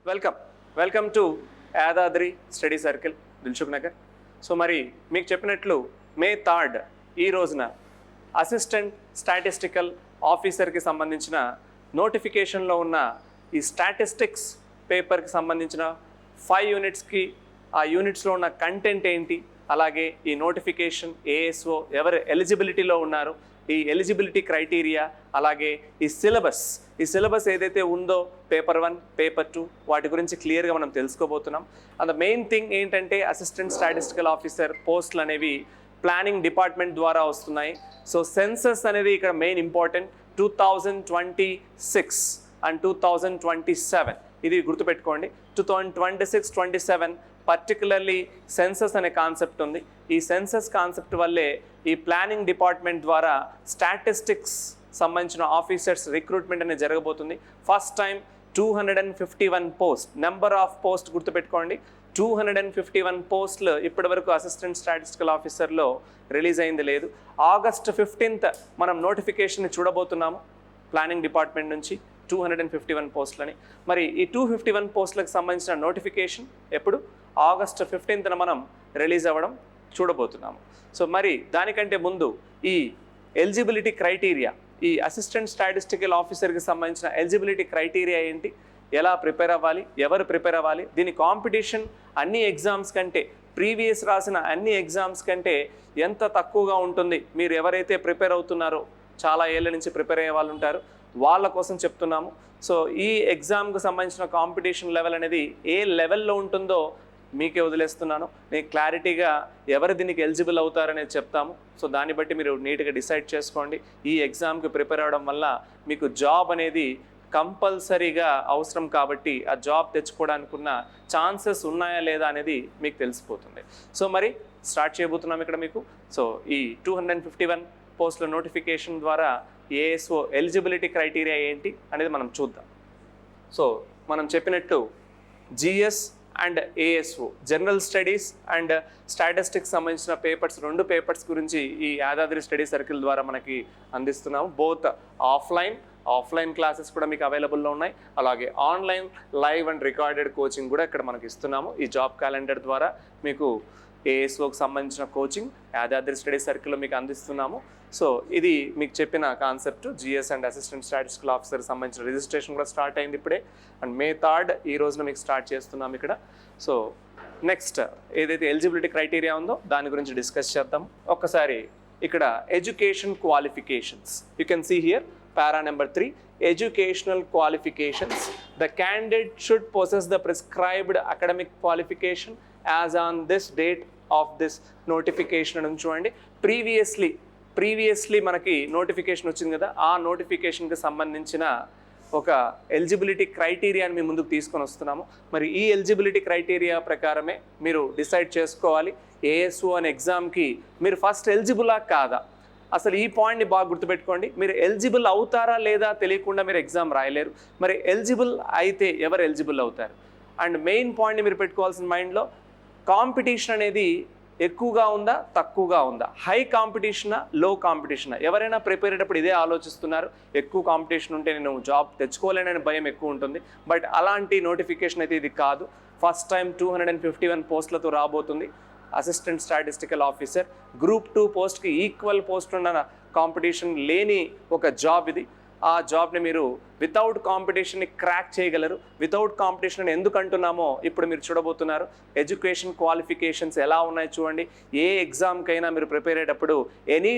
Welcome to Yadadri study circle Dilsukh Nagar. So మరి మీకు చెప్పినట్లు మే 3 ఈ రోజున అసిస్టెంట్ స్టాటిస్టికల్ ఆఫీసర్కి సంబంధించిన నోటిఫికేషన్లో ఉన్న ఈ స్టాటిస్టిక్స్ పేపర్కి సంబంధించిన 5 యూనిట్స్కి ఆ యూనిట్స్లో ఉన్న కంటెంట్ ఏంటి, అలాగే ఈ నోటిఫికేషన్ ఏఎస్ఓ ఎవరు ఎలిజిబిలిటీలో ఉన్నారు, ఈ ఎలిజిబిలిటీ క్రైటీరియా, అలాగే ఈ సిలబస్ ఏదైతే ఉందో పేపర్ 1 పేపర్ 2 వాటి గురించి క్లియర్గా మనం తెలుసుకోబోతున్నాం. అండ్ మెయిన్ థింగ్ ఏంటంటే అసిస్టెంట్ స్టాటిస్టికల్ ఆఫీసర్ పోస్టులు అనేవి ప్లానింగ్ డిపార్ట్మెంట్ ద్వారా వస్తున్నాయి. సో సెన్సస్ అనేది ఇక్కడ మెయిన్ ఇంపార్టెంట్. 2026 అండ్ 2027 ఇది గుర్తుపెట్టుకోండి. 2026-27 పర్టికులర్లీ సెన్సస్ అనే కాన్సెప్ట్ ఉంది. ఈ సెన్సస్ కాన్సెప్ట్ వల్లే ఈ ప్లానింగ్ డిపార్ట్మెంట్ ద్వారా స్టాటిస్టిక్స్ సంబంధించిన ఆఫీసర్స్ రిక్రూట్మెంట్ అనేది జరగబోతుంది. First time 251 post, number of post గుర్తుపెట్టుకోండి. 251 పోస్టులు ఇప్పటి వరకు అసిస్టెంట్ స్టాటిస్టికల్ ఆఫీసర్లో రిలీజ్ అయింది లేదు. August 15th మనం నోటిఫికేషన్ చూడబోతున్నాము ప్లానింగ్ డిపార్ట్మెంట్ నుంచి 251 పోస్టులని. మరి ఈ 251 పోస్టులకు సంబంధించిన నోటిఫికేషన్ ఎప్పుడు August 15th మనం రిలీజ్ అవ్వడం చూడబోతున్నాము. సో మరి దానికంటే ముందు ఈ ఎలిజిబిలిటీ క్రైటీరియా, ఈ అసిస్టెంట్ స్టాటిస్టికల్ ఆఫీసర్కి సంబంధించిన ఎలిజిబిలిటీ క్రైటీరియా ఏంటి, ఎలా ప్రిపేర్ అవ్వాలి, ఎవరు ప్రిపేర్ అవ్వాలి, దీని కాంపిటీషన్ అన్ని ఎగ్జామ్స్ కంటే, ప్రీవియస్ రాసిన అన్ని ఎగ్జామ్స్ కంటే ఎంత తక్కువగా ఉంటుంది, మీరు ఎవరైతే ప్రిపేర్ అవుతున్నారో చాలా ఏళ్ళ నుంచి ప్రిపేర్ అయ్యే వాళ్ళు ఉంటారు వాళ్ళ కోసం చెప్తున్నాము. సో ఈ ఎగ్జామ్కి సంబంధించిన కాంపిటీషన్ లెవెల్ అనేది ఏ లెవెల్లో ఉంటుందో మీకే వదిలేస్తున్నాను. నేను క్లారిటీగా ఎవరు దీనికి ఎలిజిబుల్ అవుతారనేది చెప్తాము. సో దాన్ని బట్టి మీరు నీట్గా డిసైడ్ చేసుకోండి. ఈ ఎగ్జామ్కి ప్రిపేర్ అవ్వడం వల్ల మీకు జాబ్ అనేది కంపల్సరీగా అవసరం కాబట్టి ఆ జాబ్ తెచ్చుకోవడానికి ఉన్న ఛాన్సెస్ ఉన్నాయా లేదా అనేది మీకు తెలిసిపోతుంది. సో మరి స్టార్ట్ చేయబోతున్నాం ఇక్కడ మీకు. సో ఈ 251 పోస్టుల నోటిఫికేషన్ ద్వారా ఏఎస్ఓ ఎలిజిబిలిటీ క్రైటీరియా ఏంటి అనేది మనం చూద్దాం. సో మనం చెప్పినట్టు GS and ASO general studies and statistics సంబంధించిన పేపర్స్, 2 పేపర్స్ గురించి ఈ యాదాద్రి స్టడీ సర్కిల్ ద్వారా మనకి అందిస్తున్నాము. బోత్ ఆఫ్లైన్ క్లాసెస్ కూడా మీకు అవైలబుల్లో ఉన్నాయి, అలాగే online live and recorded coaching కూడా ఇక్కడ మనకి ఇస్తున్నాము. ఈ జాబ్ క్యాలెండర్ ద్వారా మీకు ఏఎస్ఓకి సంబంధించిన కోచింగ్ యాదాద్రి స్టడీ సర్కిల్లో మీకు అందిస్తున్నాము. సో ఇది మీకు చెప్పిన concept GS and assistant statistical ఆఫీసర్కి సంబంధించిన రిజిస్ట్రేషన్ కూడా స్టార్ట్ అయింది ఇప్పుడే. అండ్ మే 3 ఈ రోజున మీకు స్టార్ట్ చేస్తున్నాం ఇక్కడ. సో నెక్స్ట్ ఏదైతే ఎలిజిబిలిటీ క్రైటీరియా ఉందో దాని గురించి డిస్కస్ చేద్దాం. ఒక్కసారి ఇక్కడ education qualifications you can see here para number 3, educational qualifications. The candidate should possess the prescribed academic qualification as on this date of this notification అని చూడండి. ప్రీవియస్లీ మనకి నోటిఫికేషన్ వచ్చింది కదా, ఆ నోటిఫికేషన్కి సంబంధించిన ఒక ఎలిజిబిలిటీ క్రైటీరియాని మీ ముందుకు తీసుకొని వస్తున్నాము. మరి ఈ ఎలిజిబిలిటీ క్రైటీరియా ప్రకారమే మీరు డిసైడ్ చేసుకోవాలి ఏఎస్ఓ అనే ఎగ్జామ్కి మీరు ఫస్ట్ ఎలిజిబులా కాదా. అసలు ఈ పాయింట్ని బాగా గుర్తుపెట్టుకోండి. మీరు ఎలిజిబుల్ అవుతారా లేదా తెలియకుండా మీరు ఎగ్జామ్ రాయలేరు. మరి ఎలిజిబుల్ అయితే ఎవరు ఎలిజిబుల్ అవుతారు? అండ్ మెయిన్ పాయింట్ని మీరు పెట్టుకోవాల్సిన మైండ్లో, కాంపిటీషన్ అనేది ఎక్కువగా ఉందా తక్కువగా ఉందా, హై కాంపిటీషనా లో కాంపిటీషనా? ఎవరైనా ప్రిపేర్ అయ్యేటప్పుడు ఇదే ఆలోచిస్తున్నారు, ఎక్కువ కాంపిటీషన్ ఉంటే నేను జాబ్ తెచ్చుకోలేనని భయం ఎక్కువ ఉంటుంది. బట్ అలాంటి నోటిఫికేషన్ అయితే ఇది కాదు. ఫస్ట్ టైం 251 పోస్టులతో రాబోతుంది అసిస్టెంట్ స్టాటిస్టికల్ ఆఫీసర్. గ్రూప్ 2 పోస్ట్కి ఈక్వల్ పోస్ట్ ఉన్న కాంపిటీషన్ లేని ఒక జాబ్ ఇది. ఆ జాబ్ని మీరు వితౌట్ కాంపిటీషన్ని క్రాక్ చేయగలరు. వితౌట్ కాంపిటీషన్ అని ఎందుకు అంటున్నామో ఇప్పుడు మీరు చూడబోతున్నారు. ఎడ్యుకేషన్ క్వాలిఫికేషన్స్ ఎలా ఉన్నాయి చూడండి. ఏ ఎగ్జామ్కైనా మీరు ప్రిపేర్ అయ్యేటప్పుడు ఎనీ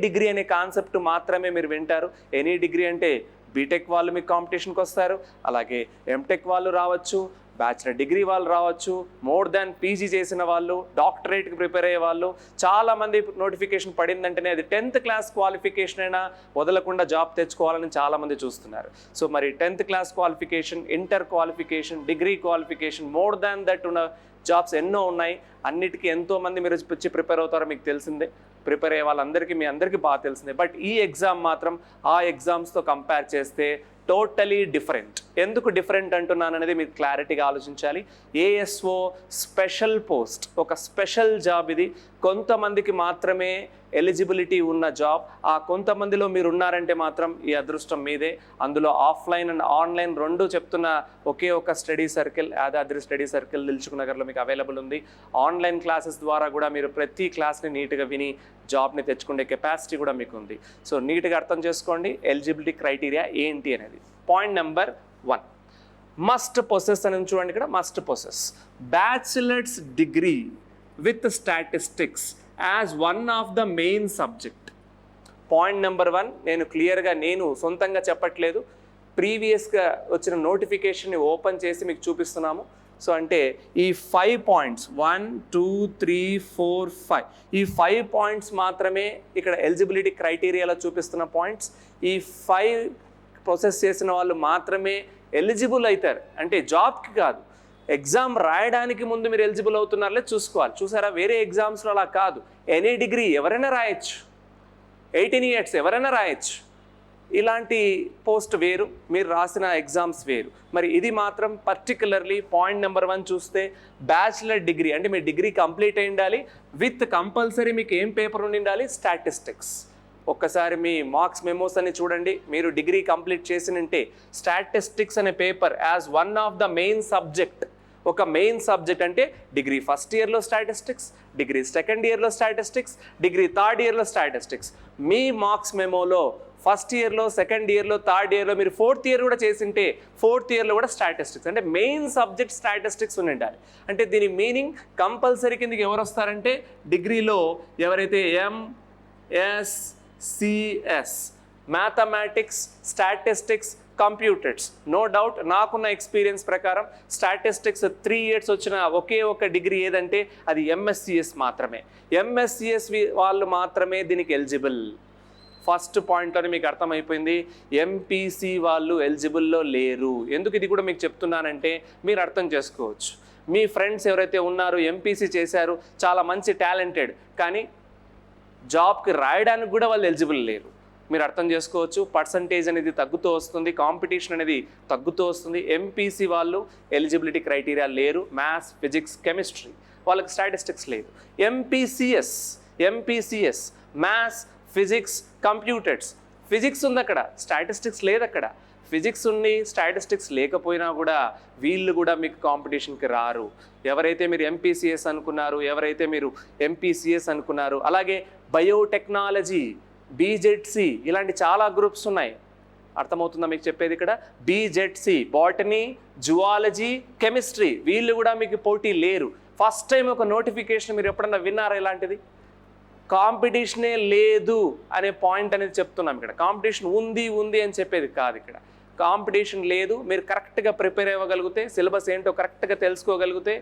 డిగ్రీ అనే కాన్సెప్ట్ మాత్రమే మీరు వింటారు. ఎనీ డిగ్రీ అంటే బీటెక్ వాళ్ళు మీకు కాంపిటీషన్కి వస్తారు, అలాగే ఎంటెక్ వాళ్ళు రావచ్చు, బ్యాచిలర్ డిగ్రీ వాళ్ళు రావచ్చు, మోర్ దాన్ పీజీ చేసిన వాళ్ళు, డాక్టరేట్కి ప్రిపేర్ అయ్యే వాళ్ళు చాలామంది. నోటిఫికేషన్ పడిందంటేనే అది 10th క్లాస్ క్వాలిఫికేషన్ అయినా వదలకుండా జాబ్ తెచ్చుకోవాలని చాలామంది చూస్తున్నారు. సో మరి 10th class qualification, inter qualification, degree qualification, more than that ఉన్న జాబ్స్ ఎన్నో ఉన్నాయి. అన్నిటికీ ఎంతోమంది మీరు వచ్చి ప్రిపేర్ అవుతారో మీకు తెలిసిందే. ప్రిపేర్ అయ్యే వాళ్ళందరికీ మీ అందరికీ బాగా తెలిసిందే. బట్ ఈ ఎగ్జామ్ మాత్రం ఆ ఎగ్జామ్స్తో కంపేర్ చేస్తే టోటలీ డిఫరెంట్. ఎందుకు డిఫరెంట్ అంటున్నాను అనేది మీరు క్లారిటీగా ఆలోచించాలి. ఏఎస్ఓ స్పెషల్ పోస్ట్, ఒక స్పెషల్ జాబ్ ఇది. కొంతమందికి మాత్రమే ఎలిజిబిలిటీ ఉన్న జాబ్. ఆ కొంతమందిలో మీరు ఉన్నారంటే మాత్రం ఈ అదృష్టం మీదే. అందులో ఆఫ్లైన్ అండ్ ఆన్లైన్ రెండు చెప్తున్న ఒకే ఒక study circle, Yadadri study circle Dilsukh నగర్లో మీకు అవైలబుల్ ఉంది. ఆన్లైన్ క్లాసెస్ ద్వారా కూడా మీరు ప్రతి క్లాస్ని నీట్గా విని జాబ్ని తెచ్చుకునే కెపాసిటీ కూడా మీకు ఉంది. సో నీట్గా అర్థం చేసుకోండి ఎలిజిబిలిటీ క్రైటీరియా ఏంటి అనేది. పాయింట్ నెంబర్ 1, మస్ట్ పొసెస్ అని చూడండి. ఇక్కడ must possess bachelors degree with statistics as one of the main subject. Point number 1 నేను క్లియర్గా నేను సొంతంగా చెప్పట్లేదు, ప్రీవియస్గా వచ్చిన నోటిఫికేషన్ని ఓపెన్ చేసి మీకు చూపిస్తున్నాము. సో అంటే ఈ 5 పాయింట్స్ 1 2 3 4 5 ఈ 5 పాయింట్స్ మాత్రమే ఇక్కడ ఎలిజిబిలిటీ క్రైటీరియాలో చూపిస్తున్న పాయింట్స్. ఈ 5 ప్రాసెస్ చేసిన వాళ్ళు మాత్రమే ఎలిజిబుల్ అవుతారు. అంటే జాబ్కి కాదు, ఎగ్జామ్ రాయడానికి ముందు మీరు ఎలిజిబుల్ అవుతున్నారో చూసుకోవాలి. చూసారా, వేరే ఎగ్జామ్స్లో అలా కాదు. ఎనీ డిగ్రీ ఎవరైనా రాయొచ్చు, 18 ఇయర్స్ ఎవరైనా రాయొచ్చు. ఇలాంటి పోస్ట్ వేరు, మీరు రాసిన ఎగ్జామ్స్ వేరు. మరి ఇది మాత్రం పర్టికులర్లీ పాయింట్ నెంబర్ 1 చూస్తే బ్యాచిలర్ డిగ్రీ అంటే మీ డిగ్రీ కంప్లీట్ అయి ఉండాలి. విత్ కంపల్సరీ మీకు ఏం పేపర్ ఉండి ఉండాలి? స్టాటిస్టిక్స్. ఒక్కసారి మీ మార్క్స్ మెమోస్ అని చూడండి. మీరు డిగ్రీ కంప్లీట్ చేసినంటే స్టాటిస్టిక్స్ అనే paper as one of the main subject. ఒక మెయిన్ సబ్జెక్ట్ అంటే డిగ్రీ ఫస్ట్ ఇయర్లో స్టాటిస్టిక్స్, డిగ్రీ సెకండ్ ఇయర్లో స్టాటిస్టిక్స్, డిగ్రీ థర్డ్ ఇయర్లో స్టాటిస్టిక్స్. మీ మార్క్స్ మెమోలో ఫస్ట్ ఇయర్లో, సెకండ్ ఇయర్లో, థర్డ్ ఇయర్లో, మీరు ఫోర్త్ ఇయర్ కూడా చేసింటే ఫోర్త్ ఇయర్లో కూడా స్టాటిస్టిక్స్ అంటే మెయిన్ సబ్జెక్ట్ స్టాటిస్టిక్స్ ఉండాలి. అంటే దీని మీనింగ్ కంపల్సరీ కిందకి ఎవరు వస్తారంటే డిగ్రీలో ఎవరైతే MSCS mathematics, statistics, computers. No doubt నాకున్న ఎక్స్పీరియన్స్ ప్రకారం స్టాటిస్టిక్స్ 3 ఇయర్స్ వచ్చిన ఒకే ఒక డిగ్రీ ఏదంటే అది MSCS మాత్రమే. MSCS వాళ్ళు మాత్రమే దీనికి ఎలిజిబుల్. ఫస్ట్ పాయింట్లోనే మీకు అర్థమైపోయింది, MPC వాళ్ళు ఎలిజిబుల్లో లేరు. ఎందుకు ఇది కూడా మీకు చెప్తున్నానంటే మీరు అర్థం చేసుకోవచ్చు. మీ ఫ్రెండ్స్ ఎవరైతే ఉన్నారో MPC చేశారు, చాలా మంచి టాలెంటెడ్, కానీ జాబ్కి రాయడానికి కూడా వాళ్ళు ఎలిజిబుల్ లేరు. మీరు అర్థం చేసుకోవచ్చు, పర్సంటేజ్ అనేది తగ్గుతూ వస్తుంది, కాంపిటీషన్ అనేది తగ్గుతూ వస్తుంది. MPC వాళ్ళు ఎలిజిబిలిటీ క్రైటీరియా లేరు. మ్యాథ్స్, ఫిజిక్స్, కెమిస్ట్రీ వాళ్ళకి స్టాటిస్టిక్స్ లేదు. MPCS maths, physics, computers. Physics ఉంది అక్కడ, స్టాటిస్టిక్స్ లేదు అక్కడ. ఫిజిక్స్ ఉంది, స్టాటిస్టిక్స్ లేకపోయినా కూడా వీళ్ళు కూడా మీకు కాంపిటీషన్కి రారు. ఎవరైతే మీరు MPCS అనుకున్నారు, ఎవరైతే మీరు MPCS అనుకున్నారు, అలాగే బయోటెక్నాలజీ, BZC ఇలాంటి చాలా గ్రూప్స్ ఉన్నాయి. అర్థమవుతుందా మీకు చెప్పేది? ఇక్కడ BZC బాటనీ, జువాలజీ, కెమిస్ట్రీ వీళ్ళు కూడా మీకు పోటీ లేరు. ఫస్ట్ టైం ఒక నోటిఫికేషన్ మీరు ఎప్పుడన్నా విన్నారా ఇలాంటిది? కాంపిటీషనే లేదు అనే పాయింట్ అనేది చెప్తున్నాం. ఇక్కడ కాంపిటీషన్ ఉంది అని చెప్పేది కాదు. ఇక్కడ కాంపిటీషన్ లేదు. మీరు కరెక్ట్గా ప్రిపేర్ అవ్వగలిగితే, సిలబస్ ఏంటో కరెక్ట్గా తెలుసుకోగలిగితే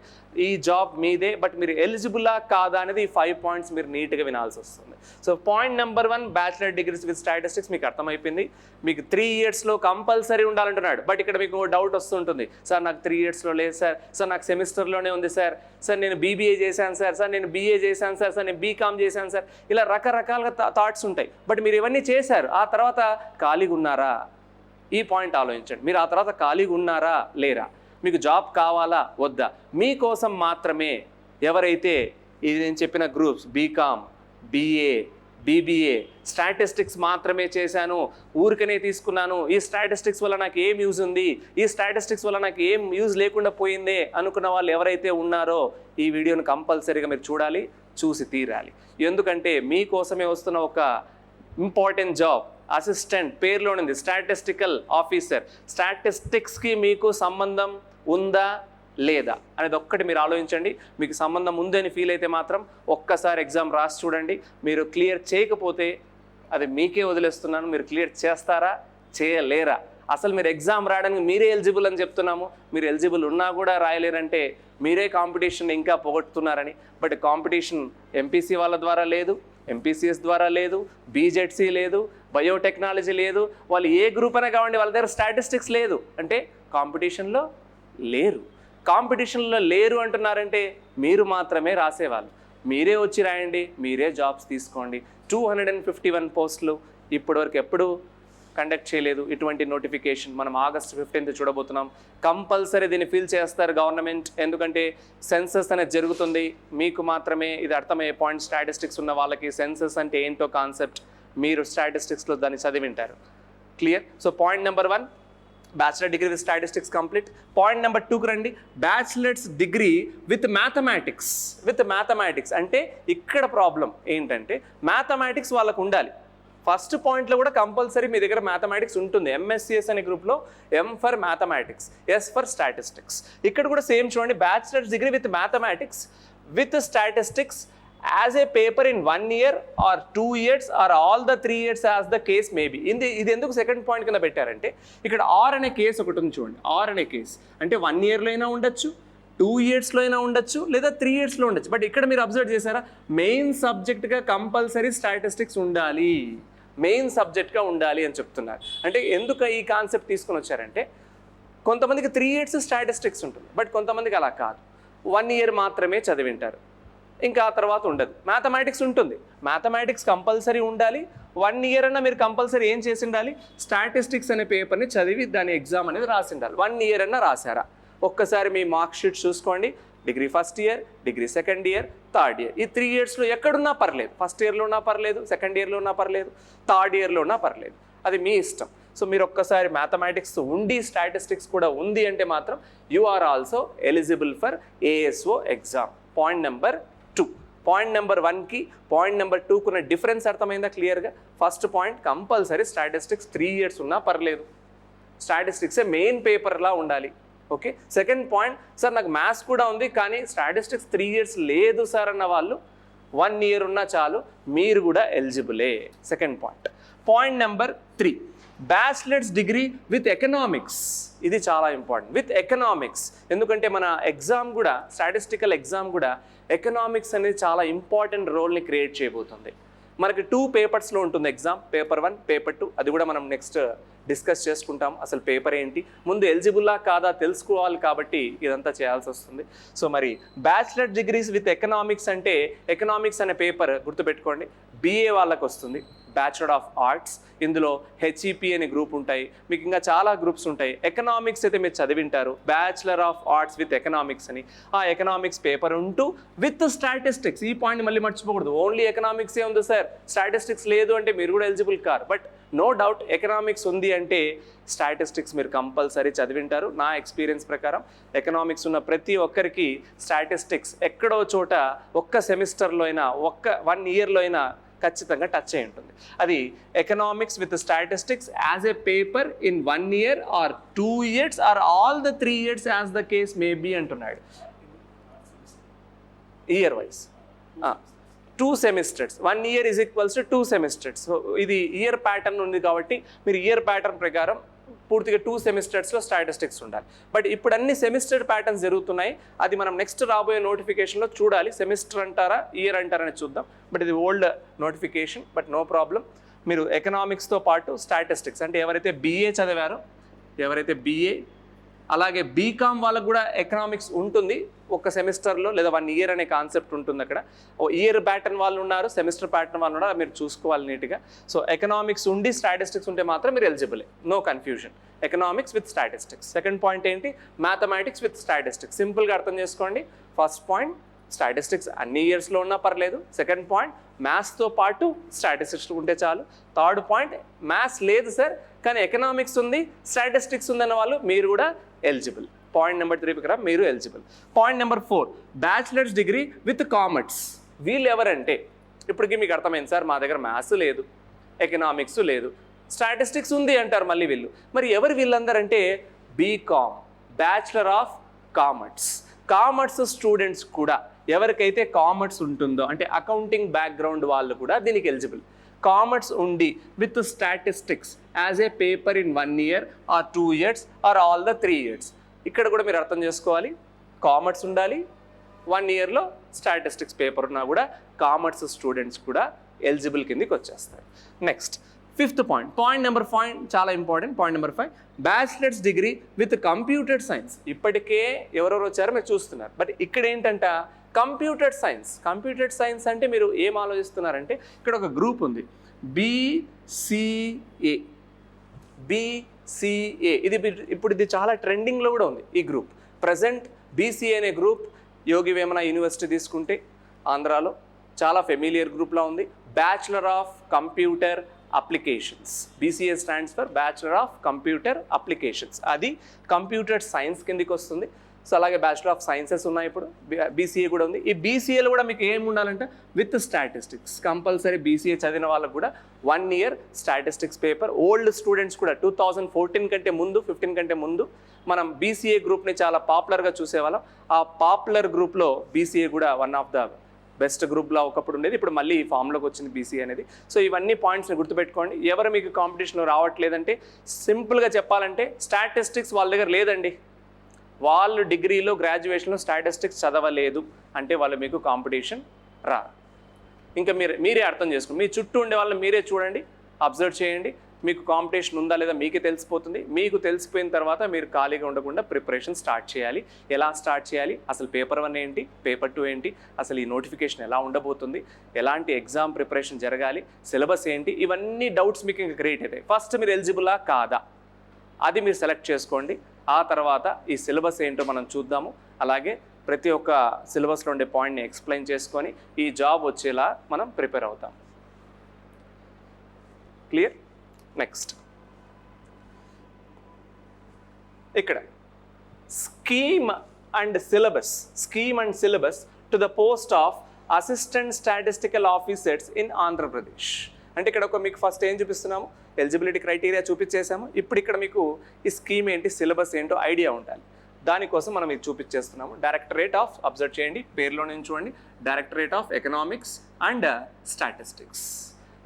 ఈ జాబ్ మీదే. బట్ మీరు ఎలిజిబులా కాదా అనేది ఈ 5 పాయింట్స్ మీరు నీట్గా వినాల్సి వస్తుంది. So point number 1 bachelor degrees with statistics మీకు అర్థమైపోయింది. మీకు 3 ఇయర్స్లో కంపల్సరీ ఉండాలంటున్నాడు. బట్ ఇక్కడ మీకు డౌట్ వస్తుంటుంది, సార్ నాకు 3 ఇయర్స్లో లేదు సార్, సార్ నాకు సెమిస్టర్లోనే ఉంది సార్, సార్ నేను BBA చేశాను సార్, సార్ నేను BA చేశాను సార్, సార్ నేను BCom చేశాను సార్. ఇలా రకరకాలుగా థాట్స్ ఉంటాయి. బట్ మీరు ఇవన్నీ చేశారు, ఆ తర్వాత ఖాళీగా ఉన్నారా? ఈ పాయింట్ ఆలోచించండి. మీరు ఆ తర్వాత ఖాళీగా ఉన్నారా లేరా? మీకు జాబ్ కావాలా వద్దా? మీకోసం మాత్రమే ఎవరైతే ఇది నేను చెప్పిన groups BCom, BA, BBA statistics మాత్రమే చేశాను, ఊరికనే తీసుకున్నాను, ఈ స్టాటిస్టిక్స్ వల్ల నాకు ఏం యూజ్ ఉంది, ఈ స్టాటిస్టిక్స్ వల్ల నాకు ఏం యూజ్ లేకుండా పోయిందే అనుకున్న వాళ్ళు ఎవరైతే ఉన్నారో ఈ వీడియోని కంపల్సరీగా మీరు చూడాలి, చూసి తీరాలి. ఎందుకంటే మీకోసమే వస్తున్న ఒక ఇంపార్టెంట్ జాబ్, అసిస్టెంట్ పేరులోనే ఉంది, స్టాటిస్టికల్ ఆఫీసర్. స్టాటిస్టిక్స్కి మీకు సంబంధం ఉందా లేదా అనేది ఒక్కటి మీరు ఆలోచించండి. మీకు సంబంధం ఉందని ఫీల్ అయితే మాత్రం ఒక్కసారి ఎగ్జామ్ రాసి చూడండి. మీరు క్లియర్ చేయకపోతే అది మీకే వదిలేస్తున్నాను. మీరు క్లియర్ చేస్తారా చేయలేరా? అసలు మీరు ఎగ్జామ్ రాయడానికి మీరే ఎలిజిబుల్ అని చెప్తున్నాము. మీరు ఎలిజిబుల్ ఉన్నా కూడా రాయలేరంటే మీరే కాంపిటీషన్ ఇంకా పోగొట్టుతున్నారని. బట్ కాంపిటీషన్ MPC వాళ్ళ ద్వారా లేదు, MPCS ద్వారా లేదు, BZC లేదు, బయోటెక్నాలజీ లేదు. వాళ్ళు ఏ గ్రూప్ అయినా కావండి, వాళ్ళ దగ్గర స్టాటిస్టిక్స్ లేదు అంటే కాంపిటీషన్లో లేరు. కాంపిటీషన్లో లేరు అంటున్నారంటే మీరు మాత్రమే రాసేవాళ్ళు. మీరే వచ్చి రాయండి, మీరే జాబ్స్ తీసుకోండి. 251 పోస్టులు ఇప్పటివరకు ఎప్పుడు కండక్ట్ చేయలేదు ఇటువంటి నోటిఫికేషన్. మనం August 15th చూడబోతున్నాం. కంపల్సరీ దీన్ని ఫిల్ చేస్తారు గవర్నమెంట్, ఎందుకంటే సెన్సస్ అనేది జరుగుతుంది. మీకు మాత్రమే ఇది అర్థమయ్యే పాయింట్. స్టాటిస్టిక్స్ ఉన్న వాళ్ళకి సెన్సస్ అంటే ఏంటో కాన్సెప్ట్ మీరు స్టాటిస్టిక్స్లో దాన్ని చదివింటారు. Clear? So point number 1, bachelor degree with statistics complete. Point number 2కి రండి. Bachelors degree with mathematics. With mathematics అంటే ఇక్కడ ప్రాబ్లం ఏంటంటే మ్యాథమెటిక్స్ వాళ్ళకు ఉండాలి. ఫస్ట్ పాయింట్లో కూడా కంపల్సరీ మీ దగ్గర మ్యాథమెటిక్స్ ఉంటుంది. MSCS అనే గ్రూప్లో M for mathematics, S for statistics. ఇక్కడ కూడా సేమ్ చూడండి, bachelors degree with mathematics with statistics as a paper in 1 year or 2 years or all the 3 years as the case may be. ఇది ఎందుకు second point కింద పెట్టారంటే ఇక్కడ are అనే case ఒకటి ఉంది చూడండి. ఆర్ అనే కేసు అంటే 1 yearలో అయినా ఉండొచ్చు, 2 yearsలో అయినా ఉండొచ్చు, లేదా 3 yearsలో ఉండొచ్చు. బట్ ఇక్కడ మీరు అబ్జర్వ్ చేశారా, మెయిన్ సబ్జెక్ట్గా కంపల్సరీ స్టాటిస్టిక్స్ ఉండాలి, మెయిన్ సబ్జెక్ట్గా ఉండాలి అని చెప్తున్నారు. అంటే ఎందుకు ఈ కాన్సెప్ట్ తీసుకొని వచ్చారంటే కొంతమందికి 3 years స్టాటిస్టిక్స్ ఉంటుంది, బట్ కొంతమందికి అలా కాదు, 1 year మాత్రమే చదివింటారు, ఇంకా ఆ తర్వాత ఉండదు. మ్యాథమెటిక్స్ ఉంటుంది, మ్యాథమెటిక్స్ కంపల్సరీ ఉండాలి. 1 year అన్నా మీరు కంపల్సరీ ఏం చేసి ఉండాలి, స్టాటిస్టిక్స్ అనే పేపర్ని చదివి దాని ఎగ్జామ్ అనేది రాసి ఉండాలి. 1 year అన్నా రాశారా? ఒక్కసారి మీ మార్క్ షీట్ చూసుకోండి. Degree first year, degree second year, third year, ఈ 3 yearsలో ఎక్కడున్నా పర్లేదు. ఫస్ట్ ఇయర్లో ఉన్నా పర్లేదు, సెకండ్ ఇయర్లో ఉన్నా పర్లేదు, థర్డ్ ఇయర్లో ఉన్నా పర్లేదు, అది మీ ఇష్టం. సో మీరు ఒక్కసారి మ్యాథమెటిక్స్ ఉండి స్టాటిస్టిక్స్ కూడా ఉంది అంటే మాత్రం you are also eligible for ASO exam. Point number 2. Point number 1కి పాయింట్ నెంబర్ 2కి ఉన్న డిఫరెన్స్ అర్థమైందా క్లియర్గా? First point compulsory statistics 3 years ఉన్నా పర్లేదు, స్టాటిస్టిక్సే మెయిన్ పేపర్లా ఉండాలి. ఓకే. సెకండ్ పాయింట్, సార్ నాకు మ్యాథ్స్ కూడా ఉంది కానీ స్టాటిస్టిక్స్ 3 years లేదు సార్ అన్న వాళ్ళు 1 year ఉన్నా చాలు, మీరు కూడా ఎలిజిబులే. Second point. Point number 3, bachelors degree with economics. ఇది చాలా ఇంపార్టెంట్, విత్ ఎకనామిక్స్. ఎందుకంటే మన ఎగ్జామ్ కూడా, స్టాటిస్టికల్ ఎగ్జామ్ కూడా ఎకనామిక్స్ అనేది చాలా ఇంపార్టెంట్ రోల్ని క్రియేట్ చేయబోతుంది. మనకి 2 పేపర్స్లో ఉంటుంది ఎగ్జామ్, పేపర్ 1, పేపర్ 2. అది కూడా మనం నెక్స్ట్ డిస్కస్ చేసుకుంటాం. అసలు పేపర్ ఏంటి, ముందు ఎలిజిబుల్లా కాదా తెలుసుకోవాలి కాబట్టి ఇదంతా చేయాల్సి వస్తుంది. సో మరి బ్యాచిలర్ డిగ్రీస్ విత్ ఎకనామిక్స్ అంటే, ఎకనామిక్స్ అనే పేపర్ గుర్తుపెట్టుకోండి, BA వాళ్ళకి వస్తుంది, బ్యాచులర్ ఆఫ్ ఆర్ట్స్. ఇందులో HEP అనే గ్రూప్ ఉంటాయి, మీకు ఇంకా చాలా గ్రూప్స్ ఉంటాయి. ఎకనామిక్స్ అయితే మీరు చదివింటారు, bachelor of arts with economics అని. ఆ ఎకనామిక్స్ పేపర్ ఉంటూ విత్ స్టాటిస్టిక్స్. ఈ పాయింట్ మళ్ళీ మర్చిపోకూడదు, ఓన్లీ ఎకనామిక్సే ఉంది సార్, స్టాటిస్టిక్స్ లేదు అంటే మీరు కూడా ఎలిజిబుల్ కారు. బట్ నో డౌట్ ఎకనామిక్స్ ఉంది అంటే స్టాటిస్టిక్స్ మీరు కంపల్సరీ చదివింటారు. నా ఎక్స్పీరియన్స్ ప్రకారం ఎకనామిక్స్ ఉన్న ప్రతి ఒక్కరికి స్టాటిస్టిక్స్ ఎక్కడో చోట ఒక్క సెమిస్టర్లో అయినా, 1 yearలో అయినా ఖచ్చితంగా టచ్ అయి ఉంటుంది. అది economics with statistics as a paper in 1 year or 2 years or all the 3 years as the case may be అంటున్నాడు. Year wise 2 semesters, 1 year is equals to 2 semesters. So ఇది ఇయర్ ప్యాటర్న్ ఉంది కాబట్టి మీరు year pattern ప్రకారం పూర్తిగా 2 semestersలో statistics ఉండాలి. But ఇప్పుడు అన్ని సెమిస్టర్ ప్యాటర్న్స్ జరుగుతున్నాయి, అది మనం నెక్స్ట్ రాబోయే నోటిఫికేషన్లో చూడాలి. సెమిస్టర్ అంటారా ఇయర్ అంటారా అని చూద్దాం. బట్ ఇది old notification, but no problem. మీరు ఎకనామిక్స్తో పాటు స్టాటిస్టిక్స్ అంటే ఎవరైతే BA చదివారో, ఎవరైతే BA అలాగే బీకామ్ వాళ్ళకు కూడా ఎకనామిక్స్ ఉంటుంది ఒక సెమిస్టర్లో, లేదా 1 year అనే కాన్సెప్ట్ ఉంటుంది అక్కడ. ఇయర్ ప్యాటర్న్ వాళ్ళు ఉన్నారు, సెమిస్టర్ ప్యాటర్న్ వాళ్ళు ఉన్నారు, మీరు చూసుకోవాలి నీట్గా. సో ఎకనామిక్స్ ఉండి స్టాటిస్టిక్స్ ఉంటే మాత్రం మీరు ఎలిజిబులే, no confusion. Economics with statistics. Second point ఏంటి, మ్యాథమెటిక్స్ విత్ స్టాటిస్టిక్స్. సింపుల్గా అర్థం చేసుకోండి. ఫస్ట్ పాయింట్, స్టాటిస్టిక్స్ అన్ని ఇయర్స్లో ఉన్నా పర్లేదు. సెకండ్ పాయింట్, మ్యాథ్స్తో పాటు స్టాటిస్టిక్స్ ఉంటే చాలు. థర్డ్ పాయింట్, మ్యాథ్స్ లేదు సార్ కానీ ఎకనామిక్స్ ఉంది, స్టాటిస్టిక్స్ ఉందన్న వాళ్ళు మీరు కూడా ఎలిజిబుల్. పాయింట్ నెంబర్ 3 ప్రకారం మీరు eligible. Point number 4, bachelors degree with commerce. వీళ్ళు ఎవరంటే, ఇప్పటికీ మీకు అర్థమైంది సార్ మా దగ్గర మ్యాథ్స్ లేదు, ఎకనామిక్స్ లేదు, స్టాటిస్టిక్స్ ఉంది అంటారు మళ్ళీ వీళ్ళు. మరి ఎవరు వీళ్ళందరంటే B Com, bachelor of commerce. Commerce students కూడా, ఎవరికైతే కామర్స్ ఉంటుందో అంటే అకౌంటింగ్ బ్యాక్గ్రౌండ్ వాళ్ళు కూడా దీనికి ఎలిజిబుల్. కామర్స్ ఉండి with statistics as a paper in 1 year or 2 years or all the 3 years. ఇక్కడ కూడా మీరు అర్థం చేసుకోవాలి, కామర్స్ ఉండాలి, 1 yearలో స్టాటిస్టిక్స్ పేపర్ ఉన్నా కూడా కామర్స్ స్టూడెంట్స్ కూడా ఎలిజిబుల్ కిందకి వచ్చేస్తారు. Next 5th point, point number 5 చాలా important. Point number 5, bachelors degree with computer science. ఇప్పటికే ఎవరెవరు వచ్చారో మీరు చూస్తున్నారు, బట్ ఇక్కడ ఏంటంట కంప్యూటర్ సైన్స్. కంప్యూటర్ సైన్స్ అంటే మీరు ఏం ఆలోచిస్తున్నారంటే ఇక్కడ ఒక గ్రూప్ ఉంది BCA. BCA. ఇది చాలా ట్రెండింగ్లో కూడా ఉంది ఈ గ్రూప్. ప్రజెంట్ BCA అనే గ్రూప్ యోగి వేమన యూనివర్సిటీ తీసుకుంటే ఆంధ్రాలో చాలా ఫెమిలియర్ గ్రూప్లో ఉంది. Bachelor of computer applications. BCA stands for bachelor of computer applications. అది కంప్యూటర్ సైన్స్ కిందకి వస్తుంది. సో అలాగే బ్యాచులర్ ఆఫ్ సైన్సెస్ ఉన్నాయి, ఇప్పుడు BCA కూడా ఉంది. ఈ BCAలో కూడా మీకు ఏమి ఉండాలంటే విత్ స్టాటిస్టిక్స్. కంపల్సరీ BCA చదివిన వాళ్ళకు కూడా 1 year statistics paper. Old students కూడా 2014 కంటే ముందు 15 కంటే ముందు మనం BCA గ్రూప్ని చాలా పాపులర్గా చూసేవాళ్ళం. ఆ పాపులర్ గ్రూప్లో BCA కూడా వన్ ఆఫ్ ద బెస్ట్ గ్రూప్లో ఒకప్పుడు ఉండేది. ఇప్పుడు మళ్ళీ ఈ ఫామ్లోకి వచ్చింది BCA అనేది. సో ఇవన్నీ పాయింట్స్ని గుర్తుపెట్టుకోండి. ఎవరు మీకు కాంపిటీషన్లో రావట్లేదంటే సింపుల్గా చెప్పాలంటే స్టాటిస్టిక్స్ వాళ్ళ దగ్గర లేదండి. వాళ్ళు డిగ్రీలో గ్రాడ్యుయేషన్లో స్టాటిస్టిక్స్ చదవలేదు అంటే వాళ్ళు మీకు కాంపిటీషన్ రారు. ఇంకా మీరే అర్థం చేసుకోండి. మీ చుట్టూ ఉండే వాళ్ళని మీరే చూడండి, అబ్జర్వ్ చేయండి. మీకు కాంపిటీషన్ ఉందా లేదా మీకే తెలిసిపోతుంది. మీకు తెలిసిపోయిన తర్వాత మీరు ఖాళీగా ఉండకుండా ప్రిపరేషన్ స్టార్ట్ చేయాలి. ఎలా స్టార్ట్ చేయాలి, అసలు పేపర్ 1 ఏంటి, పేపర్ 2 ఏంటి, అసలు ఈ నోటిఫికేషన్ ఎలా ఉండబోతుంది, ఎలాంటి ఎగ్జామ్ ప్రిపరేషన్ జరగాలి, సిలబస్ ఏంటి, ఇవన్నీ డౌట్స్ మీకు ఇంకా క్రియేట్ అవుతాయి. ఫస్ట్ మీరు ఎలిజిబులా కాదా అది మీరు సెలెక్ట్ చేసుకోండి. ఆ తర్వాత ఈ సిలబస్ ఏంటో మనం చూద్దాము. అలాగే ప్రతి ఒక్క సిలబస్లో ఉండే పాయింట్ని ఎక్స్ప్లెయిన్ చేసుకొని ఈ జాబ్ వచ్చేలా మనం ప్రిపేర్ అవుతాం. క్లియర్? నెక్స్ట్ ఇక్కడ scheme and syllabus to the post of assistant statistical officers in Andhra Pradesh. అంటే ఇక్కడ మీకు ఫస్ట్ ఏం చూపిస్తున్నాము, ఎలిజిబిలిటీ క్రైటీరియా చూపించేసాము. ఇప్పుడు ఇక్కడ మీకు ఈ స్కీమ్ ఏంటి, సిలబస్ ఏంటో ఐడియా ఉండాలి. దానికోసం మనం ఇది చూపించేస్తున్నాము. డైరెక్టరేట్ ఆఫ్, అబ్జర్వ్ చేయండి పేరులో నుంచి చూడండి, directorate of economics and statistics.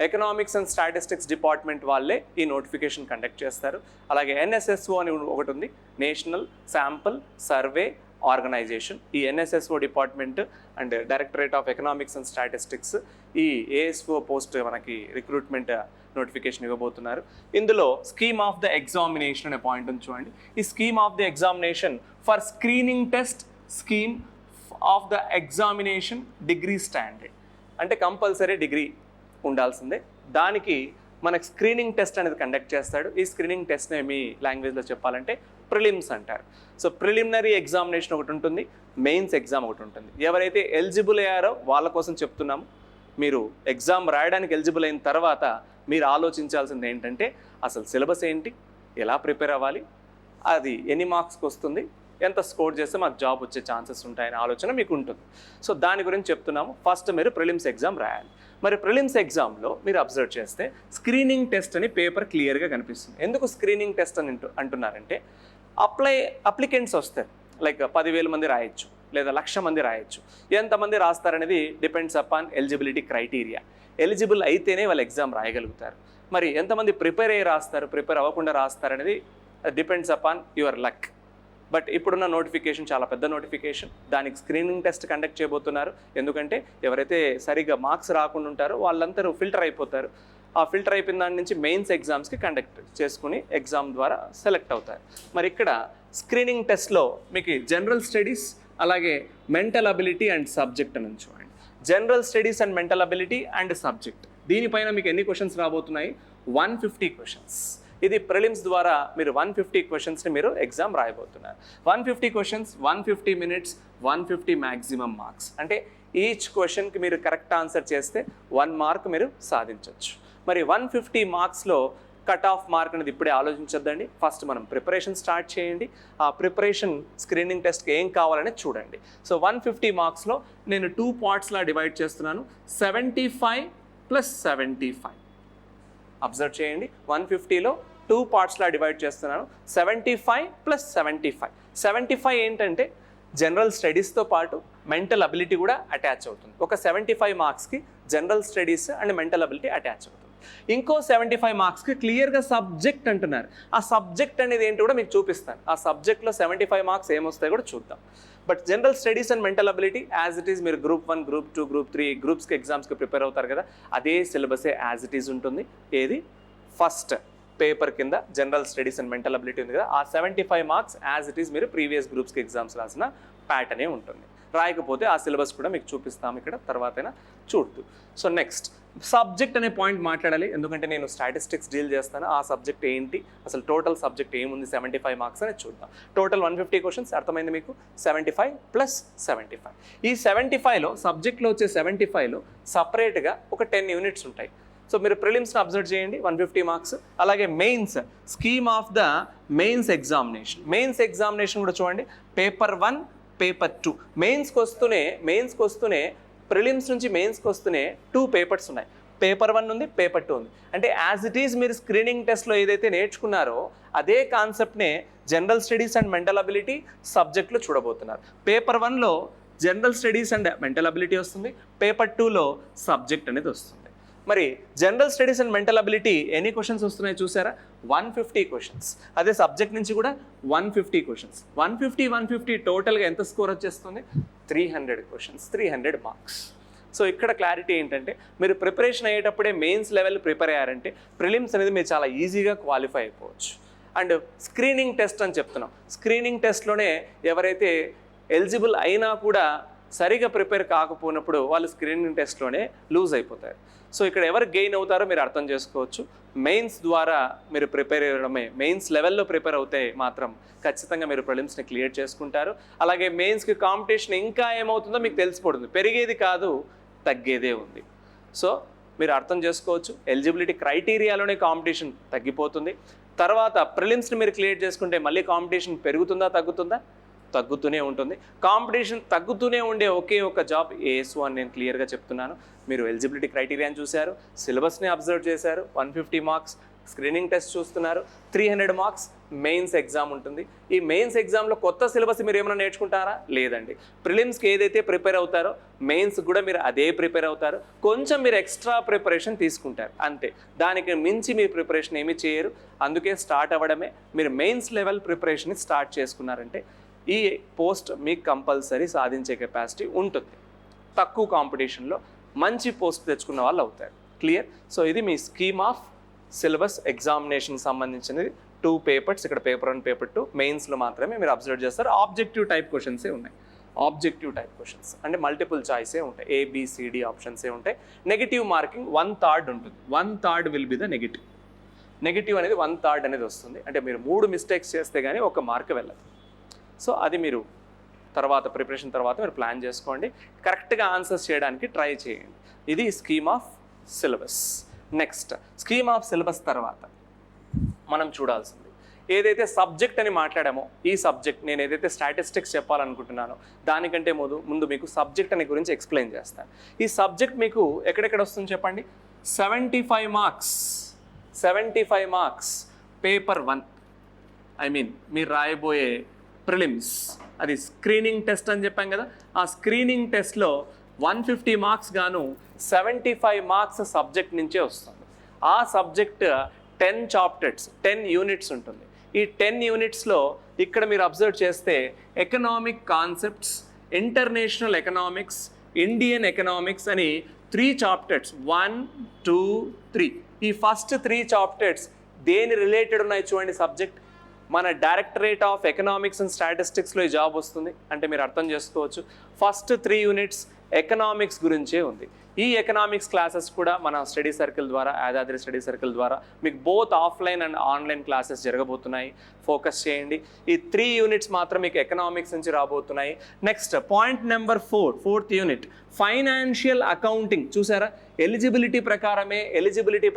Economics and statistics department వాళ్ళే ఈ నోటిఫికేషన్ కండక్ట్ చేస్తారు. అలాగే NSSO అని ఒకటి ఉంది, నేషనల్ శాంపుల్ సర్వే ఆర్గనైజేషన్. ఈ NSSO department and directorate of economics and statistics ఈ ASO పోస్ట్ మనకి రిక్రూట్మెంట్ నోటిఫికేషన్ ఇవ్వబోతున్నారు. ఇందులో స్కీమ్ ఆఫ్ ద ఎగ్జామినేషన్ అనే పాయింట్ ఉంది చూడండి. ఈ scheme of the examination for screening test scheme of the examination degree standard. అంటే కంపల్సరీ డిగ్రీ ఉండాల్సిందే. దానికి మనకు స్క్రీనింగ్ టెస్ట్ అనేది కండక్ట్ చేస్తాడు. ఈ స్క్రీనింగ్ టెస్ట్నే మీ లాంగ్వేజ్లో చెప్పాలంటే ప్రిలిమ్స్ అంటారు. సో ప్రిలిమినరీ ఎగ్జామినేషన్ ఒకటి ఉంటుంది, మెయిన్స్ ఎగ్జామ్ ఒకటి ఉంటుంది. ఎవరైతే ఎలిజిబుల్ అయ్యారో వాళ్ళ కోసం చెప్తున్నాము. మీరు ఎగ్జామ్ రాయడానికి ఎలిజిబుల్ అయిన తర్వాత మీరు ఆలోచించాల్సింది ఏంటంటే అసలు సిలబస్ ఏంటి, ఎలా ప్రిపేర్ అవ్వాలి, అది ఎన్ని మార్క్స్కి వస్తుంది, ఎంత స్కోర్ చేస్తే మాకు జాబ్ వచ్చే ఛాన్సెస్ ఉంటాయనే ఆలోచన మీకు ఉంటుంది. సో దాని గురించి చెప్తున్నాము. ఫస్ట్ మీరు ప్రిలిమ్స్ ఎగ్జామ్ రాయాలి. మరి ప్రిలిమ్స్ ఎగ్జామ్లో మీరు అబ్జర్వ్ చేస్తే స్క్రీనింగ్ టెస్ట్ అని పేపర్ క్లియర్గా కనిపిస్తుంది. ఎందుకు స్క్రీనింగ్ టెస్ట్ అని అంటున్నారంటే అప్లికెంట్స్ వస్తారు, లైక్ 10,000 మంది రాయొచ్చు లేదా 1,00,000 మంది రాయొచ్చు. ఎంతమంది రాస్తారనేది depends upon eligibility criteria. Eligible అయితేనే వాళ్ళు ఎగ్జామ్ రాయగలుగుతారు. మరి ఎంతమంది ప్రిపేర్ అయ్యి రాస్తారు, ప్రిపేర్ అవ్వకుండా రాస్తారనేది depends upon your luck. But ఇప్పుడున్న నోటిఫికేషన్ చాలా పెద్ద నోటిఫికేషన్. దానికి స్క్రీనింగ్ టెస్ట్ కండక్ట్ చేయబోతున్నారు. ఎందుకంటే ఎవరైతే సరిగ్గా మార్క్స్ రాకుండా ఉంటారో వాళ్ళందరూ ఫిల్టర్ అయిపోతారు. ఆ ఫిల్టర్ అయిపోయిన దాని నుంచి మెయిన్స్ ఎగ్జామ్స్కి కండక్ట్ చేసుకుని ఎగ్జామ్ ద్వారా సెలెక్ట్ అవుతారు. మరి ఇక్కడ స్క్రీనింగ్ టెస్ట్లో మీకు జనరల్ స్టడీస్ అలాగే మెంటల్ అబిలిటీ అండ్ సబ్జెక్ట్ అని చూడండి. General studies and mental ability and subject, దీనిపైన మీకు ఎన్ని క్వశ్చన్స్ రాబోతున్నాయి? 150 క్వశ్చన్స్. ఇది ప్రిలిమ్స్ ద్వారా మీరు 150 క్వశ్చన్స్ని మీరు ఎగ్జామ్ రాయబోతున్నారు. 150 క్వశ్చన్స్, 150 minutes, 150 మ్యాక్సిమం మార్క్స్. అంటే ఈచ్ క్వశ్చన్కి మీరు కరెక్ట్ ఆన్సర్ చేస్తే 1 మార్క్ మీరు సాధించవచ్చు. మరి 150 మార్క్స్లో కట్ ఆఫ్ మార్క్ అనేది ఇప్పుడే ఆలోచించొద్దండి. ఫస్ట్ మనం ప్రిపరేషన్ స్టార్ట్ చేయండి. ఆ ప్రిపరేషన్ స్క్రీనింగ్ టెస్ట్కి ఏం కావాలని చూడండి. సో 150 మార్క్స్లో నేను 2 పార్ట్స్లా డివైడ్ చేస్తున్నాను. 75 + 75. అబ్జర్వ్ చేయండి, 150లో 2 పార్ట్స్లా డివైడ్ చేస్తున్నాను. 75 + 75. 75 ఏంటంటే జనరల్ స్టడీస్తో పాటు మెంటల్ అబిలిటీ కూడా అటాచ్ అవుతుంది. ఒక 75 మార్క్స్కి general studies and mental ability attach అవుతుంది. ఇంకో 75 మార్క్స్కి క్లియర్గా సబ్జెక్ట్ అంటున్నారు. ఆ సబ్జెక్ట్ అనేది ఏంటి కూడా మీకు చూపిస్తాను. ఆ సబ్జెక్ట్లో 75 మార్క్స్ ఏమొస్తాయో కూడా చూద్దాం. But general studies and mental ability as it is మీరు Group 1, Group 2, Group 3 గ్రూప్స్కి ఎగ్జామ్స్కి ప్రిపేర్ అవుతారు కదా, అదే సిలబసే యాజ్ ఇట్ ఈస్ ఉంటుంది. ఏది ఫస్ట్ పేపర్ కింద general studies and mental ability ఉంది కదా, ఆ 75 మార్క్స్ యాజ్ ఇట్ ఈస్ మీరు ప్రీవియస్ గ్రూప్స్కి ఎగ్జామ్స్ రాసిన ప్యాటర్నే ఉంటుంది. రాయకపోతే ఆ సిలబస్ కూడా మీకు చూపిస్తాము ఇక్కడ తర్వాతైనా చూడదు. సో నెక్స్ట్ సబ్జెక్ట్ అనే పాయింట్ మాట్లాడాలి, ఎందుకంటే నేను స్టాటిస్టిక్స్ డీల్ చేస్తాను. ఆ సబ్జెక్ట్ ఏంటి, అసలు టోటల్ సబ్జెక్ట్ ఏముంది 75 మార్క్స్ అనేది చూద్దాం. టోటల్ 150 క్వశ్చన్స్, అర్థమైంది మీకు? 75 + 75. ఈ 75లో సబ్జెక్ట్లో వచ్చే 75లో సపరేట్గా ఒక 10 యూనిట్స్ ఉంటాయి. సో మీరు ప్రిలిమ్స్ని అబ్జర్వ్ చేయండి, 150 మార్క్స్. అలాగే mains, scheme of the mains examination కూడా చూడండి. Paper 1, paper 2. మెయిన్స్కి వస్తూనే ప్రిలిమ్స్ నుంచి మెయిన్స్కి వస్తూనే 2 పేపర్స్ ఉన్నాయి. పేపర్ 1 ఉంది, పేపర్ 2 ఉంది. అంటే యాజ్ ఇట్ ఈజ్ మీరు స్క్రీనింగ్ టెస్ట్లో ఏదైతే నేర్చుకున్నారో అదే కాన్సెప్ట్నే general studies and mental ability సబ్జెక్ట్లో చూడబోతున్నారు. పేపర్ 1లో general studies and mental ability వస్తుంది, పేపర్ 2లో సబ్జెక్ట్ అనేది వస్తుంది. మరి general studies and mental ability ఎన్ని క్వశ్చన్స్ వస్తున్నాయి చూసారా? 150 క్వశ్చన్స్. అదే సబ్జెక్ట్ నుంచి కూడా 150 క్వశ్చన్స్. 150 టోటల్గా ఎంత స్కోర్ వచ్చేస్తుంది? 300 క్వశ్చన్స్, 300 మార్క్స్. సో ఇక్కడ క్లారిటీ ఏంటంటే మీరు ప్రిపరేషన్ అయ్యేటప్పుడే మెయిన్స్ లెవెల్ ప్రిపేర్ అయ్యారంటే ప్రిలిమ్స్ అనేది మీరు చాలా ఈజీగా క్వాలిఫై అయిపోవచ్చు. అండ్ స్క్రీనింగ్ టెస్ట్ అని చెప్తున్నాం. స్క్రీనింగ్ టెస్ట్లోనే ఎవరైతే ఎలిజిబుల్ అయినా కూడా సరిగా ప్రిపేర్ కాకపోయినప్పుడు వాళ్ళు స్క్రీనింగ్ టెస్ట్లోనే లూజ్ అయిపోతారు. సో ఇక్కడ ఎవరు గెయిన్ అవుతారో మీరు అర్థం చేసుకోవచ్చు. మెయిన్స్ ద్వారా మీరు ప్రిపేర్ అయ్యడమే, మెయిన్స్ లెవెల్లో ప్రిపేర్ అవుతే మాత్రం ఖచ్చితంగా మీరు ప్రిలిమ్స్ని క్లియర్ చేసుకుంటారు. అలాగే మెయిన్స్కి కాంపిటీషన్ ఇంకా ఏమవుతుందో మీకు తెలిసిపోతుంది. పెరిగేది కాదు, తగ్గేదే ఉంది. సో మీరు అర్థం చేసుకోవచ్చు, ఎలిజిబిలిటీ క్రైటీరియాలోనే కాంపిటీషన్ తగ్గిపోతుంది. తర్వాత ప్రిలిమ్స్ని మీరు క్లియర్ చేసుకుంటే మళ్ళీ కాంపిటీషన్ పెరుగుతుందా తగ్గుతుందా? తగ్గుతూనే ఉంటుంది. కాంపిటీషన్ తగ్గుతూనే ఉండే ఒకే ఒక జాబ్ ASO అని నేను క్లియర్గా చెప్తున్నాను. మీరు ఎలిజిబిలిటీ క్రైటీరియాని చూశారు, సిలబస్ని అబ్జర్వ్ చేశారు, 150 మార్క్స్ స్క్రీనింగ్ టెస్ట్ చూస్తున్నారు, 300 మార్క్స్ మెయిన్స్ ఎగ్జామ్ ఉంటుంది. ఈ మెయిన్స్ ఎగ్జామ్లో కొత్త సిలబస్ మీరు ఏమైనా నేర్చుకుంటారా? లేదండి. ప్రిలిమ్స్కి ఏదైతే ప్రిపేర్ అవుతారో మెయిన్స్ కూడా మీరు అదే ప్రిపేర్ అవుతారు. కొంచెం మీరు ఎక్స్ట్రా ప్రిపరేషన్ తీసుకుంటారు అంతే, దానికి మించి మీరు ప్రిపరేషన్ ఏమీ చేయరు. అందుకే స్టార్ట్ అవ్వడమే. మీరు మెయిన్స్ లెవెల్ ప్రిపరేషన్ని స్టార్ట్ చేసుకున్నారంటే ఈ పోస్ట్ మీకు కంపల్సరీ సాధించే కెపాసిటీ ఉంటుంది. తక్కువ కాంపిటీషన్లో మంచి పోస్ట్ తెచ్చుకున్న వాళ్ళు అవుతారు. క్లియర్? సో ఇది మీ స్కీమ్ ఆఫ్ సిలబస్ ఎగ్జామినేషన్కి సంబంధించినది. 2 పేపర్స్, ఇక్కడ పేపర్ 1, పేపర్ 2 మెయిన్స్లో మాత్రమే మీరు అబ్జర్వ్ చేస్తారు. ఆబ్జెక్టివ్ టైప్ క్వశ్చన్సే ఉన్నాయి. ఆబ్జెక్టివ్ టైప్ క్వశ్చన్స్ అంటే మల్టిపుల్ చాయిసే ఉంటాయి, ABCD ఆప్షన్సే ఉంటాయి. నెగిటివ్ మార్కింగ్ 1/3 ఉంటుంది. 1/3 will be the negative. Negative అనేది 1/3 అనేది వస్తుంది. అంటే మీరు 3 మిస్టేక్స్ చేస్తే కానీ 1 మార్క్ వెళ్ళదు. సో అది మీరు తర్వాత ప్రిపరేషన్ తర్వాత మీరు ప్లాన్ చేసుకోండి, కరెక్ట్గా ఆన్సర్స్ చేయడానికి ట్రై చేయండి. ఇది scheme of syllabus. Next scheme of syllabus తర్వాత మనం చూడాల్సింది ఏదైతే సబ్జెక్ట్ అని మాట్లాడామో, ఈ సబ్జెక్ట్ నేను ఏదైతే స్టాటిస్టిక్స్ చెప్పాలనుకుంటున్నానో దానికంటే ముందు మీకు సబ్జెక్ట్ అనే గురించి ఎక్స్ప్లెయిన్ చేస్తాను. ఈ సబ్జెక్ట్ మీకు ఎక్కడెక్కడ వస్తుంది చెప్పండి? 75 మార్క్స్ పేపర్ 1, మీరు రాయబోయే ప్రిలిమ్స్, అది స్క్రీనింగ్ టెస్ట్ అని చెప్పాం కదా. ఆ స్క్రీనింగ్ టెస్ట్లో 150 మార్క్స్ గాను 75 మార్క్స్ సబ్జెక్ట్ నుంచే వస్తుంది. ఆ సబ్జెక్ట్ 10 చాప్టర్స్, 10 యూనిట్స్ ఉంటుంది. ఈ 10 యూనిట్స్లో ఇక్కడ మీరు అబ్జర్వ్ చేస్తే economic concepts, international economics, Indian economics అని 3 చాప్టర్స్, 1, 2, 3. ఈ ఫస్ట్ 3 చాప్టర్స్ దేని రిలేటెడ్ ఉన్నాయి చూడండి సబ్జెక్ట్. మన డైరెక్టరేట్ ఆఫ్ ఎకనామిక్స్ అండ్ స్టాటిస్టిక్స్లో ఈ జాబ్ వస్తుంది. అంటే మీరు అర్థం చేసుకోవచ్చు, ఫస్ట్ 3 యూనిట్స్ ఎకనామిక్స్ గురించే ఉంది. ఈ ఎకనామిక్స్ క్లాసెస్ కూడా మన స్టడీ సర్కిల్ ద్వారా, యాదాద్రి స్టడీ సర్కిల్ ద్వారా మీకు both offline and online classes జరగబోతున్నాయి. ఫోకస్ చేయండి. ఈ 3 యూనిట్స్ మాత్రం మీకు ఎకనామిక్స్ నుంచి రాబోతున్నాయి. Next point number 4, 4th unit financial accounting. చూసారా? ఎలిజిబిలిటీ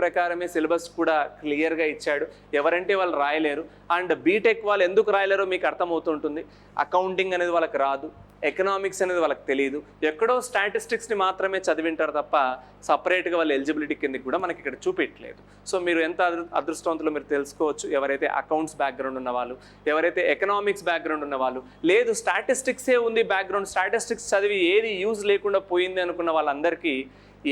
ప్రకారమే సిలబస్ కూడా క్లియర్గా ఇచ్చాడు. ఎవరంటే వాళ్ళు రాయలేరు. అండ్ బీటెక్ వాళ్ళు ఎందుకు రాయలేరో మీకు అర్థమవుతుంటుంది. అకౌంటింగ్ అనేది వాళ్ళకి రాదు, ఎకనామిక్స్ అనేది వాళ్ళకి తెలియదు. ఎక్కడో స్టాటిస్టిక్స్ని మాత్రమే చదివింటారు తప్ప సపరేట్గా వాళ్ళు ఎలిజిబిలిటీ కిందకి కూడా మనకి ఇక్కడ చూపించలేదు. సో మీరు ఎంత అదృష్టవంతులు మీరు తెలుసుకోవచ్చు. ఎవరైతే అకౌంట్స్ బ్యాక్గ్రౌండ్ ఉన్నవాళ్ళు, ఎవరైతే ఎకనామిక్స్ బ్యాక్గ్రౌండ్ ఉన్నవాళ్ళు, లేదు స్టాటిస్టిక్సే ఉంది బ్యాక్గ్రౌండ్, స్టాటిస్టిక్స్ చదివి ఏది యూజ్ లేకుండా పోయింది అనుకున్న వాళ్ళందరికీ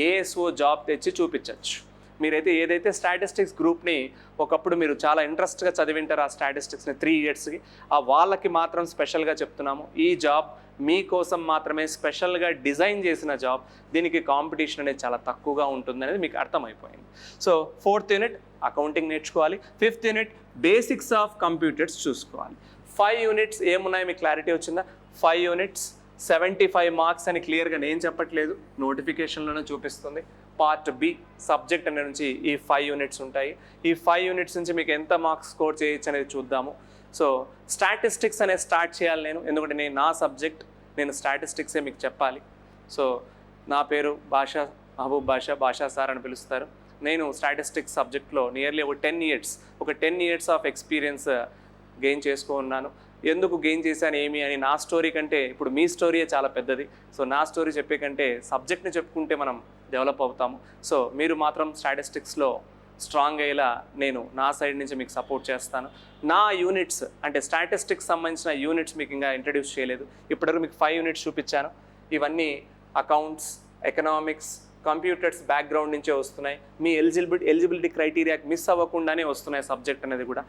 ASO జాబ్ తెచ్చి చూపించవచ్చు. మీరైతే ఏదైతే స్టాటిస్టిక్స్ గ్రూప్ని ఒకప్పుడు మీరు చాలా ఇంట్రెస్ట్గా చదివింటారు ఆ స్టాటిస్టిక్స్ని 3 ఇయర్స్కి, ఆ వాళ్ళకి మాత్రం స్పెషల్గా చెప్తున్నాము. ఈ జాబ్ మీకోసం మాత్రమే స్పెషల్గా డిజైన్ చేసిన జాబ్. దీనికి కాంపిటీషన్ అనేది చాలా తక్కువగా ఉంటుంది అనేది మీకు అర్థమైపోయింది. సో 4th యూనిట్ అకౌంటింగ్ నేర్చుకోవాలి. 5th unit basics of computers చూసుకోవాలి. 5 యూనిట్స్ ఏమున్నాయి మీకు క్లారిటీ వచ్చిందా? 5 యూనిట్స్ 75 మార్క్స్ అని క్లియర్గా నేను చెప్పట్లేదు, నోటిఫికేషన్లోనే చూపిస్తుంది. పార్ట్ బి సబ్జెక్ట్ అనే నుంచి ఈ 5 యూనిట్స్ ఉంటాయి. ఈ 5 యూనిట్స్ నుంచి మీకు ఎంత మార్క్స్ స్కోర్ చేయొచ్చు అనేది చూద్దాము. సో స్టాటిస్టిక్స్ అనేది స్టార్ట్ చేయాలి నేను, ఎందుకంటే నా సబ్జెక్ట్, నేను స్టాటిస్టిక్సే మీకు చెప్పాలి. సో నా పేరు మహబూబ్ బాషా సార్ అని పిలుస్తారు. నేను స్టాటిస్టిక్స్ సబ్జెక్ట్లో నియర్లీ ఒక 10 ఇయర్స్ ఆఫ్ ఎక్స్పీరియన్స్ గెయిన్ చేసుకున్నాను. ఎందుకు గెయిన్ చేశాను ఏమి అని నా స్టోరీ కంటే ఇప్పుడు మీ స్టోరీయే చాలా పెద్దది. సో నా స్టోరీ చెప్పే కంటే సబ్జెక్ట్ని చెప్పుకుంటే మనం డెవలప్ అవుతాము. సో మీరు మాత్రం స్టాటిస్టిక్స్లో స్ట్రాంగ్ అయ్యేలా నేను నా సైడ్ నుంచి మీకు సపోర్ట్ చేస్తాను. నా యూనిట్స్ అంటే స్టాటిస్టిక్స్ సంబంధించిన యూనిట్స్ మీకు ఇంకా ఇంట్రడ్యూస్ చేయలేదు. ఇప్పటివరకు మీకు 5 యూనిట్స్ చూపించాను. ఇవన్నీ అకౌంట్స్, ఎకనామిక్స్, కంప్యూటర్స్ బ్యాక్గ్రౌండ్ నుంచే వస్తున్నాయి. మీ ఎలిజిబిలిటీ క్రైటీరియాకి మిస్ అవ్వకుండానే వస్తున్నాయి సబ్జెక్ట్ అనేది కూడా.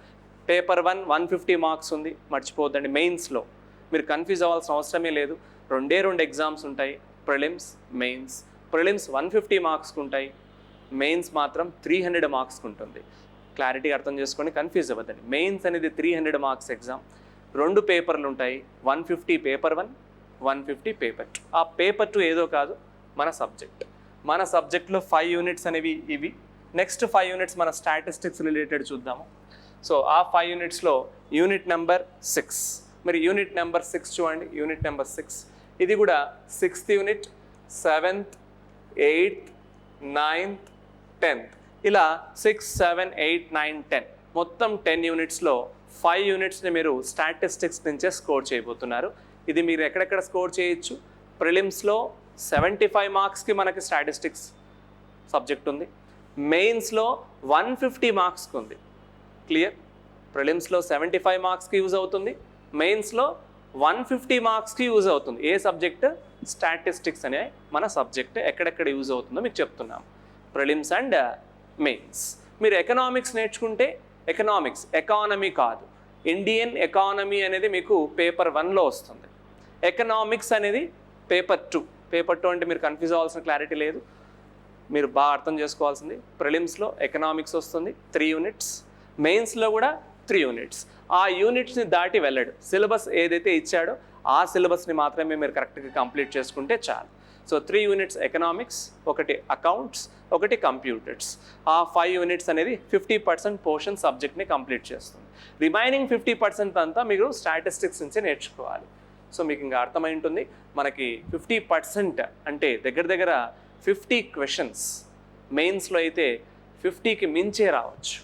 పేపర్ 1 150 మార్క్స్ ఉంది, మర్చిపోవద్దండి. మెయిన్స్లో మీరు కన్ఫ్యూజ్ అవ్వాల్సిన అవసరమే లేదు. 2 ఎగ్జామ్స్ ఉంటాయి, ప్రిలిమ్స్, మెయిన్స్. ప్రిలిమ్స్ 150 మార్క్స్కి ఉంటాయి, మెయిన్స్ మాత్రం 300 మార్క్స్కి ఉంటుంది. క్లారిటీ అర్థం చేసుకోండి, కన్ఫ్యూజ్ అవ్వద్దండి. మెయిన్స్ అనేది 300 మార్క్స్ ఎగ్జామ్. 2 పేపర్లు ఉంటాయి, 150 పేపర్ 1, 150 పేపర్ 2. ఆ పేపర్ 2 ఏదో కాదు, మన సబ్జెక్ట్లో 5 యూనిట్స్ అనేవి ఇవి. నెక్స్ట్ 5 యూనిట్స్ మన స్టాటిస్టిక్స్ రిలేటెడ్ చూద్దాము. సో ఆ 5 యూనిట్స్లో యూనిట్ నెంబర్ 6, మరి యూనిట్ నెంబర్ 6 చూడండి. యూనిట్ నెంబర్ 6 ఇది కూడా 6th unit, 7th, 8th, 9th, 10th ఇలా 6, 7, 8, 9, 10 మొత్తం 10 యూనిట్స్లో 5 యూనిట్స్ని మీరు స్టాటిస్టిక్స్ నుంచే స్కోర్ చేయబోతున్నారు. ఇది మీరు ఎక్కడెక్కడ స్కోర్ చేయొచ్చు? ప్రిలిమ్స్లో 75 మార్క్స్కి మనకి స్టాటిస్టిక్స్ సబ్జెక్ట్ ఉంది. మెయిన్స్లో 150 మార్క్స్కి ఉంది. క్లియర్? ప్రిలిమ్స్లో 75 మార్క్స్కి యూజ్ అవుతుంది, మెయిన్స్లో 150 మార్క్స్కి యూజ్ అవుతుంది. ఏ సబ్జెక్ట్? స్టాటిస్టిక్స్ అనే మన సబ్జెక్ట్ ఎక్కడెక్కడ యూజ్ అవుతుందో మీకు చెప్తున్నాం, ప్రిలిమ్స్ అండ్ మెయిన్స్. మీరు ఎకనామిక్స్ నేర్చుకుంటే ఎకానమీ కాదు, ఇండియన్ ఎకానమీ అనేది మీకు పేపర్ 1లో వస్తుంది. ఎకనామిక్స్ అనేది పేపర్ 2 అంటే మీరు కన్ఫ్యూజ్ అవ్వాల్సిన క్లారిటీ లేదు, మీరు బాగా అర్థం చేసుకోవాల్సింది. ప్రిలిమ్స్లో ఎకనామిక్స్ వస్తుంది 3 యూనిట్స్, మెయిన్స్లో కూడా 3 యూనిట్స్. ఆ యూనిట్స్ని దాటి వెళ్ళడు. సిలబస్ ఏదైతే ఇచ్చాడో ఆ సిలబస్ని మాత్రమే మీరు కరెక్ట్గా కంప్లీట్ చేసుకుంటే చాలు. So 3 units economics, 1 accounts, 1 computers. ఆ 5 యూనిట్స్ అనేది 50% పోర్షన్ సబ్జెక్ట్ని కంప్లీట్ చేస్తుంది. రిమైనింగ్ 50% అంతా మీరు స్టాటిస్టిక్స్ నుంచే నేర్చుకోవాలి. సో మీకు ఇంకా అర్థమై ఉంటుంది. మనకి 50% అంటే దగ్గర 50 క్వశ్చన్స్, మెయిన్స్లో అయితే 50కి మించే రావచ్చు.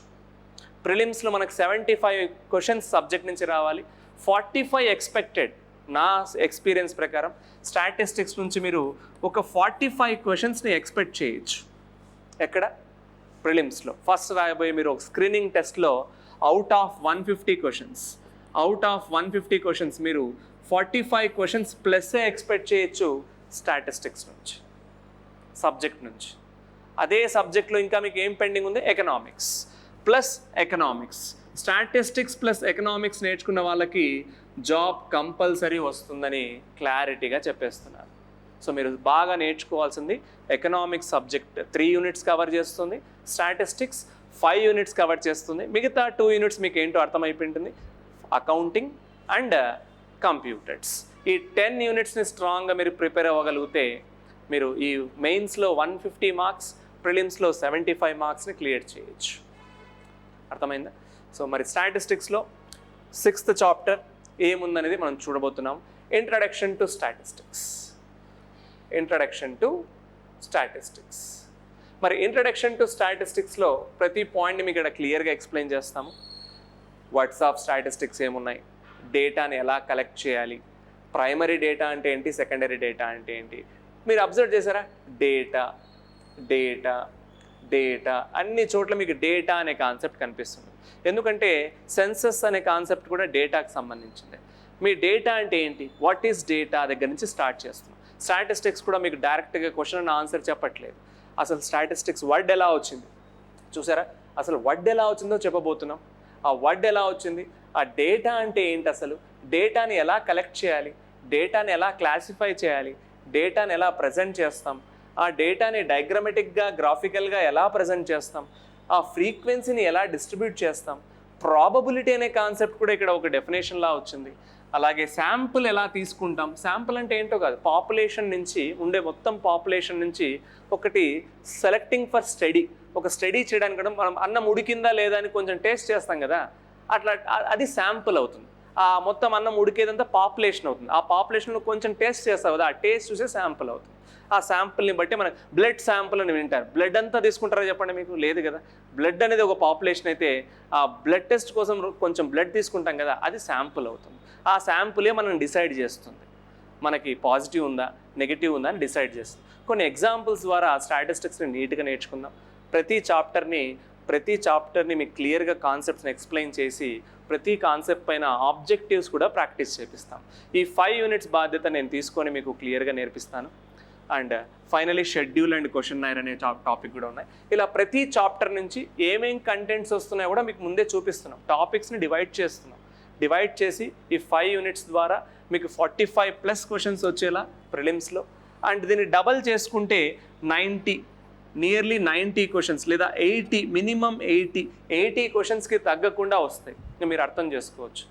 ప్రిలిమ్స్లో మనకు 75 క్వశ్చన్స్ సబ్జెక్ట్ నుంచి రావాలి, 45 ఎక్స్పెక్టెడ్. నా ఎక్స్పీరియన్స్ ప్రకారం స్టాటిస్టిక్స్ నుంచి మీరు ఒక 45 క్వశ్చన్స్ని ఎక్స్పెక్ట్ చేయొచ్చు. ఎక్కడ? ప్రిలిమ్స్లో. ఫస్ట్ రాయబోయే మీరు ఒక స్క్రీనింగ్ టెస్ట్లో అవుట్ ఆఫ్ 150 క్వశ్చన్స్ మీరు 45 క్వశ్చన్స్ ప్లస్సే ఎక్స్పెక్ట్ చేయొచ్చు స్టాటిస్టిక్స్ నుంచి, సబ్జెక్ట్ నుంచి. అదే సబ్జెక్ట్లో ఇంకా మీకు ఏం పెండింగ్ ఉంది? Economics plus economics. Statistics plus economics నేర్చుకున్న వాళ్ళకి జాబ్ కంపల్సరీ వస్తుందని క్లారిటీగా చెప్పేస్తున్నారు. సో మీరు బాగా నేర్చుకోవాల్సింది ఎకనామిక్స్ సబ్జెక్ట్ 3 యూనిట్స్ కవర్ చేస్తుంది, స్టాటిస్టిక్స్ 5 యూనిట్స్ కవర్ చేస్తుంది. మిగతా 2 యూనిట్స్ మీకు ఏంటో అర్థమైపోయింటుంది, అకౌంటింగ్ అండ్ కంప్యూటర్స్. ఈ 10 యూనిట్స్ని స్ట్రాంగ్గా మీరు ప్రిపేర్ అవ్వగలిగితే మీరు ఈ మెయిన్స్లో 150 మార్క్స్, ప్రిలిమ్స్లో 75 మార్క్స్ని క్లియర్ చేయొచ్చు. అర్థమైందా? సో మరి స్టాటిస్టిక్స్లో 6th చాప్టర్ ఏముందనేది మనం చూడబోతున్నాం. Introduction to statistics. మరి ఇంట్రడక్షన్ టు స్టాటిస్టిక్స్లో ప్రతి పాయింట్ని మీకు ఇక్కడ క్లియర్గా ఎక్స్ప్లెయిన్ చేస్తాము. వాట్స్ ఆఫ్ స్టాటిస్టిక్స్ ఏమున్నాయి, డేటాని ఎలా కలెక్ట్ చేయాలి, ప్రైమరీ డేటా అంటే ఏంటి, సెకండరీ డేటా అంటే ఏంటి. మీరు అబ్జర్వ్ చేశారా? డేటా అన్ని చోట్ల మీకు డేటా అనే కాన్సెప్ట్ కనిపిస్తుంది. ఎందుకంటే సెన్సస్ అనే కాన్సెప్ట్ కూడా డేటాకి సంబంధించింది. మీ డేటా అంటే ఏంటి, వాట్ ఈస్ డేటా దగ్గర నుంచి స్టార్ట్ చేస్తున్నాం. స్టాటిస్టిక్స్ కూడా మీకు డైరెక్ట్గా క్వశ్చన్ అండ్ ఆన్సర్ చెప్పట్లేదు. అసలు స్టాటిస్టిక్స్ వర్డ్ ఎలా వచ్చింది, చూసారా, అసలు వర్డ్ ఎలా వచ్చిందో చెప్పబోతున్నాం. ఆ వర్డ్ ఎలా వచ్చింది, ఆ డేటా అంటే ఏంటి, అసలు డేటాని ఎలా కలెక్ట్ చేయాలి, డేటాని ఎలా క్లాసిఫై చేయాలి, డేటాని ఎలా ప్రజెంట్ చేస్తాం, ఆ డేటాని డయాగ్రమెటిక్గా గ్రాఫికల్గా ఎలా ప్రజెంట్ చేస్తాం, ఆ ఫ్రీక్వెన్సీని ఎలా డిస్ట్రిబ్యూట్ చేస్తాం, ప్రాబబిలిటీ అనే కాన్సెప్ట్ కూడా ఇక్కడ ఒక డెఫినేషన్లా వచ్చింది. అలాగే శాంపుల్ ఎలా తీసుకుంటాం, శాంపుల్ అంటే ఏంటో కాదు, పాపులేషన్ నుంచి ఉండే మొత్తం పాపులేషన్ నుంచి ఒకటి సెలెక్టింగ్ ఫర్ స్టడీ, ఒక స్టడీ చేయడానికి కూడా మనం అన్నం ఉడికిందా లేదా అని కొంచెం టేస్ట్ చేస్తాం కదా, అట్లా అది శాంపుల్ అవుతుంది. ఆ మొత్తం అన్నం ఉడికేదంతా పాపులేషన్ అవుతుంది. ఆ పాపులేషన్లో కొంచెం టేస్ట్ చేస్తాం కదా, ఆ టేస్ట్ చూసే శాంపుల్ అవుతుంది. ఆ శాంపుల్ని బట్టి మనకు బ్లడ్ శాంపుల్ అని వింటారు. బ్లడ్ అంతా తీసుకుంటారా చెప్పండి, మీకు లేదు కదా. బ్లడ్ అనేది ఒక పాపులేషన్ అయితే ఆ బ్లడ్ టెస్ట్ కోసం కొంచెం బ్లడ్ తీసుకుంటాం కదా, అది శాంపుల్ అవుతుంది. ఆ శాంపులే మనం డిసైడ్ చేస్తుంది, మనకి పాజిటివ్ ఉందా నెగిటివ్ ఉందా అని డిసైడ్ చేస్తుంది. కొన్ని ఎగ్జాంపుల్స్ ద్వారా స్టాటిస్టిక్స్ని నీట్గా నేర్చుకుందాం. ప్రతి చాప్టర్ని మీకు క్లియర్గా కాన్సెప్ట్స్ని ఎక్స్ప్లెయిన్ చేసి ప్రతి కాన్సెప్ట్ పైన ఆబ్జెక్టివ్స్ కూడా ప్రాక్టీస్ చేపిస్తాం. ఈ 5 యూనిట్స్ బాధ్యత నేను తీసుకొని మీకు క్లియర్గా నేర్పిస్తాను. And finally schedule and questionnaire అనే టాపిక్ కూడా ఉన్నాయి. ఇలా ప్రతి చాప్టర్ నుంచి ఏమేం కంటెంట్స్ వస్తున్నాయో కూడా మీకు ముందే చూపిస్తున్నాం. టాపిక్స్ని డివైడ్ చేసి ఈ 5 యూనిట్స్ ద్వారా మీకు 45+ క్వశ్చన్స్ వచ్చేలా ప్రిలిమ్స్లో, అండ్ దీన్ని డబల్ చేసుకుంటే నియర్లీ 90 క్వశ్చన్స్ లేదా 80, మినిమం 80 క్వశ్చన్స్కి తగ్గకుండా వస్తాయి. మీరు అర్థం చేసుకోవచ్చు.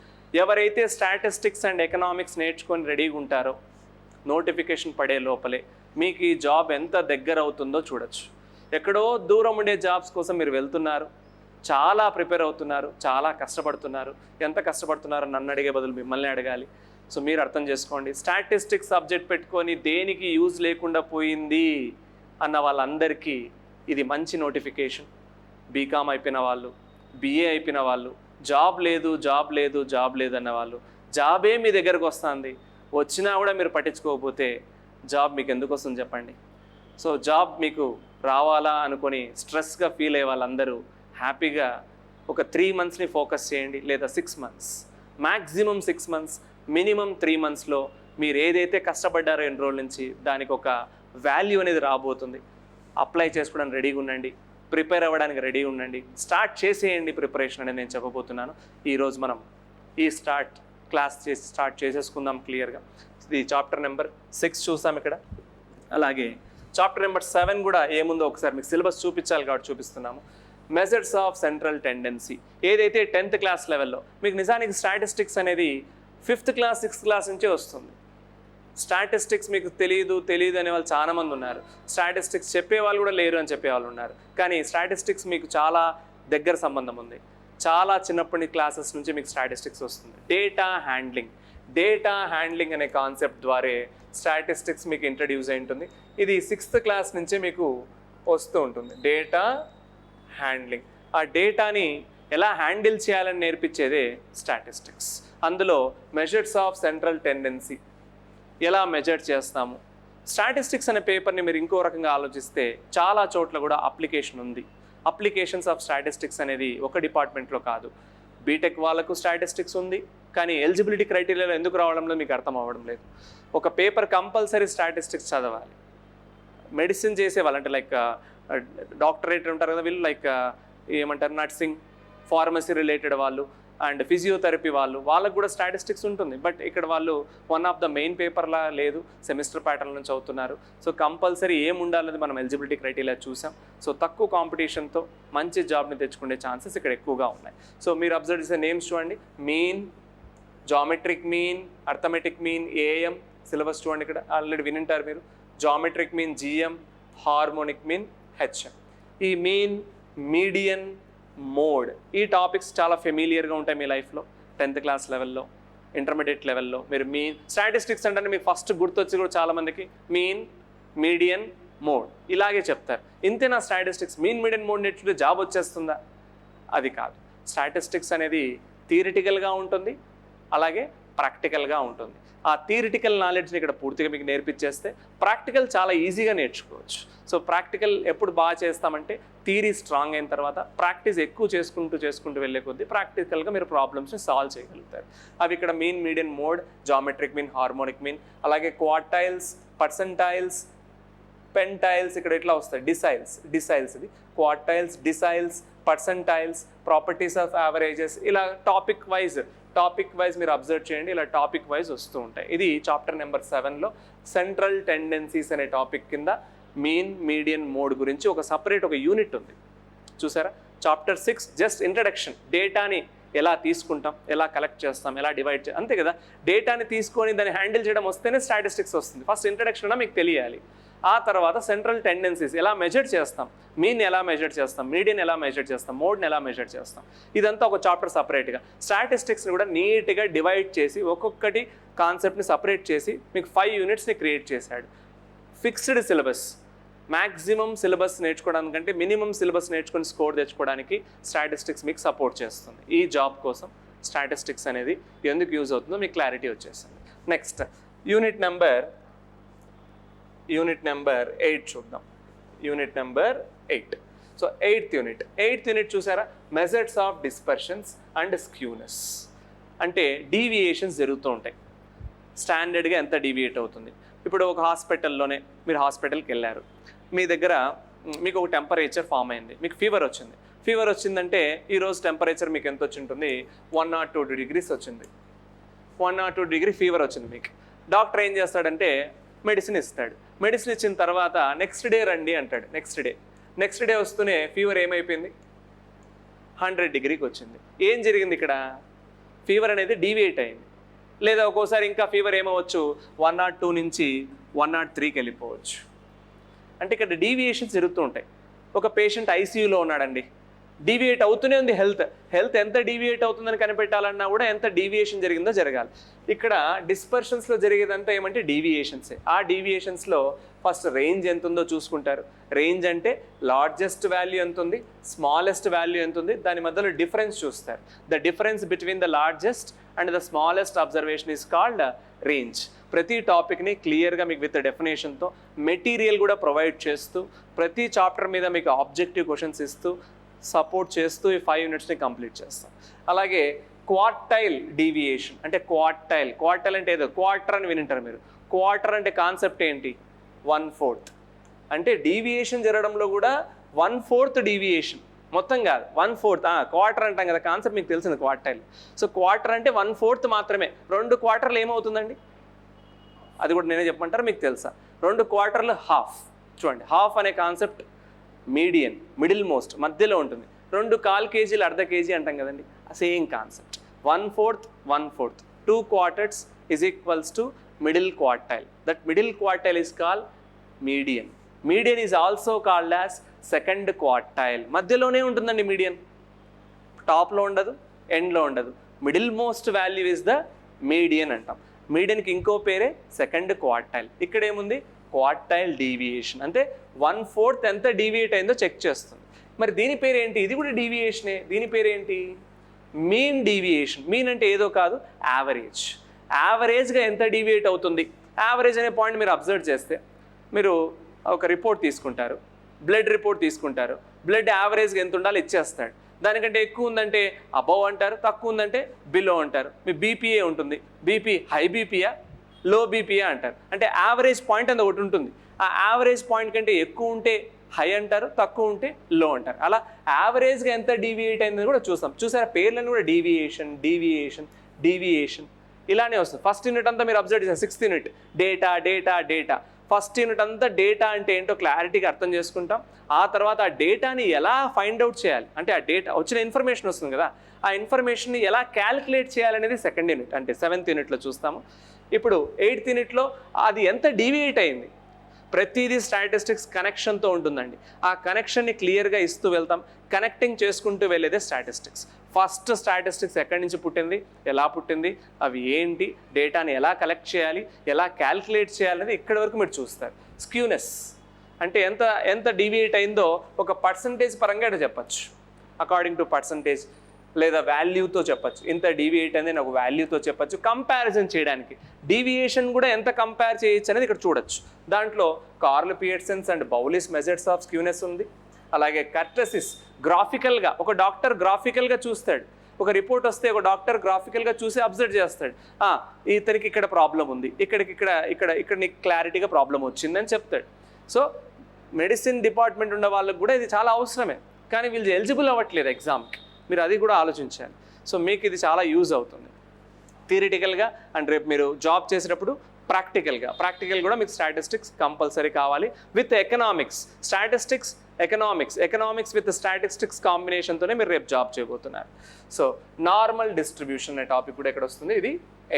ఎవరైతే స్టాటిస్టిక్స్ అండ్ ఎకనామిక్స్ నేర్చుకొని రెడీగా ఉంటారో నోటిఫికేషన్ పడే లోపలే మీకు ఈ జాబ్ ఎంత దగ్గర అవుతుందో చూడొచ్చు. ఎక్కడో దూరం ఉండే జాబ్స్ కోసం మీరు వెళ్తున్నారు, చాలా ప్రిపేర్ అవుతున్నారు, చాలా కష్టపడుతున్నారు. ఎంత కష్టపడుతున్నారో నన్ను అడిగే బదులు మిమ్మల్ని అడగాలి. సో మీరు అర్థం చేసుకోండి. స్టాటిస్టిక్స్ సబ్జెక్ట్ పెట్టుకొని దేనికి యూజ్ లేకుండా పోయింది అన్న వాళ్ళందరికీ ఇది మంచి నోటిఫికేషన్. బీకామ్ అయిపోయిన వాళ్ళు, BA అయిపోయిన వాళ్ళు, జాబ్ లేదు అన్న వాళ్ళు, జాబే మీ దగ్గరకు వస్తుంది, వచ్చినా కూడా మీరు పట్టించుకోకపోతే జాబ్ మీకు ఎందుకు వస్తుంది చెప్పండి. సో జాబ్ మీకు రావాలా అనుకొని స్ట్రెస్గా ఫీల్ అయ్యే వాళ్ళందరూ హ్యాపీగా ఒక 3 మంత్స్ని ఫోకస్ చేయండి, లేదా 6 మంత్స్, మ్యాక్సిమం 6 మంత్స్, మినిమం 3 మంత్స్లో మీరు ఏదైతే కష్టపడ్డారో ఎన్ని రోజుల నుంచి దానికి ఒక వాల్యూ అనేది రాబోతుంది. అప్లై చేసుకోవడానికి రెడీగా ఉండండి, ప్రిపేర్ అవ్వడానికి రెడీగా ఉండండి, స్టార్ట్ చేసేయండి ప్రిపరేషన్ అనేది నేను చెప్పబోతున్నాను. ఈరోజు మనం ఈ స్టార్ట్ చేసేసుకుందాం క్లియర్గా. ఇది చాప్టర్ నెంబర్ 6 చూసాం ఇక్కడ. అలాగే చాప్టర్ నెంబర్ 7 కూడా ఏముందో ఒకసారి మీకు సిలబస్ చూపించాలి కాబట్టి చూపిస్తున్నాము. మెజర్స్ ఆఫ్ సెంట్రల్ టెండెన్సీ, ఏదైతే 10th క్లాస్ లెవెల్లో మీకు నిజానికి స్టాటిస్టిక్స్ అనేది 5th క్లాస్ 6th క్లాస్ నుంచే వస్తుంది. స్టాటిస్టిక్స్ మీకు తెలియదు అనే వాళ్ళు చాలామంది ఉన్నారు. స్టాటిస్టిక్స్ చెప్పేవాళ్ళు కూడా లేరు అని చెప్పేవాళ్ళు ఉన్నారు. కానీ స్టాటిస్టిక్స్ మీకు చాలా దగ్గర సంబంధం ఉంది. చాలా చిన్నప్పటి క్లాసెస్ నుంచి మీకు స్టాటిస్టిక్స్ వస్తుంది. డేటా హ్యాండ్లింగ్ అనే కాన్సెప్ట్ ద్వారా స్టాటిస్టిక్స్ మీకు ఇంట్రడ్యూస్ అయి ఉంటుంది. ఇది 6th క్లాస్ నుంచే మీకు వస్తూ ఉంటుంది. డేటా హ్యాండ్లింగ్, ఆ డేటాని ఎలా హ్యాండిల్ చేయాలని నేర్పించేదే స్టాటిస్టిక్స్. అందులో మెజర్స్ ఆఫ్ సెంట్రల్ టెండెన్సీ ఎలా మెజర్ చేస్తాము. స్టాటిస్టిక్స్ అనే పేపర్ని మీరు ఇంకో రకంగా ఆలోచిస్తే చాలా చోట్ల కూడా అప్లికేషన్ ఉంది. అప్లికేషన్స్ ఆఫ్ స్టాటిస్టిక్స్ అనేది ఒక డిపార్ట్మెంట్లో కాదు. బీటెక్ వాళ్ళకు స్టాటిస్టిక్స్ ఉంది, కానీ ఎలిజిబిలిటీ క్రైటీరియాలో ఎందుకు రావడంలో మీకు అర్థం అవ్వడం లేదు. ఒక పేపర్ కంపల్సరీ స్టాటిస్టిక్స్ చదవాలి. మెడిసిన్ చేసే వాళ్ళు అంటే లైక్ డాక్టరేట్ ఉంటారు కదా వీళ్ళు, లైక్ ఏమంటారు నర్సింగ్, ఫార్మసీ రిలేటెడ్ వాళ్ళు అండ్ ఫిజియోథెరపీ వాళ్ళకు కూడా స్టాటిస్టిక్స్ ఉంటుంది. బట్ ఇక్కడ వాళ్ళు వన్ ఆఫ్ ద మెయిన్ పేపర్లా లేదు, సెమిస్టర్ ప్యాటర్న్ నుంచి అవుతున్నారు. సో కంపల్సరీ ఏముండాలనేది మనం ఎలిజిబిలిటీ క్రైటీరియా చూసాం. సో తక్కువ కాంపిటీషన్తో మంచి జాబ్ని తెచ్చుకునే ఛాన్సెస్ ఇక్కడ ఎక్కువగా ఉన్నాయి. సో మీరు అబ్జర్వ్ చేసే నేమ్స్ చూడండి. Mean, geometric mean, arithmetic mean, AM. Syllabus చూడండి ఇక్కడ ఆల్రెడీ వినింటారు మీరు. Geometric mean GM, harmonic mean HM. ఈ మీన్, మీడియన్, మోడ్, ఈ టాపిక్స్ చాలా ఫెమిలియర్గా ఉంటాయి మీ లైఫ్లో. 10th క్లాస్ లెవెల్లో, ఇంటర్మీడియట్ లెవెల్లో మీరు మీన్ స్టాటిస్టిక్స్ అంటే మీకు ఫస్ట్ గుర్తొచ్చి కూడా చాలామందికి మీన్, మీడియన్, మోడ్ ఇలాగే చెప్తారు. ఇంతేనా స్టాటిస్టిక్స్? మీన్, మీడియన్, మోడ్ నేర్చుకుంటే జాబ్ వచ్చేస్తుందా? అది కాదు. స్టాటిస్టిక్స్ అనేది థియరిటికల్గా ఉంటుంది, అలాగే ప్రాక్టికల్గా ఉంటుంది. ఆ థియరిటికల్ నాలెడ్జ్ని ఇక్కడ పూర్తిగా మీకు నేర్పించేస్తే ప్రాక్టికల్ చాలా ఈజీగా నేర్చుకోవచ్చు. సో ప్రాక్టికల్ ఎప్పుడు బాగా చేస్తామంటే థియరీ స్ట్రాంగ్ అయిన తర్వాత ప్రాక్టీస్ ఎక్కువ చేసుకుంటూ వెళ్ళే కొద్దీ ప్రాక్టికల్గా మీరు ప్రాబ్లమ్స్ని సాల్వ్ చేయగలుగుతారు. అవి ఇక్కడ mean, median, mode, geometric mean, harmonic mean, అలాగే క్వార్టైల్స్, పర్సెంటైల్స్, పెంటైల్స్ ఇక్కడ ఇట్లా వస్తాయి, డిసైల్స్ ఇది క్వార్టైల్స్, డిసైల్స్, పర్సంటైల్స్, ప్రాపర్టీస్ ఆఫ్ యావరేజెస్, ఇలా టాపిక్ వైజ్ మీరు అబ్జర్వ్ చేయండి, ఇలా టాపిక్ వైజ్ వస్తూ ఉంటాయి. ఇది చాప్టర్ నెంబర్ 7లో సెంట్రల్ టెండెన్సీస్ అనే టాపిక్ కింద మీన్, మీడియన్, మోడ్ గురించి ఒక సపరేట్ ఒక యూనిట్ ఉంది చూసారా. చాప్టర్ 6 జస్ట్ ఇంట్రడక్షన్, డేటాని ఎలా తీసుకుంటాం, ఎలా కలెక్ట్ చేస్తాం, ఎలా డివైడ్ చేస్తాం, అంతే కదా. డేటాని తీసుకొని దాన్ని హ్యాండిల్ చేయడం వస్తేనే స్టాటిస్టిక్స్ వస్తుంది. ఫస్ట్ ఇంట్రడక్షన్ మీకు తెలియాలి. ఆ తర్వాత సెంట్రల్ టెండెన్సీస్ ఎలా మెజర్ చేస్తాం, మీన్ ఎలా మెజర్ చేస్తాం, మీడియన్ ఎలా మెజర్ చేస్తాం, మోడ్ని ఎలా మెజర్ చేస్తాం, ఇదంతా ఒక చాప్టర్ సపరేట్గా. స్టాటిస్టిక్స్ని కూడా నీట్గా డివైడ్ చేసి ఒక్కొక్కటి కాన్సెప్ట్ని సపరేట్ చేసి మీకు 5 యూనిట్స్ని క్రియేట్ చేశాడు. ఫిక్స్డ్ సిలబస్, మ్యాక్సిమం సిలబస్ నేర్చుకోవడానికంటే మినిమం సిలబస్ నేర్చుకొని స్కోర్ తెచ్చుకోవడానికి స్టాటిస్టిక్స్ మీకు సపోర్ట్ చేస్తుంది. ఈ జాబ్ కోసం స్టాటిస్టిక్స్ అనేది ఎందుకు యూజ్ అవుతుందో మీకు క్లారిటీ వచ్చేస్తుంది. నెక్స్ట్ యూనిట్ నెంబర్ 8 చూద్దాం. Unit number 8. So 8th unit చూసారా, methods of dispersions and skewness. అంటే డీవియేషన్స్ జరుగుతూ ఉంటాయి. స్టాండర్డ్గా ఎంత డీవియేట్ అవుతుంది. ఇప్పుడు ఒక హాస్పిటల్లోనే మీరు హాస్పిటల్కి వెళ్ళారు, మీ దగ్గర మీకు ఒక టెంపరేచర్ ఫామ్ అయింది, మీకు ఫీవర్ వచ్చిందంటే ఈరోజు టెంపరేచర్ మీకు ఎంత వచ్చి ఉంటుంది, 102 degrees వచ్చింది. 102 degree ఫీవర్ వచ్చింది మీకు. డాక్టర్ ఏం చేస్తాడంటే మెడిసిన్ ఇస్తాడు. మెడిసిన్ ఇచ్చిన తర్వాత నెక్స్ట్ డే రండి అంటాడు. నెక్స్ట్ డే వస్తూనే ఫీవర్ ఏమైపోయింది, 100 degrees వచ్చింది. ఏం జరిగింది ఇక్కడ, ఫీవర్ అనేది డీవియేట్ అయింది. లేదా ఒక్కోసారి ఇంకా ఫీవర్ ఏమవచ్చు, 102 నుంచి 103కి వెళ్ళిపోవచ్చు. అంటే ఇక్కడ డీవియేషన్స్ జరుగుతూ ఉంటాయి. ఒక పేషెంట్ ఐసీయూలో ఉన్నాడండి, డీవియేట్ అవుతూనే ఉంది హెల్త్ ఎంత డీవియేట్ అవుతుందని కనిపెట్టాలన్నా కూడా ఎంత డీవియేషన్ జరిగిందో జరగాలి. ఇక్కడ డిస్పర్షన్స్లో జరిగేదంతా ఏమంటే డీవియేషన్సే. ఆ డీవియేషన్స్లో ఫస్ట్ రేంజ్ ఎంత ఉందో చూసుకుంటారు. రేంజ్ అంటే లార్జెస్ట్ వాల్యూ ఎంత ఉంది, స్మాలెస్ట్ వాల్యూ ఎంత ఉంది, దాని మధ్యలో డిఫరెన్స్ చూస్తారు. The difference between the largest and the smallest observation is called range. ప్రతి టాపిక్ని క్లియర్గా మీకు విత్ డెఫినేషన్తో మెటీరియల్ కూడా ప్రొవైడ్ చేస్తూ ప్రతి చాప్టర్ మీద మీకు ఆబ్జెక్టివ్ క్వశ్చన్స్ ఇస్తూ సపోర్ట్ చేస్తూ ఈ 5 యూనిట్స్ని కంప్లీట్ చేస్తాం. అలాగే క్వార్టైల్ డీవియేషన్ అంటే క్వార్టైల్ అంటే ఏదో క్వార్టర్ అని వినింటారు మీరు. క్వార్టర్ అంటే కాన్సెప్ట్ ఏంటి, 1/4. అంటే డీవియేషన్ జరగడంలో కూడా 1/4 డీవియేషన్, మొత్తం కాదు 1/4. క్వార్టర్ అంటాం కదా, కాన్సెప్ట్ మీకు తెలిసింది క్వార్టైల్. సో క్వార్టర్ అంటే 1/4 మాత్రమే. 2 క్వార్టర్లు ఏమవుతుందండి, అది కూడా నేనే చెప్పమంటారు, మీకు తెలుసా. 2 క్వార్టర్లు హాఫ్. చూడండి, హాఫ్ అనే కాన్సెప్ట్ మీడియన్, మిడిల్ మోస్ట్, మధ్యలో ఉంటుంది. 2 1/4 kg, అర్ధ కేజీ అంటాం కదండి, same concept. 1/4. 2 quarters is equals to middle quartile. That middle quartile is called median. Median is also called as second quartile. మధ్యలోనే ఉంటుందండి మీడియన్, టాప్లో ఉండదు, ఎండ్లో ఉండదు. Middle most value is the median అంటాం. మీడియన్కి ఇంకో పేరే సెకండ్ క్వార్టైల్. ఇక్కడ ఏముంది, క్వార్టైల్ డీవియేషన్. అంటే 1/4 ఎంత డీవియేట్ అయిందో చెక్ చేస్తుంది. మరి దీని పేరు ఏంటి, ఇది కూడా డీవియేషనే. దీని పేరు ఏంటి, మీన్ డీవియేషన్. మీన్ అంటే ఏదో కాదు, యావరేజ్గా ఎంత డీవియేట్ అవుతుంది. యావరేజ్ అనే పాయింట్ మీరు అబ్జర్వ్ చేస్తే మీరు ఒక రిపోర్ట్ తీసుకుంటారు, బ్లడ్ రిపోర్ట్ తీసుకుంటారు. బ్లడ్ యావరేజ్గా ఎంత ఉండాలో ఇచ్చేస్తాడు. దానికంటే ఎక్కువ ఉందంటే అబవ్ అంటారు, తక్కువ ఉందంటే బిలో అంటారు. మీ బీపీఏ ఉంటుంది, బీపీ హై బీపీయా లో బీపీఏ అంటారు. అంటే యావరేజ్ పాయింట్ అనేది ఒకటి ఉంటుంది. ఆ యావరేజ్ పాయింట్ కంటే ఎక్కువ ఉంటే హై అంటారు, తక్కువ ఉంటే లో అంటారు. అలా యావరేజ్గా ఎంత డీవియేట్ అయిందని కూడా చూస్తాం. చూసారా, పేర్లను కూడా డీవియేషన్ ఇలానే వస్తుంది. ఫస్ట్ యూనిట్ అంతా మీరు అబ్జర్వ్ చేశారు. 6th unit data. First unit అంతా డేటా అంటే ఏంటో క్లారిటీగా అర్థం చేసుకుంటాం. ఆ తర్వాత ఆ డేటాని ఎలా ఫైండ్ అవుట్ చేయాలి, అంటే ఆ డేటా వచ్చిన ఇన్ఫర్మేషన్ వస్తుంది కదా, ఆ ఇన్ఫర్మేషన్ని ఎలా క్యాలిక్యులేట్ చేయాలనేది 2nd యూనిట్ అంటే 7th యూనిట్లో చూస్తాము. ఇప్పుడు 8th యూనిట్లో అది ఎంత డీవియేట్ అయింది, ప్రతిదీ స్టాటిస్టిక్స్ కనెక్షన్తో ఉంటుందండి. ఆ కనెక్షన్ని క్లియర్గా ఇస్తూ వెళ్తాం, కనెక్టింగ్ చేసుకుంటూ వెళ్ళేదే స్టాటిస్టిక్స్. ఫస్ట్ స్టాటిస్టిక్స్ ఎక్కడి నుంచి పుట్టింది, ఎలా పుట్టింది, అవి ఏంటి, డేటాని ఎలా కలెక్ట్ చేయాలి, ఎలా క్యాల్కులేట్ చేయాలనేది ఇక్కడి వరకు మీరు చూస్తారు. స్క్యూనెస్ అంటే ఎంత డీవియేట్ అయిందో ఒక పర్సంటేజ్ పరంగా చెప్పచ్చు, అకార్డింగ్ టు పర్సంటేజ్ లేదా వాల్యూతో చెప్పచ్చు. ఇంత డీవియేట్ అనేది ఒక వాల్యూతో చెప్పచ్చు. కంపారిజన్ చేయడానికి డీవియేషన్ కూడా ఎంత కంపేర్ చేయొచ్చు అనేది ఇక్కడ చూడొచ్చు. దాంట్లో Karl Pearson's and Bowley's methods of skewness ఉంది. అలాగే కర్టసిస్ గ్రాఫికల్గా, ఒక డాక్టర్ గ్రాఫికల్గా చూస్తాడు. ఒక రిపోర్ట్ వస్తే ఒక డాక్టర్ గ్రాఫికల్గా చూసి అబ్జర్వ్ చేస్తాడు. ఇతనికి ఇక్కడ ప్రాబ్లం ఉంది, ఇక్కడ నీకు క్లారిటీగా ప్రాబ్లం వచ్చిందని చెప్తాడు. సో మెడిసిన్ డిపార్ట్మెంట్ ఉన్న వాళ్ళకి కూడా ఇది చాలా అవసరమే, కానీ వీళ్ళు ఎలిజిబుల్ అవ్వట్లేదు ఎగ్జామ్కి. మీరు అది కూడా ఆలోచించాలి. సో మీకు ఇది చాలా యూజ్ అవుతుంది థియరిటికల్గా. అండ్ రేపు మీరు జాబ్ చేసేటప్పుడు ప్రాక్టికల్ కూడా మీకు స్టాటిస్టిక్స్ కంపల్సరీ కావాలి with economics. Economics with statistics కాంబినేషన్తోనే మీరు రేపు జాబ్ చేయబోతున్నారు. సో నార్మల్ డిస్ట్రిబ్యూషన్ అనే టాపిక్ కూడా ఇక్కడ వస్తుంది. ఇది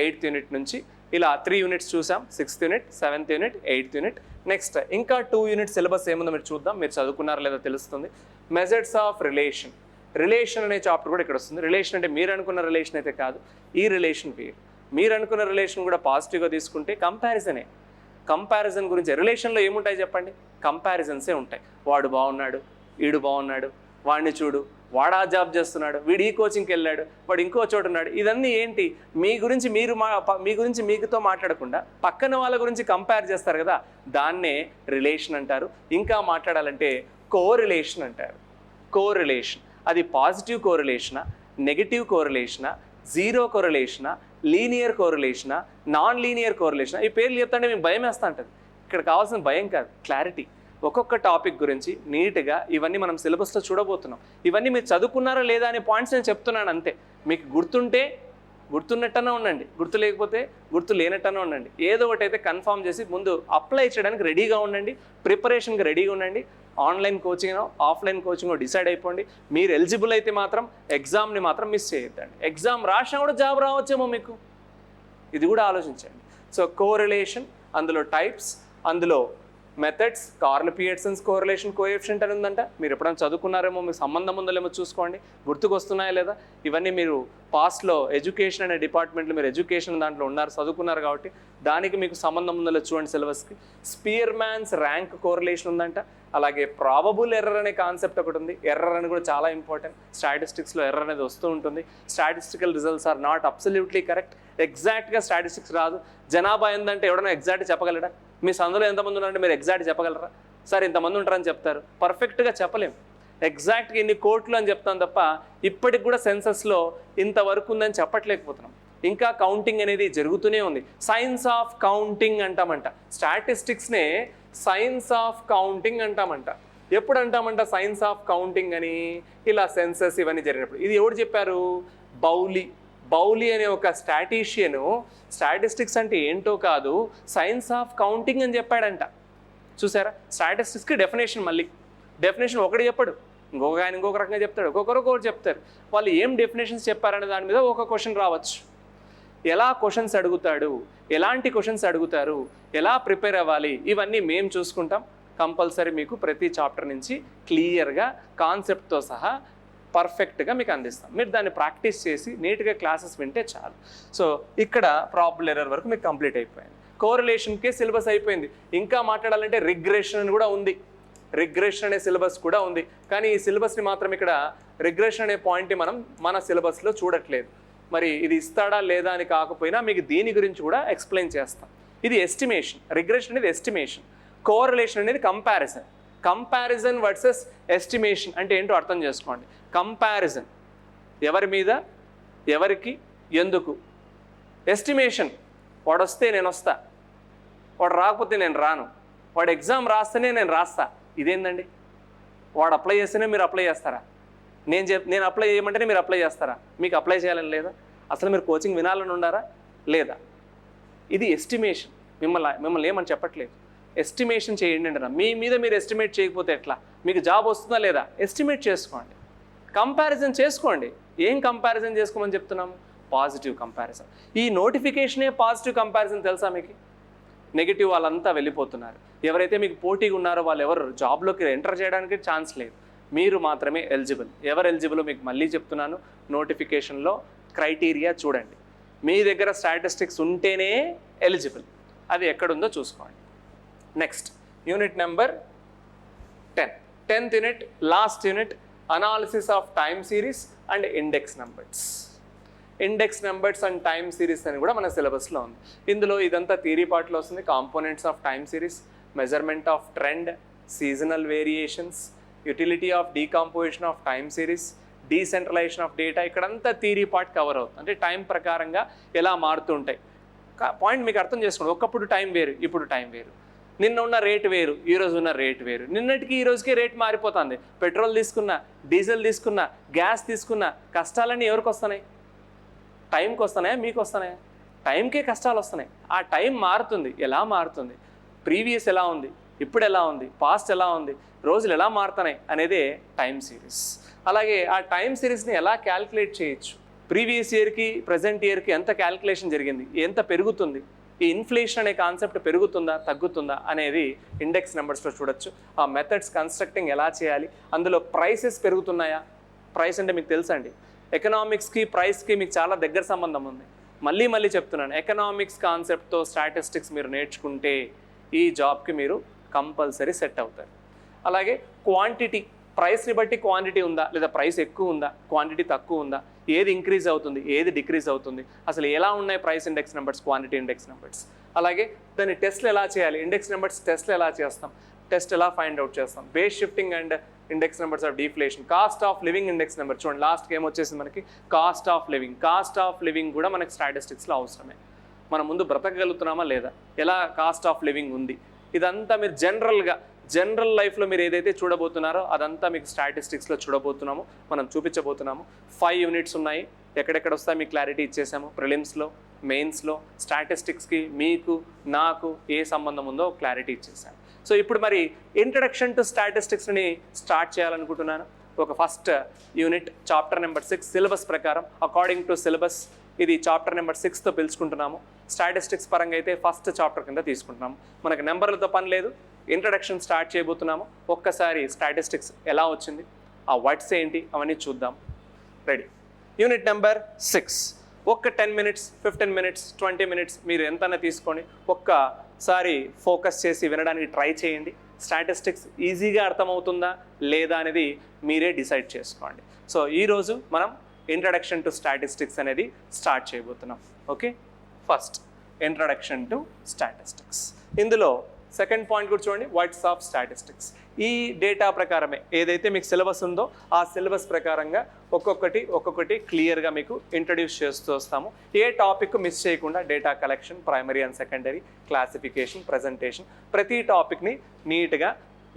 8th యూనిట్ నుంచి ఇలా 3 యూనిట్స్ చూసాం. 6th unit, 7th unit, 8th unit. Next ఇంకా 2 యూనిట్ సిలబస్ ఏముందో మీరు చూద్దాం. మీరు చదువుకున్నారో లేదో తెలుస్తుంది. మెథడ్స్ ఆఫ్ రిలేషన్ అనే చాప్టర్ కూడా ఇక్కడ వస్తుంది. రిలేషన్ అంటే మీరు అనుకున్న రిలేషన్ అయితే కాదు, ఈ రిలేషన్ వేరు. మీరు అనుకున్న రిలేషన్ కూడా పాజిటివ్గా తీసుకుంటే కంపారిజన్ గురించి. రిలేషన్లో ఏముంటాయి చెప్పండి? కంపారిజన్సే ఉంటాయి. వాడు బాగున్నాడు, వీడు బాగున్నాడు, వాడిని చూడు, వాడు ఆ జాబ్ చేస్తున్నాడు, వీడు ఈ కోచింగ్కి వెళ్ళాడు, వాడు ఇంకో చోట ఉన్నాడు. ఇదన్నీ ఏంటి? మీ గురించి మీకుతో మాట్లాడకుండా పక్కన వాళ్ళ గురించి కంపేర్ చేస్తారు కదా, దాన్నే రిలేషన్ అంటారు. ఇంకా మాట్లాడాలంటే కోరిలేషన్ అంటారు. కోరిలేషన్ అది పాజిటివ్ కోరిలేషనా, నెగిటివ్ కోరిలేషనా, జీరో కోరిలేషనా, లీనియర్ కోరిలేషనా, నాన్ లీనియర్ కోరిలేషనా? ఈ పేర్లు చెప్తాంటే మీకు భయం వేస్తూ ఉంటుంది. ఇక్కడ కావాల్సిన భయం కాదు, క్లారిటీ. ఒక్కొక్క టాపిక్ గురించి నీట్గా ఇవన్నీ మనం సిలబస్లో చూడబోతున్నాం. ఇవన్నీ మీరు చదువుకున్నారా లేదా అనే పాయింట్స్ నేను చెప్తున్నాను అంతే. మీకు గుర్తుంటే గుర్తున్నట్టనే ఉండండి, గుర్తు లేకపోతే గుర్తు లేనట్టనే ఉండండి. ఏదో ఒకటి అయితే కన్ఫర్మ్ చేసి ముందు అప్లై చేయడానికి రెడీగా ఉండండి, ప్రిపరేషన్కి రెడీగా ఉండండి. Online coaching offline coaching decide అయిపోండి. మీరు ఎలిజిబుల్ అయితే మాత్రం ఎగ్జామ్ని మాత్రం మిస్ చేయొద్దండి. ఎగ్జామ్ రాసినా కూడా జాబ్ రావచ్చేమో మీకు, ఇది కూడా ఆలోచించండి. సో కోరిలేషన్, అందులో టైప్స్, అందులో methods, Karl Pearson's correlation coefficient అని ఉందంట. మీరు ఎప్పుడైనా చదువుకున్నారేమో, మీకు సంబంధం ఉందో చూసుకోండి, గుర్తుకొస్తున్నాయా లేదా. ఇవన్నీ మీరు పాస్ట్లో ఎడ్యుకేషన్ అనే డిపార్ట్మెంట్లో మీరు ఎడ్యుకేషన్ దాంట్లో ఉన్నారు, చదువుకున్నారు కాబట్టి దానికి మీకు సంబంధం ఉందో చూడండి సిలబస్కి. స్పియర్మ్యాన్స్ ర్యాంక్ కోరిలేషన్ ఉందంట. అలాగే ప్రాబబుల్ ఎర్రర్ అనే కాన్సెప్ట్ ఒకటి ఉంది. ఎర్రర్ అని కూడా చాలా ఇంపార్టెంట్. స్టాటిస్టిక్స్లో ఎర్రర్ అనేది వస్తూ ఉంటుంది. Statistical results are not absolutely correct. ఎగ్జాక్ట్గా స్టాటిస్టిక్స్ రాదు. జనాభా ఏంటంటే ఎవడన్నా ఎగ్జాక్ట్ చెప్పగలడా? మీ సందులో ఎంతమంది ఉన్నారంటే మీరు ఎగ్జాక్ట్ చెప్పగలరా? సార్ ఇంతమంది ఉంటారని చెప్తారు, పర్ఫెక్ట్గా చెప్పలేము. ఎగ్జాక్ట్గా ఇన్ని కోట్లు అని చెప్తాను తప్ప ఇప్పటికి కూడా సెన్సస్లో ఇంతవరకు ఉందని చెప్పట్లేకపోతున్నాం. ఇంకా కౌంటింగ్ అనేది జరుగుతూనే ఉంది. సైన్స్ ఆఫ్ కౌంటింగ్ అంటామంట. స్టాటిస్టిక్స్నే సైన్స్ ఆఫ్ కౌంటింగ్ అంటామంట. ఎప్పుడు అంటామంట సైన్స్ ఆఫ్ కౌంటింగ్ అని? ఇలా సెన్సస్ ఇవన్నీ జరిగినప్పుడు. ఇది ఎవరు చెప్పారు? బౌలీ అనే ఒక స్టాటిషియను స్టాటిస్టిక్స్ అంటే ఏంటో కాదు, సైన్స్ ఆఫ్ కౌంటింగ్ అని చెప్పాడంట. చూసారా? స్టాటిస్టిక్స్కి డెఫినేషన్, మళ్ళీ డెఫినేషన్ ఒకటి చెప్పడు, ఇంకొక ఆయన ఇంకొక రకంగా చెప్తాడు, ఒక్కొక్కరు చెప్తారు. వాళ్ళు ఏం డెఫినేషన్స్ చెప్పారనే దాని మీద ఒక క్వశ్చన్ రావచ్చు. ఎలా క్వశ్చన్స్ అడుగుతాడు, ఎలాంటి క్వశ్చన్స్ అడుగుతారు, ఎలా ప్రిపేర్ అవ్వాలి, ఇవన్నీ మేము చూసుకుంటాం. కంపల్సరీ మీకు ప్రతి చాప్టర్ నుంచి క్లియర్గా కాన్సెప్ట్తో సహా పర్ఫెక్ట్గా మీకు అందిస్తాం. మీరు దాన్ని ప్రాక్టీస్ చేసి నీట్గా క్లాసెస్ వింటే చాలు. సో ఇక్కడ ప్రాబబుల్ ఎర్రర్ వరకు మీకు కంప్లీట్ అయిపోయింది. కోరిలేషన్కే సిలబస్ అయిపోయింది. ఇంకా మాట్లాడాలంటే రిగ్రెషన్ అని కూడా ఉంది. రిగ్రెషన్ అనే సిలబస్ కూడా ఉంది. కానీ ఈ సిలబస్ని మాత్రం ఇక్కడ రిగ్రెషన్ అనే పాయింట్ని మనం మన సిలబస్లో చూడట్లేదు. మరి ఇది ఇస్తాడా లేదా అని కాకపోయినా మీకు దీని గురించి కూడా ఎక్స్ప్లెయిన్ చేస్తాం. ఇది ఎస్టిమేషన్. రిగ్రెషన్ అనేది ఎస్టిమేషన్. కోరిలేషన్ అనేది కంపారిజన్ వర్సెస్ ఎస్టిమేషన్ అంటే ఏంటో అర్థం చేసుకోండి. కంపారిజన్ ఎవరి మీద, ఎవరికి, ఎందుకు. ఎస్టిమేషన్ వాడు వస్తే నేను వస్తా, వాడు రాకపోతే నేను రాను, వాడు ఎగ్జామ్ రాస్తేనే నేను రాస్తా. ఇదేందండి? వాడు అప్లై చేస్తేనే మీరు అప్లై చేస్తారా? నేను అప్లై చేయమంటేనే మీరు అప్లై చేస్తారా? మీకు అప్లై చేయాలని లేదా? అసలు మీరు కోచింగ్ వినాలని ఉండారా లేదా? ఇది ఎస్టిమేషన్. మిమ్మల్ని ఏమని చెప్పట్లేదు. ఎస్టిమేషన్ చేయండి అంటారా. మీ మీద మీరు ఎస్టిమేట్ చేయకపోతే ఎట్లా? మీకు జాబ్ వస్తుందా లేదా? ఎస్టిమేట్ చేసుకోండి, కంపారిజన్ చేసుకోండి. ఏం కంపారిజన్ చేసుకోమని చెప్తున్నాము? Positive comparison. ఈ నోటిఫికేషనే పాజిటివ్ కంపారిజన్ తెలుసా మీకు? నెగిటివ్ వాళ్ళంతా వెళ్ళిపోతున్నారు. ఎవరైతే మీకు పోటీగా ఉన్నారో వాళ్ళు ఎవరు జాబ్లోకి ఎంటర్ చేయడానికి ఛాన్స్ లేదు. మీరు మాత్రమే ఎలిజిబుల్. ఎవరు ఎలిజిబుల్ మీకు మళ్ళీ చెప్తున్నాను. నోటిఫికేషన్లో క్రైటీరియా చూడండి. మీ దగ్గర స్టాటిస్టిక్స్ ఉంటేనే ఎలిజిబుల్. అది ఎక్కడుందో చూసుకోండి. Next unit number 10. 10th unit, last unit, analysis of time series and index numbers. Index numbers and time series అని కూడా మన సిలబస్లో ఉంది. ఇందులో ఇదంతా థియరీ పార్ట్లో వస్తుంది. Components of time series, measurement of trend, seasonal variations, utility of decomposition of time series, decentralisation of data. ఇక్కడంతా థియరీ పార్ట్ కవర్ అవుతుంది. అంటే టైం ప్రకారంగా ఎలా మారుతుంటాయి. పాయింట్ మీకు అర్థం చేసుకోండి. ఒకప్పుడు టైం వేరు, ఇప్పుడు టైం వేరు. నిన్న ఉన్న రేటు వేరు, ఈరోజు ఉన్న రేటు వేరు. నిన్నటికి ఈ రోజుకే రేట్ మారిపోతుంది. పెట్రోల్ తీసుకున్నా, డీజిల్ తీసుకున్నా, గ్యాస్ తీసుకున్నా, కష్టాలన్నీ ఎవరికి వస్తున్నాయి? టైంకి వస్తున్నాయా, మీకు వస్తున్నాయా? టైంకే కష్టాలు వస్తున్నాయి. ఆ టైం మారుతుంది. ఎలా మారుతుంది? ప్రీవియస్ ఎలా ఉంది, ఇప్పుడు ఎలా ఉంది, పాస్ట్ ఎలా ఉంది, రోజులు ఎలా మారుతున్నాయి అనేదే టైం సిరీస్. అలాగే ఆ టైం సిరీస్ని ఎలా క్యాల్కులేట్ చేయొచ్చు, ప్రీవియస్ ఇయర్కి ప్రజెంట్ ఇయర్కి ఎంత క్యాల్కులేషన్ జరిగింది, ఎంత పెరుగుతుంది, ఈ ఇన్ఫ్లేషన్ అనే కాన్సెప్ట్ పెరుగుతుందా తగ్గుతుందా అనేది ఇండెక్స్ నెంబర్స్లో చూడొచ్చు. ఆ మెథడ్స్ కన్స్ట్రక్టింగ్ ఎలా చేయాలి, అందులో ప్రైసెస్ పెరుగుతున్నాయా? ప్రైస్ అంటే మీకు తెలుసా అండి, ఎకనామిక్స్కి ప్రైస్కి మీకు చాలా దగ్గర సంబంధం ఉంది. మళ్ళీ చెప్తున్నాను, ఎకనామిక్స్ కాన్సెప్ట్తో స్టాటిస్టిక్స్ మీరు నేర్చుకుంటే ఈ జాబ్కి మీరు కంపల్సరీ సెట్ అవుతారు. అలాగే క్వాంటిటీ, ప్రైస్ని బట్టి క్వాంటిటీ ఉందా, లేదా ప్రైస్ ఎక్కువ ఉందా, క్వాంటిటీ తక్కువ ఉందా, ఏది ఇంక్రీజ్ అవుతుంది, ఏది డిక్రీజ్ అవుతుంది, అసలు ఎలా ఉన్నాయి price index numbers, quantity index numbers. అలాగే దాన్ని టెస్ట్లు ఎలా చేయాలి, ఇండెక్స్ నెంబర్స్ టెస్ట్లు ఎలా చేస్తాం, టెస్ట్ ఎలా ఫైండ్ అవుట్ చేస్తాం, base shifting and index numbers of deflation, cost of living index number. చూడండి లాస్ట్కి ఏమొచ్చేసింది మనకి, cost of living. Cost of living కూడా మనకి స్టాటిస్టిక్స్లో అవసరమే. మనం ముందు బ్రతకగలుగుతున్నామా లేదా, ఎలా కాస్ట్ ఆఫ్ లివింగ్ ఉంది, ఇదంతా మీరు జనరల్ లైఫ్లో మీరు ఏదైతే చూడబోతున్నారో అదంతా మీకు స్టాటిస్టిక్స్లో చూడబోతున్నాము, మనం చూపించబోతున్నాము. 5 యూనిట్స్ ఉన్నాయి, ఎక్కడెక్కడ వస్తాయి మీకు క్లారిటీ ఇచ్చేసాము. ప్రిలిమ్స్లో, మెయిన్స్లో స్టాటిస్టిక్స్కి మీకు నాకు ఏ సంబంధం ఉందో క్లారిటీ ఇచ్చేసాము. సో ఇప్పుడు మరి ఇంట్రడక్షన్ టు స్టాటిస్టిక్స్ని స్టార్ట్ చేయాలనుకుంటున్నాను. ఒక first unit chapter number 6 syllabus ప్రకారం, అకార్డింగ్ టు సిలబస్ ఇది చాప్టర్ నెంబర్ 6తో పిలుచుకుంటున్నాము. స్టాటిస్టిక్స్ పరంగా అయితే ఫస్ట్ చాప్టర్ కింద తీసుకుంటున్నాము. మనకు నెంబర్లతో పని లేదు, ఇంట్రడక్షన్ స్టార్ట్ చేయబోతున్నాము. ఒక్కసారి స్టాటిస్టిక్స్ ఎలా వచ్చింది, ఆ వర్డ్స్ ఏంటి అవన్నీ చూద్దాం. రెడీ. Unit number 6. ఒక్క 10 మినిట్స్, 15 మినిట్స్, 20 మినిట్స్ మీరు ఎంతైనా తీసుకొని ఒక్కసారి ఫోకస్ చేసి వినడానికి ట్రై చేయండి. స్టాటిస్టిక్స్ ఈజీగా అర్థమవుతుందా లేదా అనేది మీరే డిసైడ్ చేసుకోండి. సో ఈరోజు మనం ఇంట్రడక్షన్ టు స్టాటిస్టిక్స్ అనేది స్టార్ట్ చేయబోతున్నాం. Okay, first introduction to statistics. ఇందులో సెకండ్ పాయింట్ కూడా చూడండి, వర్డ్స్ ఆఫ్ స్టాటిస్టిక్స్. ఈ డేటా ప్రకారమే ఏదైతే మీకు సిలబస్ ఉందో ఆ సిలబస్ ప్రకారంగా ఒక్కొక్కటి క్లియర్గా మీకు ఇంట్రడ్యూస్ చేస్తూ వస్తాము. ఏ టాపిక్ మిస్ చేయకుండా data collection, primary and secondary, classification, presentation, ప్రతి టాపిక్ని నీట్గా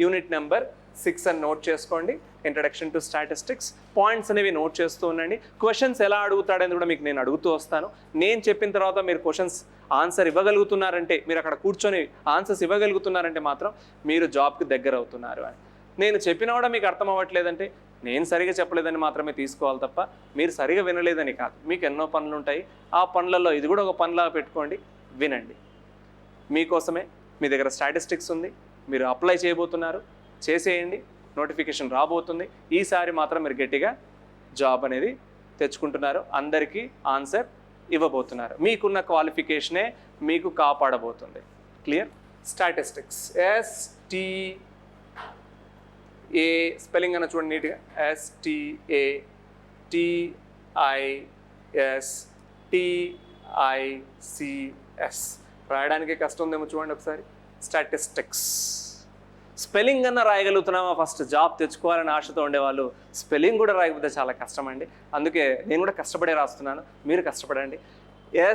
యూనిట్ నెంబర్ 6 అని నోట్ చేసుకోండి. ఇంట్రడక్షన్ టు స్టాటిస్టిక్స్ పాయింట్స్ అనేవి నోట్ చేస్తూ ఉండండి. క్వశ్చన్స్ ఎలా అడుగుతాడని కూడా మీకు నేను అడుగుతూ వస్తాను. నేను చెప్పిన తర్వాత మీరు క్వశ్చన్స్ ఆన్సర్ ఇవ్వగలుగుతున్నారంటే, మీరు అక్కడ కూర్చొని ఆన్సర్స్ ఇవ్వగలుగుతున్నారంటే మాత్రం మీరు జాబ్కి దగ్గర అవుతున్నారు అని. నేను చెప్పినా కూడా మీకు అర్థం అవ్వట్లేదంటే నేను సరిగా చెప్పలేదని మాత్రమే తీసుకోవాలి తప్ప మీరు సరిగా వినలేదని కాదు. మీకు ఎన్నో పనులు ఉంటాయి, ఆ పనులలో ఇది కూడా ఒక పనిలాగా పెట్టుకోండి, వినండి. మీకోసమే మీ దగ్గర స్టాటిస్టిక్స్ ఉంది, మీరు అప్లై చేయబోతున్నారు, చేసేయండి. నోటిఫికేషన్ రాబోతుంది. ఈసారి మాత్రం మీరు గట్టిగా జాబ్ అనేది తెచ్చుకుంటున్నారు, అందరికీ ఆన్సర్ ఇవ్వబోతున్నారు. మీకున్న క్వాలిఫికేషనే మీకు కాపాడబోతుంది. క్లియర్? స్టాటిస్టిక్స్, STA స్పెల్లింగ్ అన్న చూడండి నీట్గా, STATISTICS. రాయడానికి కష్టం ఉందేమో చూడండి ఒకసారి. స్టాటిస్టిక్స్ స్పెల్లింగ్ అన్న రాయగలుగుతున్నామా? ఫస్ట్ జాబ్ తెచ్చుకోవాలని ఆశతో ఉండేవాళ్ళు స్పెల్లింగ్ కూడా రాయకపోతే చాలా కష్టం అండి. అందుకే నేను కూడా కష్టపడే రాస్తున్నాను, మీరు కష్టపడండి.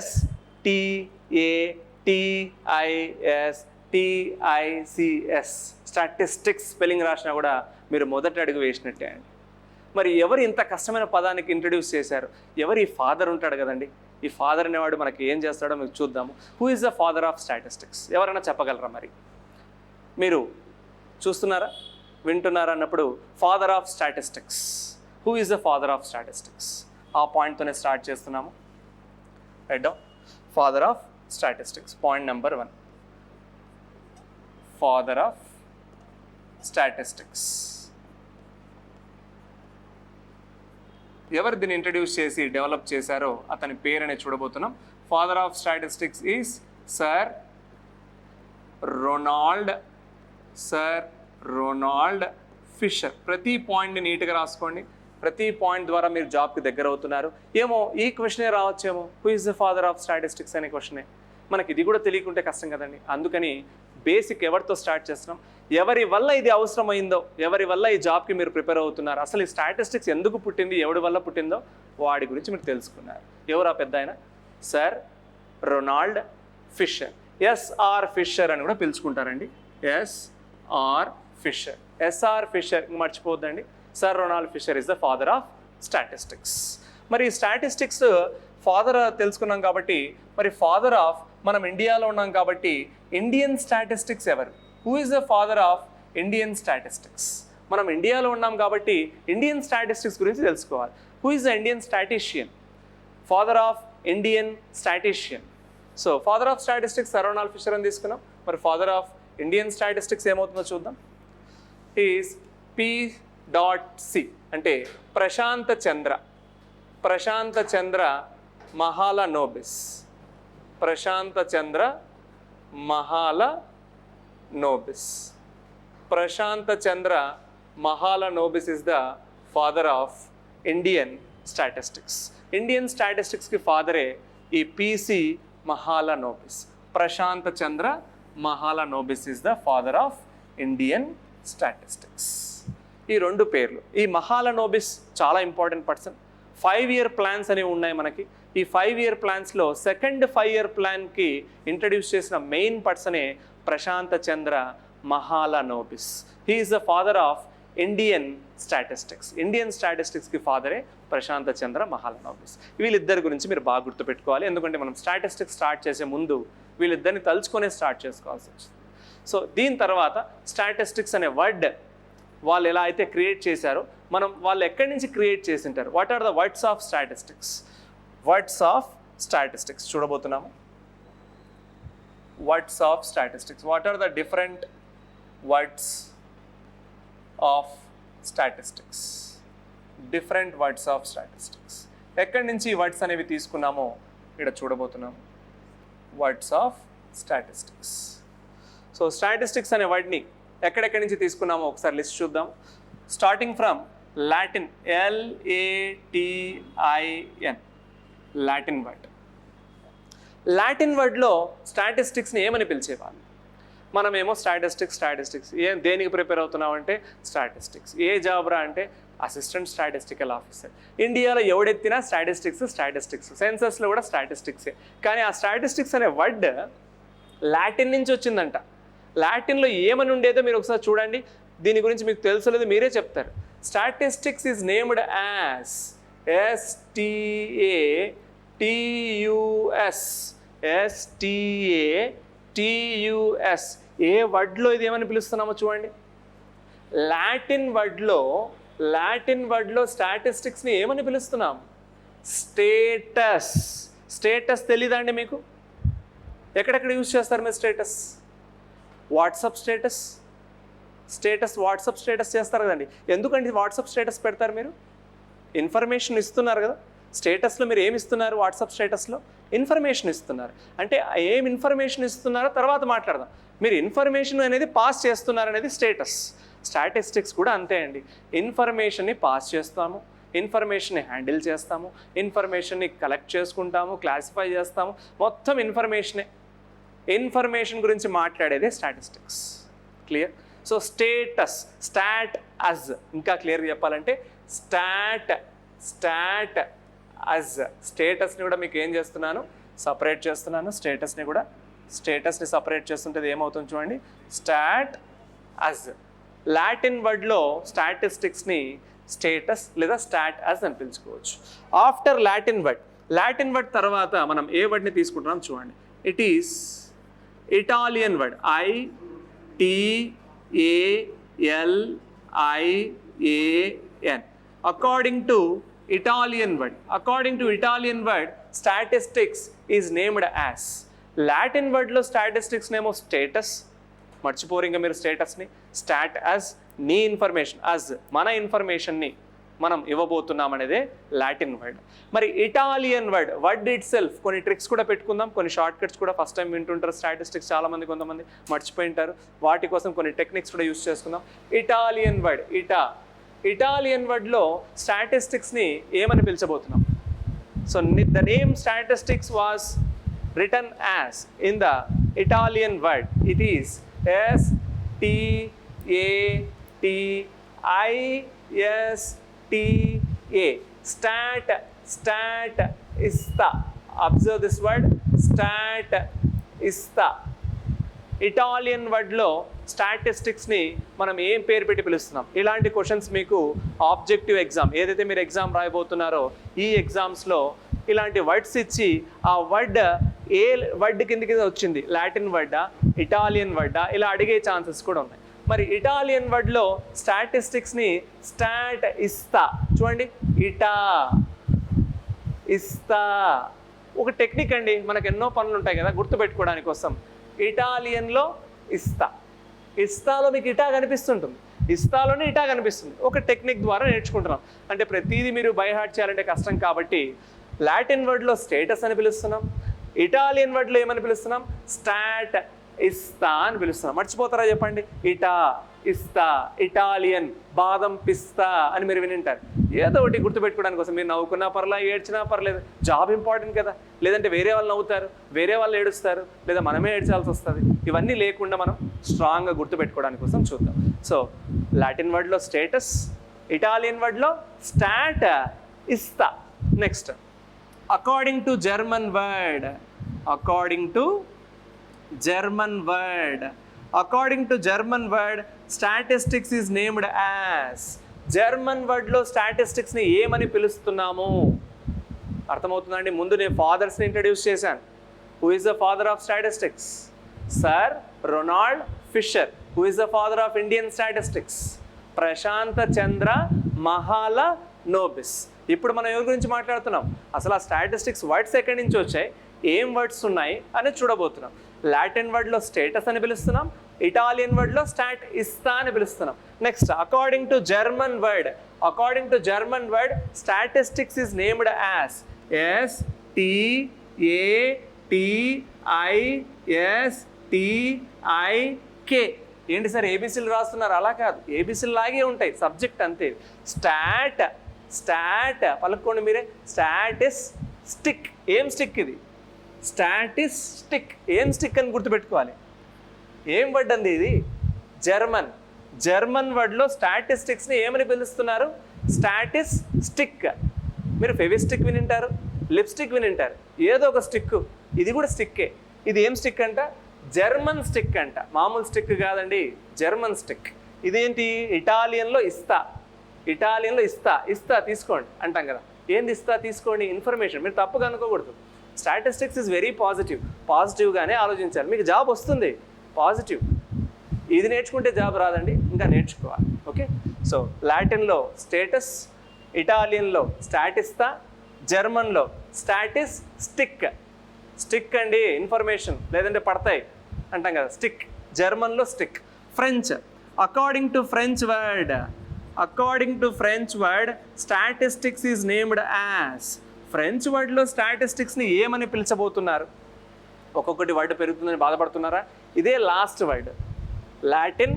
STATISTICS స్టాటిస్టిక్స్ స్పెల్లింగ్ రాసినా కూడా మీరు మొదటి అడుగు వేసినట్టే అండి. మరి ఎవరు ఇంత కష్టమైన పదానికి ఇంట్రడ్యూస్ చేశారు? ఎవరు ఈ ఫాదర్ ఉంటాడు కదండి, ఈ ఫాదర్ అనేవాడు మనకి ఏం చేస్తాడో మీకు చూద్దాము. Who is the father of statistics? ఎవరైనా చెప్పగలరా? మరి మీరు చూస్తున్నారా, వింటున్నారా అన్నప్పుడు father of statistics, who is the father of statistics? ఆ పాయింట్తోనే స్టార్ట్ చేస్తున్నాము. Right, father of statistics. Point number 1, father of statistics. ఎవరు దీన్ని ఇంట్రడ్యూస్ చేసి డెవలప్ చేశారో అతని పేరునే చూడబోతున్నాం. Father of statistics is sir Ronald Fisher. ప్రతి పాయింట్ని నీట్గా రాసుకోండి. ప్రతి పాయింట్ ద్వారా మీరు జాబ్కి దగ్గర అవుతున్నారు. ఏమో ఈ క్వశ్చనే రావచ్చేమో, who is the father of statistics అనే క్వశ్చనే. మనకి ఇది కూడా తెలియకుంటే కష్టం కదండి. అందుకని బేసిక్ ఎవరితో స్టార్ట్ చేస్తున్నాం, ఎవరి వల్ల ఇది అవసరమైందో, ఎవరి వల్ల ఈ జాబ్కి మీరు ప్రిపేర్ అవుతున్నారు, అసలు ఈ స్టాటిస్టిక్స్ ఎందుకు పుట్టింది, ఎవడి వల్ల పుట్టిందో వాడి గురించి మీరు తెలుసుకున్నారు. ఎవరు ఆ పెద్ద ఆయన? Sir Ronald Fisher. S R Fisher అని కూడా పిలుచుకుంటారండి. S R Fisher. ఎస్ఆర్ ఫిషర్ మర్చిపోద్దండి. Sir Ronald Fisher is the father of statistics. మరి స్టాటిస్టిక్స్ ఫాదర్ తెలుసుకున్నాం కాబట్టి, మరి ఫాదర్ ఆఫ్ మనం ఇండియాలో ఉన్నాం కాబట్టి ఇండియన్ స్టాటిస్టిక్స్ ఎవరు? Who is the father of Indian statistics? మనం ఇండియాలో ఉన్నాం కాబట్టి ఇండియన్ స్టాటిస్టిక్స్ గురించి తెలుసుకోవాలి. Who is the Indian statistician? Father of Indian statistician. So father of statistics sir Ronald fissure అని తీసుకున్నాం. మరి ఫాదర్ ఆఫ్ ఇండియన్ స్టాటిస్టిక్స్ ఏమవుతుందో చూద్దాం. Is P.C. అంటే ప్రశాంత చంద్ర. ప్రశాంత Chandra Mahalanobis. Prasanta Chandra Mahalanobis. Prasanta Chandra Mahalanobis is the father of Indian statistics. Indian స్టాటిస్టిక్స్కి ఫాదరే ఈ P.C. Mahalanobis. Prasanta Chandra Mahalanobis is the father of Indian statistics. ఈ రెండు పేర్లు. ఈ మహాలనోబిస్ చాలా ఇంపార్టెంట్ పర్సన్. 5-year ప్లాన్స్ అనేవి ఉన్నాయి మనకి. ఈ 5-year ప్లాన్స్లో సెకండ్ 5-year ప్లాన్కి ఇంట్రడ్యూస్ చేసిన మెయిన్ పర్సనే Prasanta Chandra Mahalanobis. He is the father of Indian statistics. Indian స్టాటిస్టిక్స్కి ఫాదరే ప్రశాంత చంద్ర మహాలనోబిస్. వీళ్ళిద్దరి గురించి మీరు బాగా గుర్తుపెట్టుకోవాలి. ఎందుకంటే మనం స్టాటిస్టిక్స్ స్టార్ట్ చేసే ముందు వీళ్ళిద్దరిని తలుచుకొనే స్టార్ట్ చేసుకోవాల్సి వచ్చింది. సో దీని తర్వాత స్టాటిస్టిక్స్ అనే వర్డ్ వాళ్ళు ఎలా అయితే క్రియేట్ చేశారో వాళ్ళు ఎక్కడి నుంచి క్రియేట్ చేసి ఉంటారు. What are the words of statistics? Words of statistics చూడబోతున్నాము. Words of statistics. What are the different words of statistics? Different words of statistics. ఎక్కడి నుంచి వర్డ్స్ అనేవి తీసుకున్నామో ఇక్కడ చూడబోతున్నాము. Words of statistics. So statistics అనే వర్డ్ని ఎక్కడెక్కడి నుంచి తీసుకున్నామో ఒకసారి లిస్ట్ చూద్దాం. Starting from Latin, LATIN, Latin word. Latin వర్డ్లో స్టాటిస్టిక్స్ని ఏమని పిలిచేవాళ్ళు? మనమేమో స్టాటిస్టిక్స్ దేనికి ప్రిపేర్ అవుతున్నామంటే స్టాటిస్టిక్స్. ఏ జాబ్ రా అంటే అసిస్టెంట్ స్టాటిస్టికల్ ఆఫీసర్. ఇండియాలో ఎవడెత్తినా స్టాటిస్టిక్స్. సెన్సస్లో కూడా స్టాటిస్టిక్సే. కానీ ఆ స్టాటిస్టిక్స్ అనే వర్డ్ లాటిన్ నుంచి వచ్చిందంట. లాటిన్లో ఏమని ఉండేదో మీరు ఒకసారి చూడండి. దీని గురించి మీకు తెలుసలేదు మీరే చెప్తారు. Statistics is named as STATUS. ఏ వర్డ్లో ఇది ఏమని పిలుస్తున్నామో చూడండి. లాటిన్ వర్డ్లో స్టాటిస్టిక్స్ని ఏమని పిలుస్తున్నాం? స్టేటస్. స్టేటస్ తెలీదండి మీకు? ఎక్కడెక్కడ యూజ్ చేస్తారు మీరు స్టేటస్? వాట్సాప్ స్టేటస్ చేస్తారు కదండి. ఎందుకండి వాట్సాప్ స్టేటస్ పెడతారు మీరు? ఇన్ఫర్మేషన్ ఇస్తున్నారు కదా. స్టేటస్లో మీరు ఏమి ఇస్తున్నారు? వాట్సాప్ స్టేటస్లో ఇన్ఫర్మేషన్ ఇస్తున్నారు. అంటే ఏం ఇన్ఫర్మేషన్ ఇస్తున్నారో తర్వాత మాట్లాడదాం. మీరు ఇన్ఫర్మేషన్ అనేది పాస్ చేస్తున్నారు అనేది స్టేటస్. స్టాటిస్టిక్స్ కూడా అంతే అండి. ఇన్ఫర్మేషన్ని పాస్ చేస్తాము, ఇన్ఫర్మేషన్ని హ్యాండిల్ చేస్తాము, ఇన్ఫర్మేషన్ని కలెక్ట్ చేసుకుంటాము, క్లాసిఫై చేస్తాము. మొత్తం ఇన్ఫర్మేషన్ గురించి మాట్లాడేదే statistics. Clear? So status, status. ఇంకా క్లియర్గా చెప్పాలంటే స్టాట్ అజ్. స్టేటస్ని కూడా మీకు ఏం చేస్తున్నాను? సపరేట్ చేస్తున్నాను. స్టేటస్ని సపరేట్ చేస్తుంటే ఏమవుతుంది చూడండి, స్టాట్ అజ్. లాటిన్ వర్డ్లో స్టాటిస్టిక్స్ని స్టేటస్ లేదా స్టాట్ అజ్ అని పిలుచుకోవచ్చు. ఆఫ్టర్ లాటిన్ వర్డ్ తర్వాత మనం ఏ వర్డ్ని తీసుకుంటున్నాం చూడండి. It is Italian word. ITALIAN. According to Italian word, statistics is named as. Latin word లో statistics నేమో స్టేటస్. మర్చిపోరు ఇంకా మీరు స్టేటస్ని. స్టాట్ యాజ్ నీ ఇన్ఫర్మేషన్, యాజ్ మన ఇన్ఫర్మేషన్ని మనం ఇవ్వబోతున్నాం అనేదే లాటిన్ వర్డ్. మరి ఇటాలియన్ వర్డ్ ఇట్ సెల్ఫ్ కొన్ని ట్రిక్స్ కూడా పెట్టుకుందాం, కొన్ని షార్ట్ కట్స్ కూడా. ఫస్ట్ టైం వింటుంటారు స్టాటిస్టిక్స్ చాలామంది, కొంతమంది మర్చిపోయి ఉంటారు. వాటి కోసం కొన్ని టెక్నిక్స్ కూడా యూస్ చేసుకుందాం. ఇటాలియన్ వర్డ్లో స్టాటిస్టిక్స్ని ఏమని పిలిచబోతున్నాం? So the name statistics was written as in the Italian word. It is STATISTA. Statista. Observe this word, statista. Italian వర్డ్లో స్టాటిస్టిక్స్ని మనం ఏం పేరు పెట్టి పిలుస్తున్నాం? ఇలాంటి క్వశ్చన్స్ మీకు ఆబ్జెక్టివ్ ఎగ్జామ్ ఏదైతే మీరు ఎగ్జామ్ రాయబోతున్నారో ఈ ఎగ్జామ్స్లో ఇలాంటి వర్డ్స్ ఇచ్చి ఆ వర్డ్ ఏ వర్డ్ కింద వచ్చింది, లాటిన్ వర్డా, ఇటాలియన్ వర్డా, ఇలా అడిగే ఛాన్సెస్ కూడా ఉన్నాయి. మరి ఇటాలియన్ వర్డ్లో స్టాటిస్టిక్స్ని స్టాట్ ఇస్తా, చూడండి ఇటా ఇస్తా, ఒక టెక్నిక్ అండి. మనకు ఎన్నో పనులు ఉంటాయి కదా గుర్తుపెట్టుకోవడానికి కోసం. ఇటాలియన్లో ఇస్తా, ఇస్తాలో మీకు ఇటా కనిపిస్తుంటుంది, ఇస్తాలోనే ఇటా కనిపిస్తుంది. ఒక టెక్నిక్ ద్వారా నేర్చుకుంటున్నాం. అంటే ప్రతిదీ మీరు బై హార్ట్ చేయాలంటే కష్టం కాబట్టి లాటిన్ వర్డ్లో స్టేటస్ అని పిలుస్తున్నాం, ఇటాలియన్ వర్డ్లో ఏమని పిలుస్తున్నాం? స్టాట్ ఇస్తా అని పిలుస్తున్నాం. మర్చిపోతారా చెప్పండి? ఇటా ఇస్తా, ఇటాలియన్, బాదం పిస్తా అని మీరు వినింటారు. ఏదో ఒకటి గుర్తుపెట్టుకోవడానికి కోసం మీరు నవ్వుకున్నా పర్లా, ఏడ్చినా పర్లేదు, జాబ్ ఇంపార్టెంట్ కదా. లేదంటే వేరే వాళ్ళు నవ్వుతారు, వేరే వాళ్ళు ఏడుస్తారు, లేదా మనమే ఏడ్చాల్సి వస్తుంది. ఇవన్నీ లేకుండా మనం స్ట్రాంగ్గా గుర్తుపెట్టుకోవడానికి కోసం చూద్దాం. సో లాటిన్ వర్డ్లో స్టేటస్, ఇటాలియన్ వర్డ్లో statista. Next according to German word, according to German word, according to German word statistics is named as. German వర్డ్లో స్టాటిస్టిక్స్ని ఏమని పిలుస్తున్నాము అర్థమవుతుందండి? ముందు నేను ఫాదర్స్ని ఇంట్రడ్యూస్ చేశాను. Who is the father of statistics? Sir Ronald Fisher. Who is the father of Indian statistics? Prasanta Chandra మహాల nobis. ఇప్పుడు మనం ఎవరి గురించి మాట్లాడుతున్నాం? అసలు ఆ స్టాటిస్టిక్స్ వర్డ్స్ ఎక్కడి నుంచి వచ్చాయి, ఏం వర్డ్స్ ఉన్నాయి అనేది చూడబోతున్నాం. లాటిన్ వర్డ్లో స్టేటస్ అని పిలుస్తున్నాం, ఇటాలియన్ వర్డ్లో స్టాట్ ఇస్తా అని పిలుస్తున్నాం. Next according to German word, according to German word statistics is named as STATISTIK. ఏంటి సార్ ఏబీసీలు రాస్తున్నారు? అలా కాదు, ఏబీసీలు లాగే ఉంటాయి, సబ్జెక్ట్ అంతే. స్టాట్ స్టాట్ పలుకోండి మీరే. స్టాటిస్ స్టిక్. ఏం స్టిక్ ఇది? స్టాటిస్టిక్. ఏం స్టిక్ అని గుర్తుపెట్టుకోవాలి. ఏం వర్డ్ అండి ఇది? జర్మన్. జర్మన్ వర్డ్లో స్టాటిస్టిక్స్ని ఏమని పిలుస్తున్నారు? స్టాటిస్టిక్. మీరు ఫెవిస్టిక్ వినింటారు, లిప్స్టిక్ వినింటారు, ఏదో ఒక స్టిక్. ఇది కూడా స్టిక్కే. ఇది ఏం స్టిక్ అంట? జర్మన్ స్టిక్ అంట. మామూలు స్టిక్ కాదండి, జర్మన్ స్టిక్. ఇదేంటి? ఇటాలియన్లో ఇస్తా. ఇటాలియన్లో ఇస్తా, ఇస్తా తీసుకోండి అంటాం కదా. ఏంది ఇస్తా తీసుకోండి? ఇన్ఫర్మేషన్. మీరు తప్పుగా అనుకోకూడదు. Statistics is very positive. పాజిటివ్గానే ఆలోచించాలి. మీకు జాబ్ వస్తుంది, పాజిటివ్. ఇది నేర్చుకుంటే జాబ్ రాదండి, ఇంకా నేర్చుకోవాలి. ఓకే. సో లాటిన్లో స్టేటస్, ఇటాలియన్లో స్టాటిస్తా, జర్మన్లో స్టాటిస్ స్టిక్. స్టిక్ అండి ఇన్ఫర్మేషన్, లేదంటే పడతాయి అంటాం కదా, స్టిక్. జర్మన్లో stick. French, according to French word, according to French word statistics is named as. French వర్డ్లో స్టాటిస్టిక్స్ని ఏమని పిలిచబోతున్నారు? ఒక్కొక్కటి వర్డ్ పెరుగుతుందని బాధపడుతున్నారా? ఇదే last word. Latin,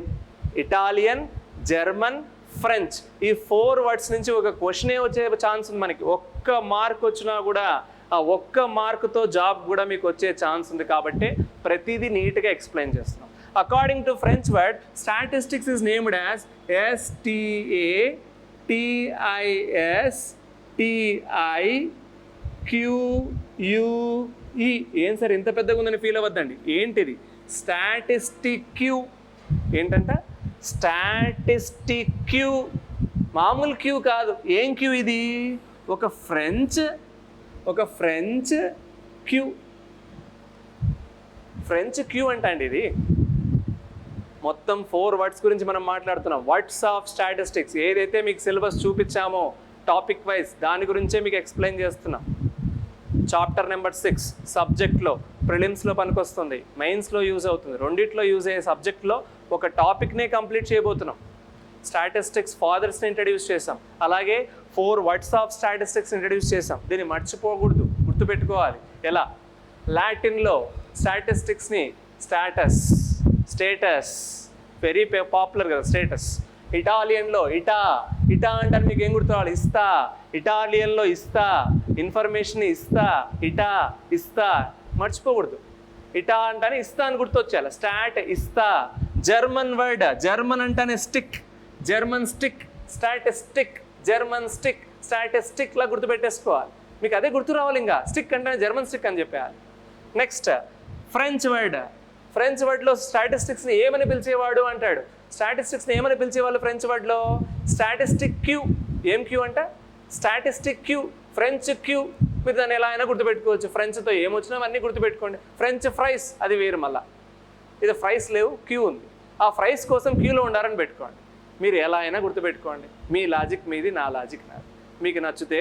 Italian, German, French, ఈ 4 వర్డ్స్ నుంచి ఒక క్వశ్చనే వచ్చే ఛాన్స్ ఉంది మనకి. ఒక్క మార్క్ వచ్చినా కూడా ఆ ఒక్క మార్కుతో జాబ్ కూడా మీకు వచ్చే ఛాన్స్ ఉంది. కాబట్టి ప్రతిదీ నీట్గా ఎక్స్ప్లెయిన్ చేస్తున్నాం. According to French word statistics is named as STATISTIQUE. ఏం సార్ ఇంత పెద్దగా ఉందని ఫీల్ అవ్వద్దండి. ఏంటిది? స్టాటిస్టిక్యూ. ఏంటంట? స్టాటిస్టిక్యూ. మామూలు క్యూ కాదు. ఏం క్యూ ఇది? ఒక ఫ్రెంచ్ క్యూ. ఫ్రెంచ్ క్యూ అంట అండి ఇది. మొత్తం 4 వర్డ్స్ గురించి మనం మాట్లాడుతున్నాం. వర్డ్స్ ఆఫ్ స్టాటిస్టిక్స్ ఏదైతే మీకు సిలబస్ చూపించామో టాపిక్ వైజ్ దాని గురించే మీకు ఎక్స్ప్లెయిన్ చేస్తున్నాం. చాప్టర్ నెంబర్ 6 సబ్జెక్ట్లో ప్రిలిమ్స్లో పనికొస్తుంది, మెయిన్స్లో యూజ్ అవుతుంది. రెండిట్లో యూజ్ అయ్యే సబ్జెక్ట్లో ఒక టాపిక్నే కంప్లీట్ చేయబోతున్నాం. స్టాటిస్టిక్స్ ఫాదర్స్ని ఇంట్రడ్యూస్ చేసాం, అలాగే 4 వర్డ్స్ ఆఫ్ స్టాటిస్టిక్స్ ఇంట్రడ్యూస్ చేసాం. దీన్ని మర్చిపోకూడదు, గుర్తుపెట్టుకోవాలి. ఎలా? లాటిన్లో స్టాటిస్టిక్స్ని స్టేటస్ వెరీ పాపులర్ కదా స్టేటస్. ఇటాలియన్లో ఇటా అంటే మీకు ఏం గుర్తురావాలి? ఇస్తా. ఇటాలియన్లో ఇస్తా, ఇన్ఫర్మేషన్ ఇస్తా, ఇస్తా మర్చిపోకూడదు. ఇటా అంటానే ఇస్తా అని గుర్తొచ్చేయాలి. Statista. German word, German అంటానే stick, German stick, statistik, German stick, statistik లా గుర్తుపెట్టేసుకోవాలి. మీకు అదే గుర్తు రావాలి. ఇంకా స్టిక్ అంటే జర్మన్ స్టిక్ అని చెప్పేయాలి. నెక్స్ట్ ఫ్రెంచ్ వర్డ్, ఫ్రెంచ్ వర్డ్లో స్టాటిస్టిక్స్ని ఏమని పిలిచేవాడు అంటాడు. స్టాటిస్టిక్స్ని ఏమని పిలిచేవాళ్ళు ఫ్రెంచ్ వర్డ్లో? Statistique. ఏం క్యూ అంట? Statistique, French queue. మీరు దాన్ని ఎలా అయినా గుర్తుపెట్టుకోవచ్చు. ఫ్రెంచ్తో ఏమొచ్చినా అన్నీ గుర్తుపెట్టుకోండి. ఫ్రెంచ్ ఫ్రైస్ అది వేరు. మళ్ళీ ఇది ఫ్రైస్ లేవు, క్యూ ఉంది. ఆ ఫ్రైస్ కోసం క్యూలో ఉండాలని పెట్టుకోండి. మీరు ఎలా అయినా గుర్తుపెట్టుకోండి. మీ లాజిక్ మీది, నా లాజిక్ నాది. మీకు నచ్చితే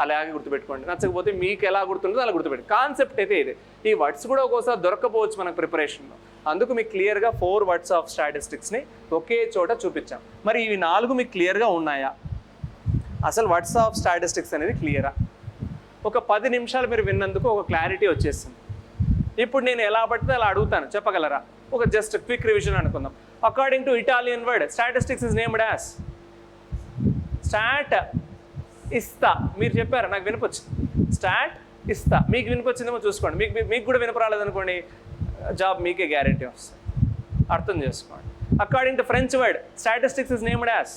అలాగే గుర్తుపెట్టుకోండి, నచ్చకపోతే మీకు ఎలా గుర్తుంటుందో అలా గుర్తుపెట్టు. కాన్సెప్ట్ అయితే ఇదే. ఈ వర్డ్స్ కూడా ఒక్కోసారి దొరకపోవచ్చు మనకు ప్రిపరేషన్లో. అందుకు మీకు క్లియర్గా 4 వర్డ్స్ ఆఫ్ స్టాటిస్టిక్స్ని ఒకే చోట చూపించాం. మరి ఇవి 4 మీకు క్లియర్గా ఉన్నాయా? అసలు వర్డ్స్ ఆఫ్ స్టాటిస్టిక్స్ అనేది క్లియరా? ఒక 10 నిమిషాలు మీరు విన్నందుకు ఒక క్లారిటీ వచ్చేస్తుంది. ఇప్పుడు నేను ఎలా పడితే అలా అడుగుతాను, చెప్పగలరా? ఒక జస్ట్ క్విక్ రివిజన్ అనుకుందాం. According to Italian word statistics is named as start ఇస్తా. మీరు చెప్పారా? నాకు వినిపొచ్చింది. స్టాట్ ఇస్తా. మీకు వినిపొచ్చిందేమో చూసుకోండి. మీకు కూడా వినపరాలేదనుకోండి, జాబ్ మీకే గ్యారెంటీ వస్తుంది. అర్థం చేసుకోండి. According to French word statistics is named as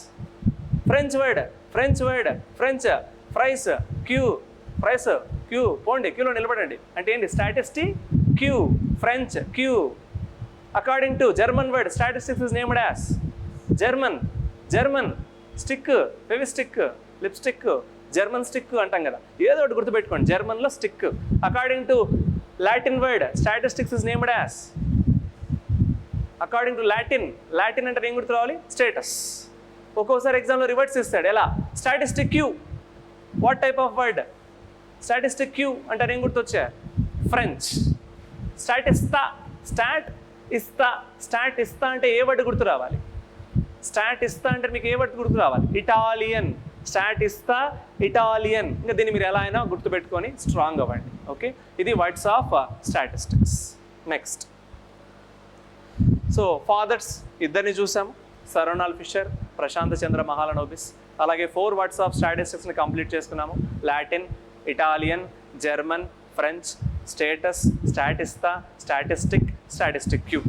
French word French fries queue. Fries queue. పోండి, క్యూలో నిలబడండి. అంటే ఏంటి? Statistique, French queue. According to German word statistics is named as German stick, Fevistik, lipstick, German stick అంటాం కదా, ఏదో ఒకటి గుర్తుపెట్టుకోండి. జర్మన్లో stick. According to Latin word statistics is named as according to Latin అంటే ఏం గుర్తు రావాలి? స్టేటస్. ఒక్కోసారి ఎగ్జామ్లో రివర్స్ ఇస్తాడు. ఎలా? Statistic Q. What type of word? Statistic Q అంటే ఏం గుర్తొచ్చా? ఫ్రెంచ్. స్టాటిస్తా, స్టాట్ ఇస్తా అంటే ఏ వర్డ్ గుర్తు రావాలి? స్టాట్ ఇస్తా అంటే మీకు ఏ వర్డ్ గుర్తు రావాలి? ఇటాలియన్. స్టాట్ ఇస్తా, ఇటాలియన్. ఇంకా దీన్ని మీరు ఎలా అయినా గుర్తుపెట్టుకొని స్ట్రాంగ్ అవ్వండి. ఓకే, ఇది words of statistics. Next, so fathers ఇద్దరిని చూసాము, సరోనాల్ ఫిషర్, ప్రశాంత్ చంద్ర మహాలనోబిస్. అలాగే 4 వర్డ్స్ ఆఫ్ స్టాటిస్టిక్స్ని కంప్లీట్ చేసుకున్నాము. Latin, Italian, German, French, status, statista, statistique.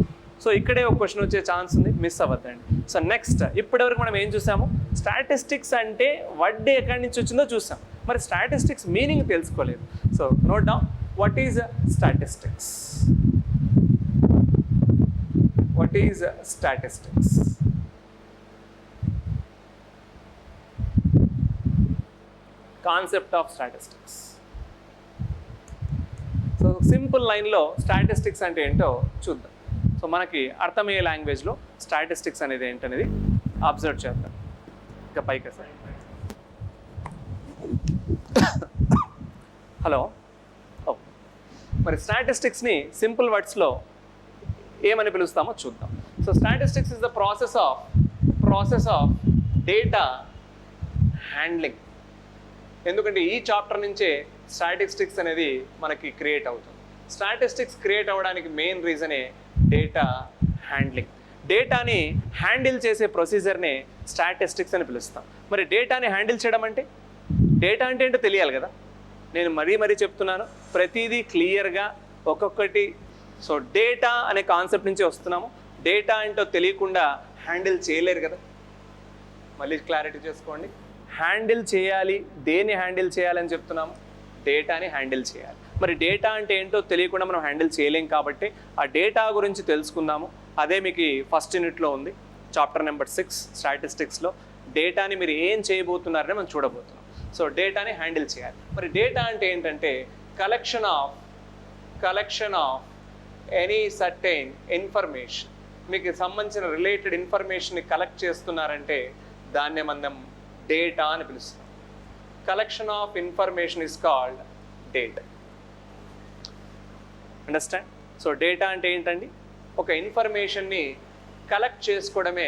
So ఇక్కడే ఒక క్వశ్చన్ వచ్చే ఛాన్స్ ఉంది, మిస్ అవ్వద్దండి. సో నెక్స్ట్, ఇప్పటివరకు మనం ఏం చూసాము? స్టాటిస్టిక్స్ అంటే వర్డ్ ఎక్కడి నుంచి వచ్చిందో చూసాం. మరి స్టాటిస్టిక్స్ మీనింగ్ తెలుసుకోలేదు. So note down, what is statistics? What is statistics? Concept of statistics. So simple లైన్లో స్టాటిస్టిక్స్ అంటే ఏంటో చూద్దాం. సో మనకి అర్థమయ్యే లాంగ్వేజ్లో స్టాటిస్టిక్స్ అనేది ఏంటనేది అబ్జర్వ్ చేద్దాం. ఇంకా పైకి సార్. హలో. మరి స్టాటిస్టిక్స్ని సింపుల్ వర్డ్స్లో ఏమని పిలుస్తామో చూద్దాం. So statistics is the process of data handling. ఎందుకంటే ఈ చాప్టర్ నుంచే స్టాటిస్టిక్స్ అనేది మనకి క్రియేట్ అవుతుంది. స్టాటిస్టిక్స్ క్రియేట్ అవ్వడానికి మెయిన్ రీజనే డేటా హ్యాండ్లింగ్. డేటాని హ్యాండిల్ చేసే ప్రొసీజర్నే స్టాటిస్టిక్స్ అని పిలుస్తాం. మరి డేటాని హ్యాండిల్ చేయడం అంటే, డేటా అంటే ఏంటో తెలియాలి కదా. నేను మరీ చెప్తున్నాను, ప్రతిదీ క్లియర్గా ఒక్కొక్కటి. సో డేటా అనే కాన్సెప్ట్ నుంచి వస్తున్నాము. డేటా ఏంటో తెలియకుండా హ్యాండిల్ చేయలేరు కదా. మళ్ళీ క్లారిటీ చేసుకోండి. హ్యాండిల్ చేయాలి. దేన్ని హ్యాండిల్ చేయాలని చెప్తున్నాము? డేటాని హ్యాండిల్ చేయాలి. మరి డేటా అంటే ఏంటో తెలియకుండా మనం హ్యాండిల్ చేయలేం కాబట్టి ఆ డేటా గురించి తెలుసుకుందాము. అదే మీకు ఫస్ట్ యూనిట్లో ఉంది, చాప్టర్ నెంబర్ 6 స్టాటిస్టిక్స్లో. డేటాని మీరు ఏం చేయబోతున్నారని మనం చూడబోతున్నాం. సో డేటాని హ్యాండిల్ చేయాలి. మరి డేటా అంటే ఏంటంటే collection of any certain information. మీకు సంబంధించిన రిలేటెడ్ ఇన్ఫర్మేషన్ని కలెక్ట్ చేస్తున్నారంటే దాన్నే మనం డేటా అని పిలుస్తాం. Collection of information is called data. Understand? So data అంటే ఏంటండి? ఒక ఇన్ఫర్మేషన్ని కలెక్ట్ చేసుకోవడమే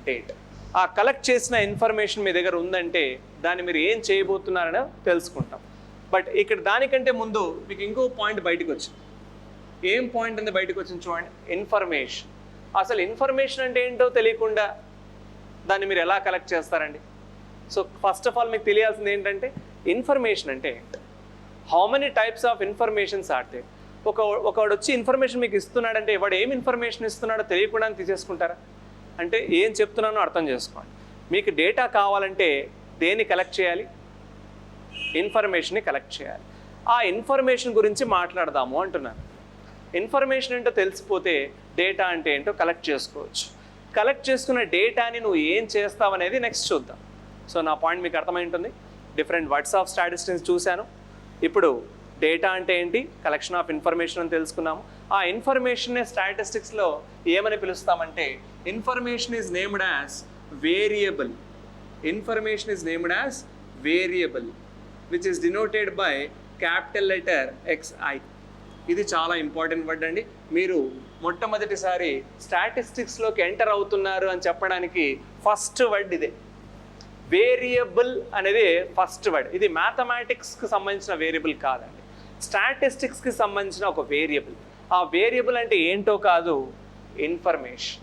డేటా. ఆ కలెక్ట్ చేసిన ఇన్ఫర్మేషన్ మీ దగ్గర ఉందంటే దాన్ని మీరు ఏం చేయబోతున్నారని తెలుసుకుంటాం. బట్ ఇక్కడ దానికంటే ముందు మీకు ఇంకో పాయింట్ బయటకు వచ్చింది. ఏం పాయింట్ అనేది బయటకు వచ్చింది చూడండి, ఇన్ఫర్మేషన్. అసలు ఇన్ఫర్మేషన్ అంటే ఏంటో తెలియకుండా దాన్ని మీరు ఎలా కలెక్ట్ చేస్తారండి? సో ఫస్ట్ ఆఫ్ ఆల్ మీకు తెలియాల్సింది ఏంటంటే ఇన్ఫర్మేషన్ అంటే ఏంటి, how many types of informations are there. ఒకడు వచ్చి ఇన్ఫర్మేషన్ మీకు ఇస్తున్నాడంటే వాడు ఏం ఇన్ఫర్మేషన్ ఇస్తున్నాడో తెలియకుండా తీసేసుకుంటారా? అంటే ఏం చెప్తున్నానో అర్థం చేసుకోండి. మీకు డేటా కావాలంటే దేన్ని కలెక్ట్ చేయాలి? ఇన్ఫర్మేషన్ని కలెక్ట్ చేయాలి. ఆ ఇన్ఫర్మేషన్ గురించి మాట్లాడదాము అంటున్నాను. ఇన్ఫర్మేషన్ ఏంటో తెలిసిపోతే డేటా అంటే ఏంటో కలెక్ట్ చేసుకోవచ్చు. కలెక్ట్ చేసుకున్న డేటాని నువ్వు ఏం చేస్తావు అనేది నెక్స్ట్ చూద్దాం. సో నా పాయింట్ మీకు అర్థమై ఉంటుంది. డిఫరెంట్ వర్డ్స్ ఆఫ్ స్టాటిస్టిక్స్ చూశాను. ఇప్పుడు డేటా అంటే ఏంటి, కలెక్షన్ ఆఫ్ ఇన్ఫర్మేషన్ అని తెలుసుకున్నాము. ఆ ఇన్ఫర్మేషన్నే స్టాటిస్టిక్స్లో ఏమని పిలుస్తామంటే information is named as variable. Information is named as variable which is denoted by capital letter XI. ఇది చాలా ఇంపార్టెంట్ వర్డ్ అండి. మీరు మొట్టమొదటిసారి స్టాటిస్టిక్స్లోకి ఎంటర్ అవుతున్నారు అని చెప్పడానికి ఫస్ట్ వర్డ్ ఇదే. వేరియబుల్ అనేది ఫస్ట్ వర్డ్. ఇది మ్యాథమెటిక్స్కి సంబంధించిన వేరియబుల్ కాదండి, స్టాటిస్టిక్స్కి సంబంధించిన ఒక వేరియబుల్. ఆ వేరియబుల్ అంటే ఏంటో కాదు, ఇన్ఫర్మేషన్.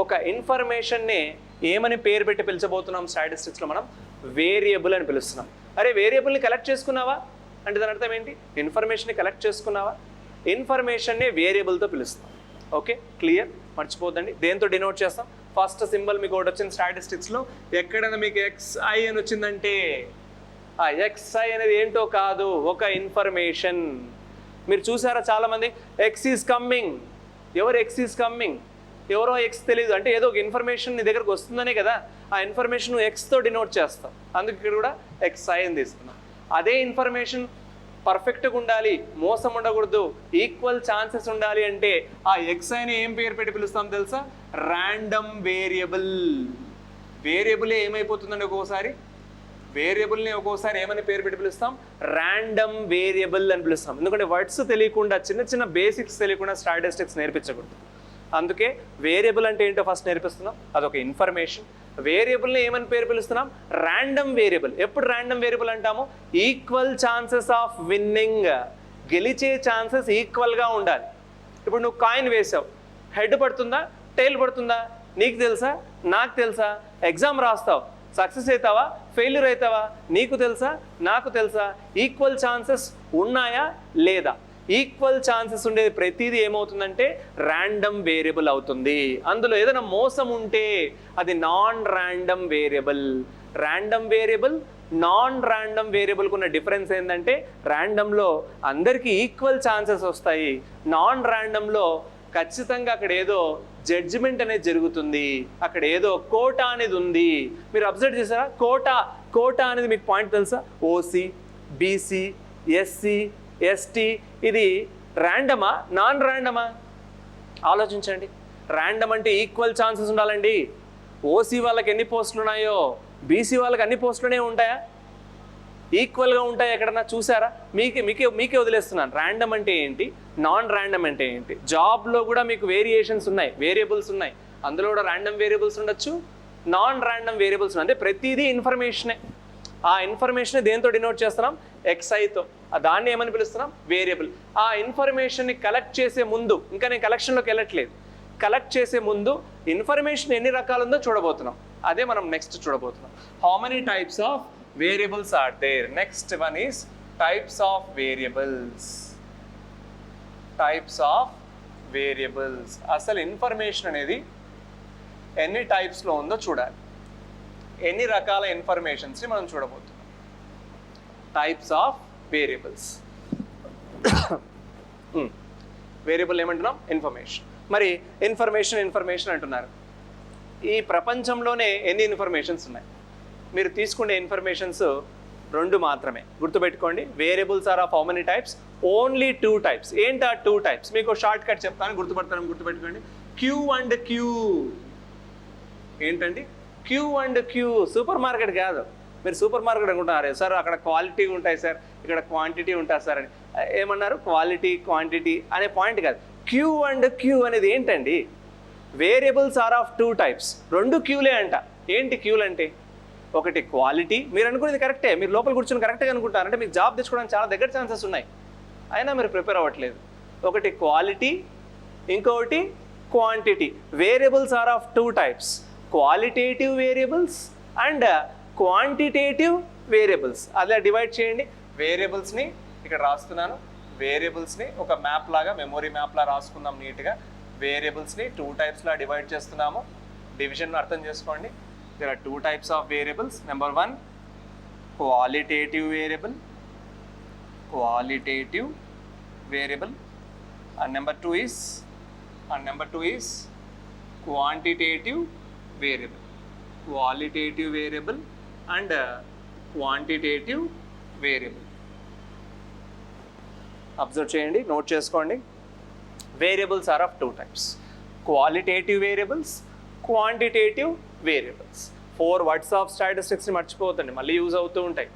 ఒక ఇన్ఫర్మేషన్నే ఏమని పేరు పెట్టి పిలిచబోతున్నాం స్టాటిస్టిక్స్లో మనం, వేరియబుల్ అని పిలుస్తున్నాం. అరే వేరియబుల్ని కలెక్ట్ చేసుకున్నావా అంటే దాని అర్థం ఏంటి, ఇన్ఫర్మేషన్ని కలెక్ట్ చేసుకున్నావా, ఇన్ఫర్మేషన్నే వేరియబుల్తో పిలుస్తాం. ఓకే, క్లియర్, మర్చిపోద్దండి. దేంతో డినోట్ చేస్తాం, ఫస్ట్ సింబల్ మీకు ఒకటి వచ్చింది స్టాటిస్టిక్స్లో, ఎక్కడైనా మీకు XI అని వచ్చిందంటే ఆ XI అనేది ఏంటో కాదు, ఒక ఇన్ఫర్మేషన్. మీరు చూసారా చాలామంది X ఈజ్ కమ్మింగ్, ఎవరు X ఈజ్ కమ్మింగ్, ఎవరో X తెలియదు అంటే ఏదో ఒక ఇన్ఫర్మేషన్ నీ దగ్గరకు వస్తుందనే కదా ఆ ఇన్ఫర్మేషన్ నువ్వు Xతో డినోట్ చేస్తావు. అందుకు ఇక్కడ కూడా XI అని తీసుకున్నాం. అదే ఇన్ఫర్మేషన్ పర్ఫెక్ట్గా ఉండాలి, మోసం ఉండకూడదు, ఈక్వల్ ఛాన్సెస్ ఉండాలి అంటే ఆ XIని ఏం పేరు పెట్టి పిలుస్తాం తెలుసా, ర్యాండమ్ వేరియబుల్. వేరియబులే ఏమైపోతుందండి ఒక్కోసారి, వేరియబుల్ని ఒక్కోసారి ఏమని పేరు పెట్టి పిలుస్తాం, ర్యాండమ్ వేరియబుల్ అని పిలుస్తాం. ఎందుకంటే వర్డ్స్ తెలియకుండా, చిన్న చిన్న బేసిక్స్ తెలియకుండా స్టాటిస్టిక్స్ నేర్పించకూడదు. అందుకే వేరియబుల్ అంటే ఏంటో ఫస్ట్ నేర్పిస్తున్నాం, అదొక ఇన్ఫర్మేషన్. వేరియబుల్ని ఏమని పేరు పిలుస్తున్నాం, ర్యాండమ్ వేరియబుల్. ఎప్పుడు ర్యాండమ్ వేరియబుల్ అంటాము, ఈక్వల్ ఛాన్సెస్ ఆఫ్ విన్నింగ్, గెలిచే ఛాన్సెస్ ఈక్వల్గా ఉండాలి. ఇప్పుడు నువ్వు కాయిన్ వేసావు, హెడ్ పడుతుందా టైల్ పడుతుందా నీకు తెలుసా, నాకు తెలుసా, ఎగ్జామ్ రాస్తావు, సక్సెస్ అవుతావా ఫెయిల్యూర్ అవుతావా నీకు తెలుసా, నాకు తెలుసా, ఈక్వల్ ఛాన్సెస్ ఉన్నాయా లేదా, ఈక్వల్ ఛాన్సెస్ ఉండేది ప్రతిదీ ఏమవుతుందంటే ర్యాండమ్ వేరియబుల్ అవుతుంది. అందులో ఏదైనా మోసం ఉంటే అది non random variable. Random variable non random వేరియబుల్కి ఉన్న డిఫరెన్స్ ఏంటంటే ర్యాండమ్లో అందరికీ ఈక్వల్ ఛాన్సెస్ వస్తాయి, నాన్ ర్యాండమ్లో ఖచ్చితంగా అక్కడ ఏదో జడ్జిమెంట్ అనేది జరుగుతుంది, అక్కడ ఏదో కోటా అనేది ఉంది. మీరు అబ్జర్వ్ చేశారా, కోటా అనేది మీకు పాయింట్ తెలుసా, OC BC SC ST ఇది ర్యాండమా నాన్ ర్యాండమా ఆలోచించండి. ర్యాండమ్ అంటే ఈక్వల్ ఛాన్సెస్ ఉండాలండి. OC వాళ్ళకి ఎన్ని పోస్టులు ఉన్నాయో BC వాళ్ళకి అన్ని పోస్టులనే ఉంటాయా, ఈక్వల్గా ఉంటాయి ఎక్కడన్నా చూసారా, మీకే వదిలేస్తున్నాను. ర్యాండమ్ అంటే ఏంటి, నాన్ ర్యాండమ్ అంటే ఏంటి. జాబ్లో కూడా మీకు వేరియేషన్స్ ఉన్నాయి, వేరియబుల్స్ ఉన్నాయి, అందులో కూడా ర్యాండమ్ వేరియబుల్స్ ఉండొచ్చు, నాన్ ర్యాండమ్ వేరియబుల్స్ ఉన్నాయి. అంటే ప్రతిదీ ఇన్ఫర్మేషనే. ఆ ఇన్ఫర్మేషన్ దేంతో డినోట్ చేస్తున్నాం, XIతో. దాన్ని ఏమని పిలుస్తున్నాం, వేరియబుల్. ఆ ఇన్ఫర్మేషన్ని కలెక్ట్ చేసే ముందు, ఇంకా నేను కలెక్షన్లోకి వెళ్ళట్లేదు, కలెక్ట్ చేసే ముందు ఇన్ఫర్మేషన్ ఎన్ని రకాలు ఉందో చూడబోతున్నాం. అదే మనం నెక్స్ట్ చూడబోతున్నాం. How many types of variables are there. Next one is types of variables. Types of variables. అసలు ఇన్ఫర్మేషన్ అనేది ఎన్ని టైప్స్లో ఉందో చూడాలి, ఎన్ని రకాల ఇన్ఫర్మేషన్స్ని మనం చూడబోతున్నాం. Types of variables. వేరియబుల్ ఏమంటున్నాం, ఇన్ఫర్మేషన్. మరి ఇన్ఫర్మేషన్ అంటున్నారు. ఈ ప్రపంచంలోనే ఎన్ని ఇన్ఫర్మేషన్స్ ఉన్నాయి, మీరు తీసుకునే ఇన్ఫర్మేషన్స్ 2 మాత్రమే. గుర్తుపెట్టుకోండి, variables are of how many types, only 2 types. ఏంటి ఆ 2 టైప్స్, మీకు షార్ట్ కట్ చెప్తాను, గుర్తుపెట్టుకోండి. Q and Q. ఏంటండి Q and Q, super market కాదు. మీరు సూపర్ మార్కెట్ అనుకుంటున్నారు సార్, అక్కడ క్వాలిటీ ఉంటాయి సార్, ఇక్కడ క్వాంటిటీ ఉంటుంది సార్ అని. ఏమన్నారు, క్వాలిటీ క్వాంటిటీ అనే పాయింట్ కాదు. Q and Q అనేది ఏంటండి, వేరియబుల్స్ ఆర్ ఆఫ్ 2 టైప్స్. 2 క్యూలే అంట. ఏంటి క్యూలు అంటే, ఒకటి క్వాలిటీ, మీరు అనుకునేది కరెక్టే, మీరు లోపల కూర్చొని కరెక్ట్గా అనుకుంటారు, అంటే మీకు జాబ్ తెచ్చుకోవడానికి చాలా దగ్గర ఛాన్సెస్ ఉన్నాయి, అయినా మీరు ప్రిపేర్ అవ్వట్లేదు. ఒకటి క్వాలిటీ, ఇంకొకటి quantity. Variables are of 2 types, qualitative variables and quantitative variables. అలా డివైడ్ చేయండి. వేరియబుల్స్ని ఇక్కడ రాస్తున్నాను, వేరియబుల్స్ని ఒక మ్యాప్ లాగా, మెమొరీ మ్యాప్ లా రాసుకుందాం నీట్గా. వేరియబుల్స్ని 2 టైప్స్లా డివైడ్ చేస్తున్నాము. డివిజన్ అర్థం చేసుకోండి. there are 2 types of variables. Number 1, qualitative variable. and number 2 is quantitative variable, qualitative variable and quantitative variable. Observe చేయండి, నోట్ చేసుకోండి. Variables are of 2 types, qualitative variables, quantitative variables. 4 words of స్టాటిస్టిక్స్ని మర్చిపోతండి, మళ్ళీ use అవుతూ ఉంటాయి.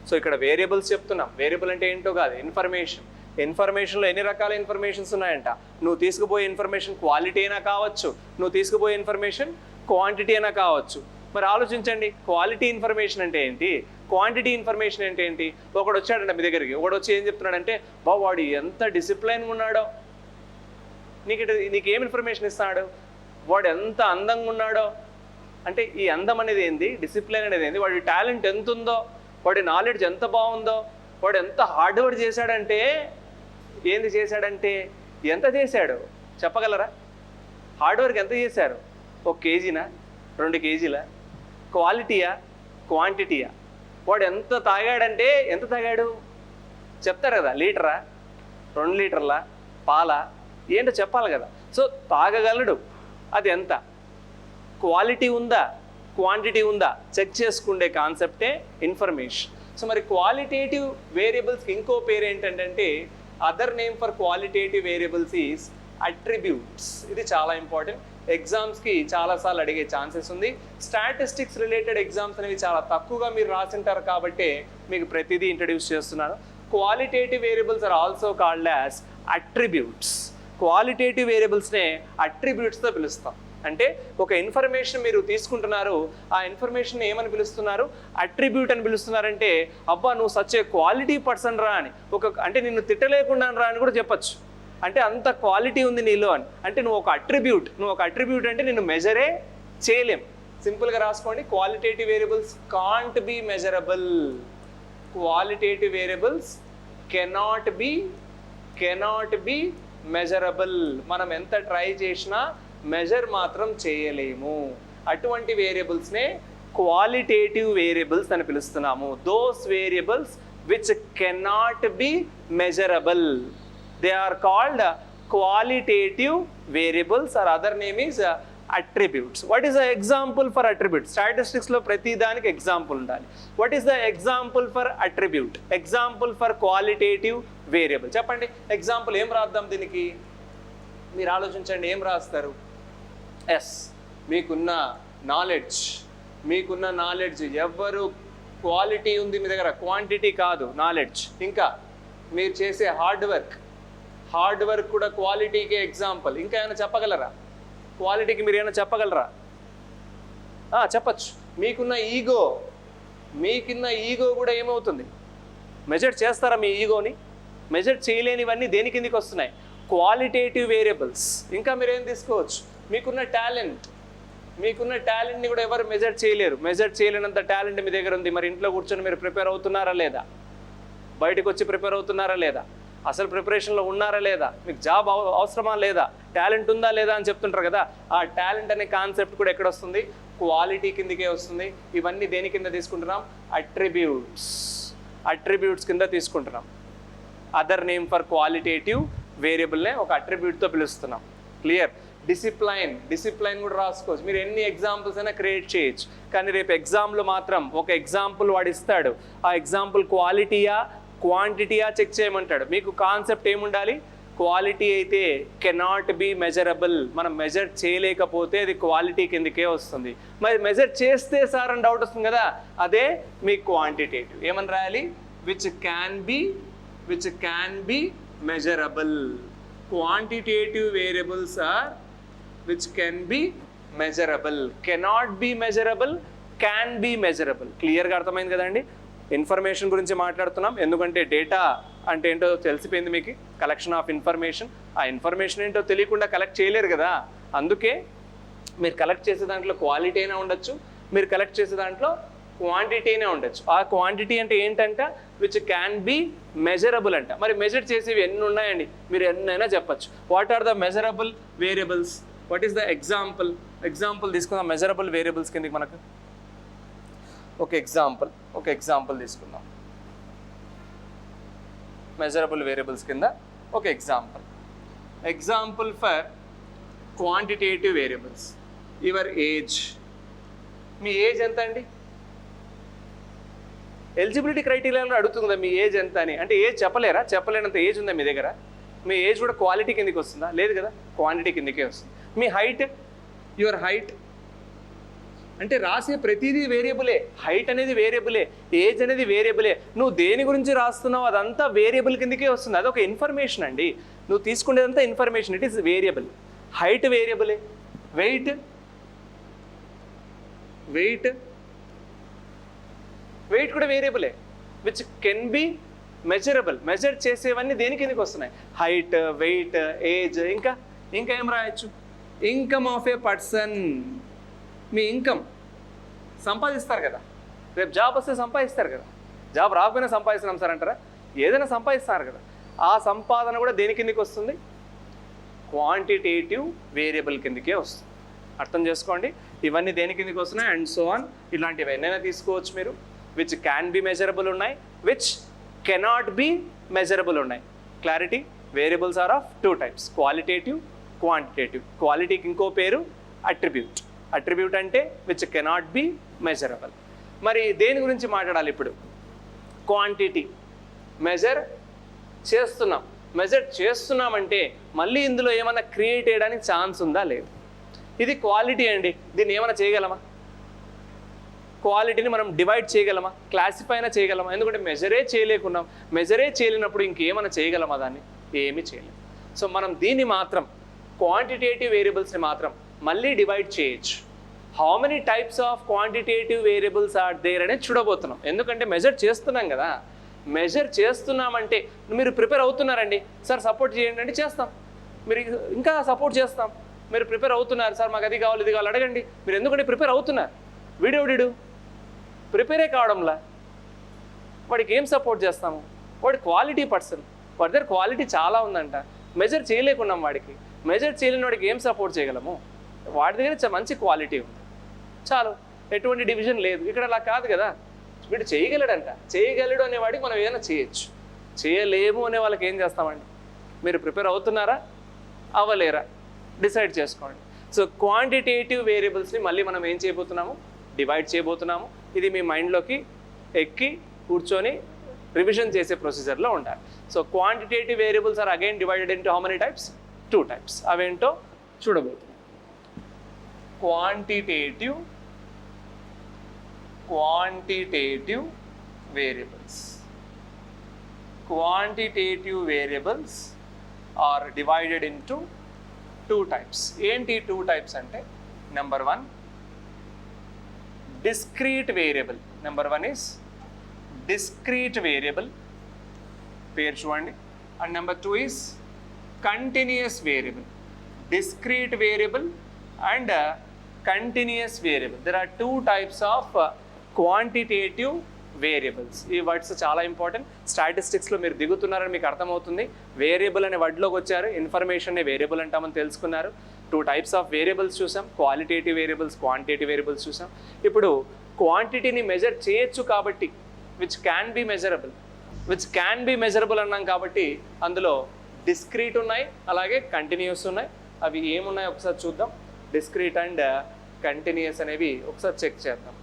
So ఇక్కడ variables చెప్తున్నాం. Variable అంటే ఏంటో కాదు, ఇన్ఫర్మేషన్. ఇన్ఫర్మేషన్లో ఎన్ని రకాల ఇన్ఫర్మేషన్స్ ఉన్నాయంట. నువ్వు తీసుకుపోయే ఇన్ఫర్మేషన్ క్వాలిటీ అయినా కావచ్చు, నువ్వు తీసుకుపోయే ఇన్ఫర్మేషన్ క్వాంటిటీ అయినా కావచ్చు. మరి ఆలోచించండి, క్వాలిటీ ఇన్ఫర్మేషన్ అంటే ఏంటి, క్వాంటిటీ ఇన్ఫర్మేషన్ అంటే ఏంటి. ఒకడు వచ్చాడంట మీ దగ్గరికి, ఒకడు వచ్చి ఏం చెప్తున్నాడంటే, వాడు ఎంత డిసిప్లైన్గా ఉన్నాడో, నీకేం ఇన్ఫర్మేషన్ ఇస్తున్నాడు, వాడు ఎంత అందంగా ఉన్నాడో. అంటే ఈ అందం అనేది ఏంది, డిసిప్లైన్ అనేది ఏంది, వాడి టాలెంట్ ఎంత ఉందో, వాడి నాలెడ్జ్ ఎంత బాగుందో, వాడు ఎంత హార్డ్ వర్క్ చేశాడంటే, ఏంది చేశాడంటే ఎంత చేశాడు చెప్పగలరా? హార్డ్ వర్క్ ఎంత చేశారు? 1 kgనా, 2 kgలా? క్వాలిటీయా, క్వాంటిటీయా? వాడు ఎంత తాగాడంటే ఎంత తాగాడు చెప్తారు కదా, లీటరా, 2 లీటర్లా, పాలా, ఏంటో చెప్పాలి కదా. సో తాగగలడు, అది ఎంత, క్వాలిటీ ఉందా, క్వాంటిటీ ఉందా చెక్ చేసుకునే కాన్సెప్టే ఇన్ఫర్మేషన్. సో మరి క్వాలిటేటివ్ వేరియబుల్స్కి ఇంకో పేరు ఏంటంటే, other name for qualitative variables is attributes. ఇది చాలా ఇంపార్టెంట్, ఎగ్జామ్స్కి చాలాసార్లు అడిగే ఛాన్సెస్ ఉంది. స్టాటిస్టిక్స్ రిలేటెడ్ ఎగ్జామ్స్ అనేవి చాలా తక్కువగా మీరు రాసింటారు కాబట్టి మీకు ప్రతిదీ ఇంట్రడ్యూస్ చేస్తున్నాను. Qualitative variables are also called as attributes. Qualitative వేరియబుల్స్నే అట్రిబ్యూట్స్తో పిలుస్తాం. అంటే ఒక ఇన్ఫర్మేషన్ మీరు తీసుకుంటున్నారు, ఆ ఇన్ఫర్మేషన్ ఏమని పిలుస్తున్నారు, అట్రిబ్యూట్ అని పిలుస్తున్నారంటే, అబ్బా నువ్వు సచ్ ఏ క్వాలిటీ పర్సన్ రా అని, అంటే నిన్ను తిట్టలేకుండా రా అని కూడా చెప్పచ్చు. అంటే అంత క్వాలిటీ ఉంది నీలో అని. అంటే నువ్వు ఒక అట్రిబ్యూట్ అంటే నిన్ను మెజరే చేయలేం. సింపుల్గా రాసుకోండి, qualitative variables can't be measurable. Qualitative variables cannot be measurable. మనం ఎంత ట్రై చేసినా మెజర్ మాత్రం చేయలేము. అటువంటి వేరియబుల్స్నే క్వాలిటేటివ్ వేరియబుల్స్ అని పిలుస్తున్నాము. Those variables which cannot be measurable, they are called qualitative variables, or other name is attributes. What is the example for attribute? Statistics లో ప్రతి దానికి ఎగ్జాంపుల్ ఉండాలి. What is the example for attribute? Example for qualitative variable. చెప్పండి, example ఏం రాద్దాం దీనికి? మీరు ఆలోచించండి, ఏం రాస్తారు? ఎస్, మీకున్న నాలెడ్జ్ ఎవరు క్వాలిటీ ఉంది మీ దగ్గర, క్వాంటిటీ కాదు, నాలెడ్జ్. ఇంకా మీరు చేసే హార్డ్ వర్క్ కూడా క్వాలిటీకే ఎగ్జాంపుల్. ఇంకా ఏమైనా చెప్పగలరా? క్వాలిటీకి మీరు ఏమైనా చెప్పగలరా? చెప్పచ్చు. మీకున్న ఈగో కూడా ఏమవుతుంది? మెజర్ చేస్తారా మీ ఈగోని? మెజర్ చేయలేనివన్నీ దేని కిందికి వస్తున్నాయి? Qualitative variables. ఇంకా మీరేం తీసుకోవచ్చు? మీకున్న టాలెంట్ని కూడా ఎవరు మెజర్ చేయలేరు. మెజర్ చేయలేనంత టాలెంట్ మీ దగ్గర ఉంది. మరి ఇంట్లో కూర్చొని మీరు ప్రిపేర్ అవుతున్నారా లేదా? బయటకు వచ్చి ప్రిపేర్ అవుతున్నారా లేదా? అసలు ప్రిపరేషన్లో ఉన్నారా లేదా? మీకు జాబ్ అవసరమా లేదా? టాలెంట్ ఉందా లేదా అని చెప్తుంటారు కదా. ఆ టాలెంట్ అనే కాన్సెప్ట్ కూడా ఎక్కడ వస్తుంది? క్వాలిటీ కిందకే వస్తుంది. ఇవన్నీ దేని కింద తీసుకుంటున్నాం? అట్రిబ్యూట్స్ కింద తీసుకుంటున్నాం. అదర్ నేమ్ ఫర్ క్వాలిటేటివ్ వేరియబుల్నే ఒక అట్రిబ్యూట్తో పిలుస్తున్నాం. క్లియర్? డిసిప్లైన్ కూడా రాసుకోవచ్చు. మీరు ఎన్ని ఎగ్జాంపుల్స్ అయినా క్రియేట్ చేయొచ్చు. కానీ రేపు ఎగ్జామ్లో మాత్రం ఒక ఎగ్జాంపుల్ వాడు ఇస్తాడు. ఆ ఎగ్జాంపుల్ క్వాలిటీయా క్వాంటిటీయా చెక్ చేయమంటాడు. మీకు కాన్సెప్ట్ ఏముండాలి? క్వాలిటీ అయితే కెనాట్ బి మెజరబుల్. మనం మెజర్ చేయలేకపోతే అది క్వాలిటీ కిందకే వస్తుంది. మరి మెజర్ చేస్తే సార్ అని డౌట్ వస్తుంది కదా, అదే మీ క్వాంటిటేటివ్. ఏమని రాయాలి? Which can be measurable. Quantitative variables are which can be measurable. Cannot be measurable, can be measurable. క్లియర్గా అర్థమైంది కదండి? ఇన్ఫర్మేషన్ గురించి మాట్లాడుతున్నాం, ఎందుకంటే డేటా అంటే ఏంటో తెలిసిపోయింది మీకు. Collection of information. ఆ ఇన్ఫర్మేషన్ ఏంటో తెలియకుండా కలెక్ట్ చేయలేరు కదా. అందుకే మీరు కలెక్ట్ చేసే దాంట్లో క్వాలిటీ అయినా ఉండొచ్చు, మీరు కలెక్ట్ చేసే దాంట్లో క్వాంటిటీ అయినా ఉండొచ్చు. ఆ క్వాంటిటీ అంటే ఏంటంట? విచ్ క్యాన్ బి మెజరబుల్ అంట. మరి మెజర్ చేసేవి ఎన్ని ఉన్నాయండి? మీరు ఎన్నైనా చెప్పచ్చు. What are the measurable variables? What is the example తీసుకుందాం మెజరబుల్ వేరియబుల్స్ కిందకి. మనకు ఒక ఎగ్జాంపుల్ తీసుకుందాం. మెజరబుల్ వేరియబుల్స్ కింద ఒక example. Example for quantitative variables. Your age, మీ ఏజ్ ఎంత అండి? ఎలిజిబిలిటీ క్రైటీరియాలో అడుగుతుంది కదా మీ ఏజ్ ఎంత అని. అంటే ఏజ్ చెప్పలేరా? చెప్పలేనంత ఏజ్ ఉందా మీ దగ్గర? మీ ఏజ్ కూడా క్వాలిటీ కిందకి వస్తుందా? లేదు కదా, క్వాంటిటీ కిందకే వస్తుంది. మీ హైట్, యువర్ హైట్ అంటే రాసే ప్రతిదీ వేరియబులే. హైట్ అనేది వేరియబులే, ఏజ్ అనేది వేరియబులే. నువ్వు దేని గురించి రాస్తున్నావు అదంతా వేరియబుల్ కిందకే వస్తుంది. అదొక ఇన్ఫర్మేషన్ అండి. నువ్వు తీసుకునేదంతా information, it is variable. Height వేరియబులే, వెయిట్ వెయిట్ వెయిట్ కూడా వేరియబులే, which can be measurable. Measure చేసేవన్నీ దేని కిందకి వస్తున్నాయి? Height, weight, age. ఇంకా ఇంకా ఏం రాయొచ్చు? Income of a person. మీ ఇన్కమ్ సంపాదిస్తారు కదా, రేపు జాబ్ వస్తే సంపాదిస్తారు కదా. జాబ్ రాకపోయినా సంపాదిస్తున్నాం సార్ అంటారా? ఏదైనా సంపాదిస్తారు కదా. ఆ సంపాదన కూడా దేని కిందకి వస్తుంది? క్వాంటిటేటివ్ వేరియబుల్ కిందకే వస్తుంది. అర్థం చేసుకోండి. ఇవన్నీ దేని కిందకి వస్తున్నాయి అండ్ సో ఆన్. ఇలాంటివి ఎన్నైనా తీసుకోవచ్చు మీరు. విచ్ క్యాన్ బి మెజరబుల్ ఉన్నాయి, విచ్ కెనాట్ బి మెజరబుల్ ఉన్నాయి. Clarity, variables are of two types, qualitative, quantitative. క్వాలిటీకి ఇంకో పేరు అట్రిబ్యూట్. అట్రిబ్యూట్ అంటే విచ్ కెనాట్ బి మెజరబుల్. మరి దేని గురించి మాట్లాడాలి ఇప్పుడు? క్వాంటిటీ. మెజర్ చేస్తున్నాం. మెజర్ చేస్తున్నామంటే మళ్ళీ ఇందులో ఏమైనా క్రియేట్ చేయడానికి ఛాన్స్ ఉందా? లేదు. ఇది క్వాలిటీ అండి. దీన్ని ఏమైనా చేయగలమా? క్వాలిటీని మనం డివైడ్ చేయగలమా? క్లాసిఫై అయినా చేయగలమా? ఎందుకంటే మెజరే చేయలేకున్నాం. మెజరే చేయలేనప్పుడు ఇంకేమైనా చేయగలమా? దాన్ని ఏమీ చేయలేము. సో మనం దీన్ని మాత్రం, క్వాంటిటేటివ్ వేరియబుల్స్ని మాత్రం మళ్ళీ డివైడ్ చేయొచ్చు. How many types of quantitative variables are there అనేది చూడబోతున్నాం. ఎందుకంటే మెజర్ చేస్తున్నాం కదా. మెజర్ చేస్తున్నామంటే మీరు ప్రిపేర్ అవుతున్నారండి, సార్ సపోర్ట్ చేయండి అంటే చేస్తాం. మీరు ఇంకా సపోర్ట్ చేస్తాం. మీరు ప్రిపేర్ అవుతున్నారు, సార్ మాకు అది కావాలి ఇది కావాలి అడగండి. మీరు ఎందుకంటే ప్రిపేర్ అవుతున్నారు. వీడియో ప్రిపేరే కావడంలా వాడికి ఏం సపోర్ట్ చేస్తాము? వాడి క్వాలిటీ పర్సన్, వాడి దగ్గర క్వాలిటీ చాలా ఉందంట. మెజర్ చేయలేకున్నాం వాడికి. మెజర్ చేయలేని వాడికి ఏం సపోర్ట్ చేయగలము? వాడి దగ్గర మంచి క్వాలిటీ ఉంది చాలు, ఎటువంటి డివిజన్ లేదు. ఇక్కడ అలా కాదు కదా. వీడు చేయగలడంట, చేయగలడు అనేవాడికి మనం ఏదైనా చేయొచ్చు. చేయలేము అనే వాళ్ళకి ఏం చేస్తామండి? మీరు ప్రిపేర్ అవుతున్నారా, అవ్వలేరా? డిసైడ్ చేసుకోండి. సో క్వాంటిటేటివ్ వేరియబుల్స్ని మళ్ళీ మనం ఏం చేయబోతున్నాము? డివైడ్ చేయబోతున్నాము. ఇది మీ మైండ్లోకి ఎక్కి కూర్చొని రివిజన్ చేసే ప్రొసీజర్లో ఉండాలి. So quantitative variables are again divided into how many types? 2 types. అవేంటో చూడబోతున్నాం. Quantitative variables. Quantitative variables are divided into 2 types. ఏంటి 2 types అంటే? Number 1 discrete variable. Number 1 is discrete variable, పేరు చూడండి. And number 2 is continuous variable. Discrete variable and continuous variable. There are 2 types of quantitative variables. ఈ words చాలా important. స్టాటిస్టిక్స్లో మీరు దిగుతున్నారని మీకు అర్థమవుతుంది. Variable అనే వర్డ్లోకి వచ్చారు, ఇన్ఫర్మేషన్ వేరియబుల్ అంటామని తెలుసుకున్నారు. 2 టైప్స్ ఆఫ్ వేరియబుల్స్ చూసాం, క్వాలిటేటివ్ వేరియబుల్స్, క్వాంటిటేటివ్ వేరియబుల్స్ చూసాం. ఇప్పుడు క్వాంటిటీని మెజర్ చేయొచ్చు కాబట్టి విచ్ క్యాన్ బి మెజరబుల్ అన్నాం కాబట్టి అందులో డిస్క్రీట్ ఉన్నాయి, అలాగే కంటిన్యూస్ ఉన్నాయి. అవి ఏమున్నాయి ఒకసారి చూద్దాం. డిస్క్రీట్ అండ్ కంటిన్యూస్ అనేవి ఒకసారి చెక్ చేద్దాం.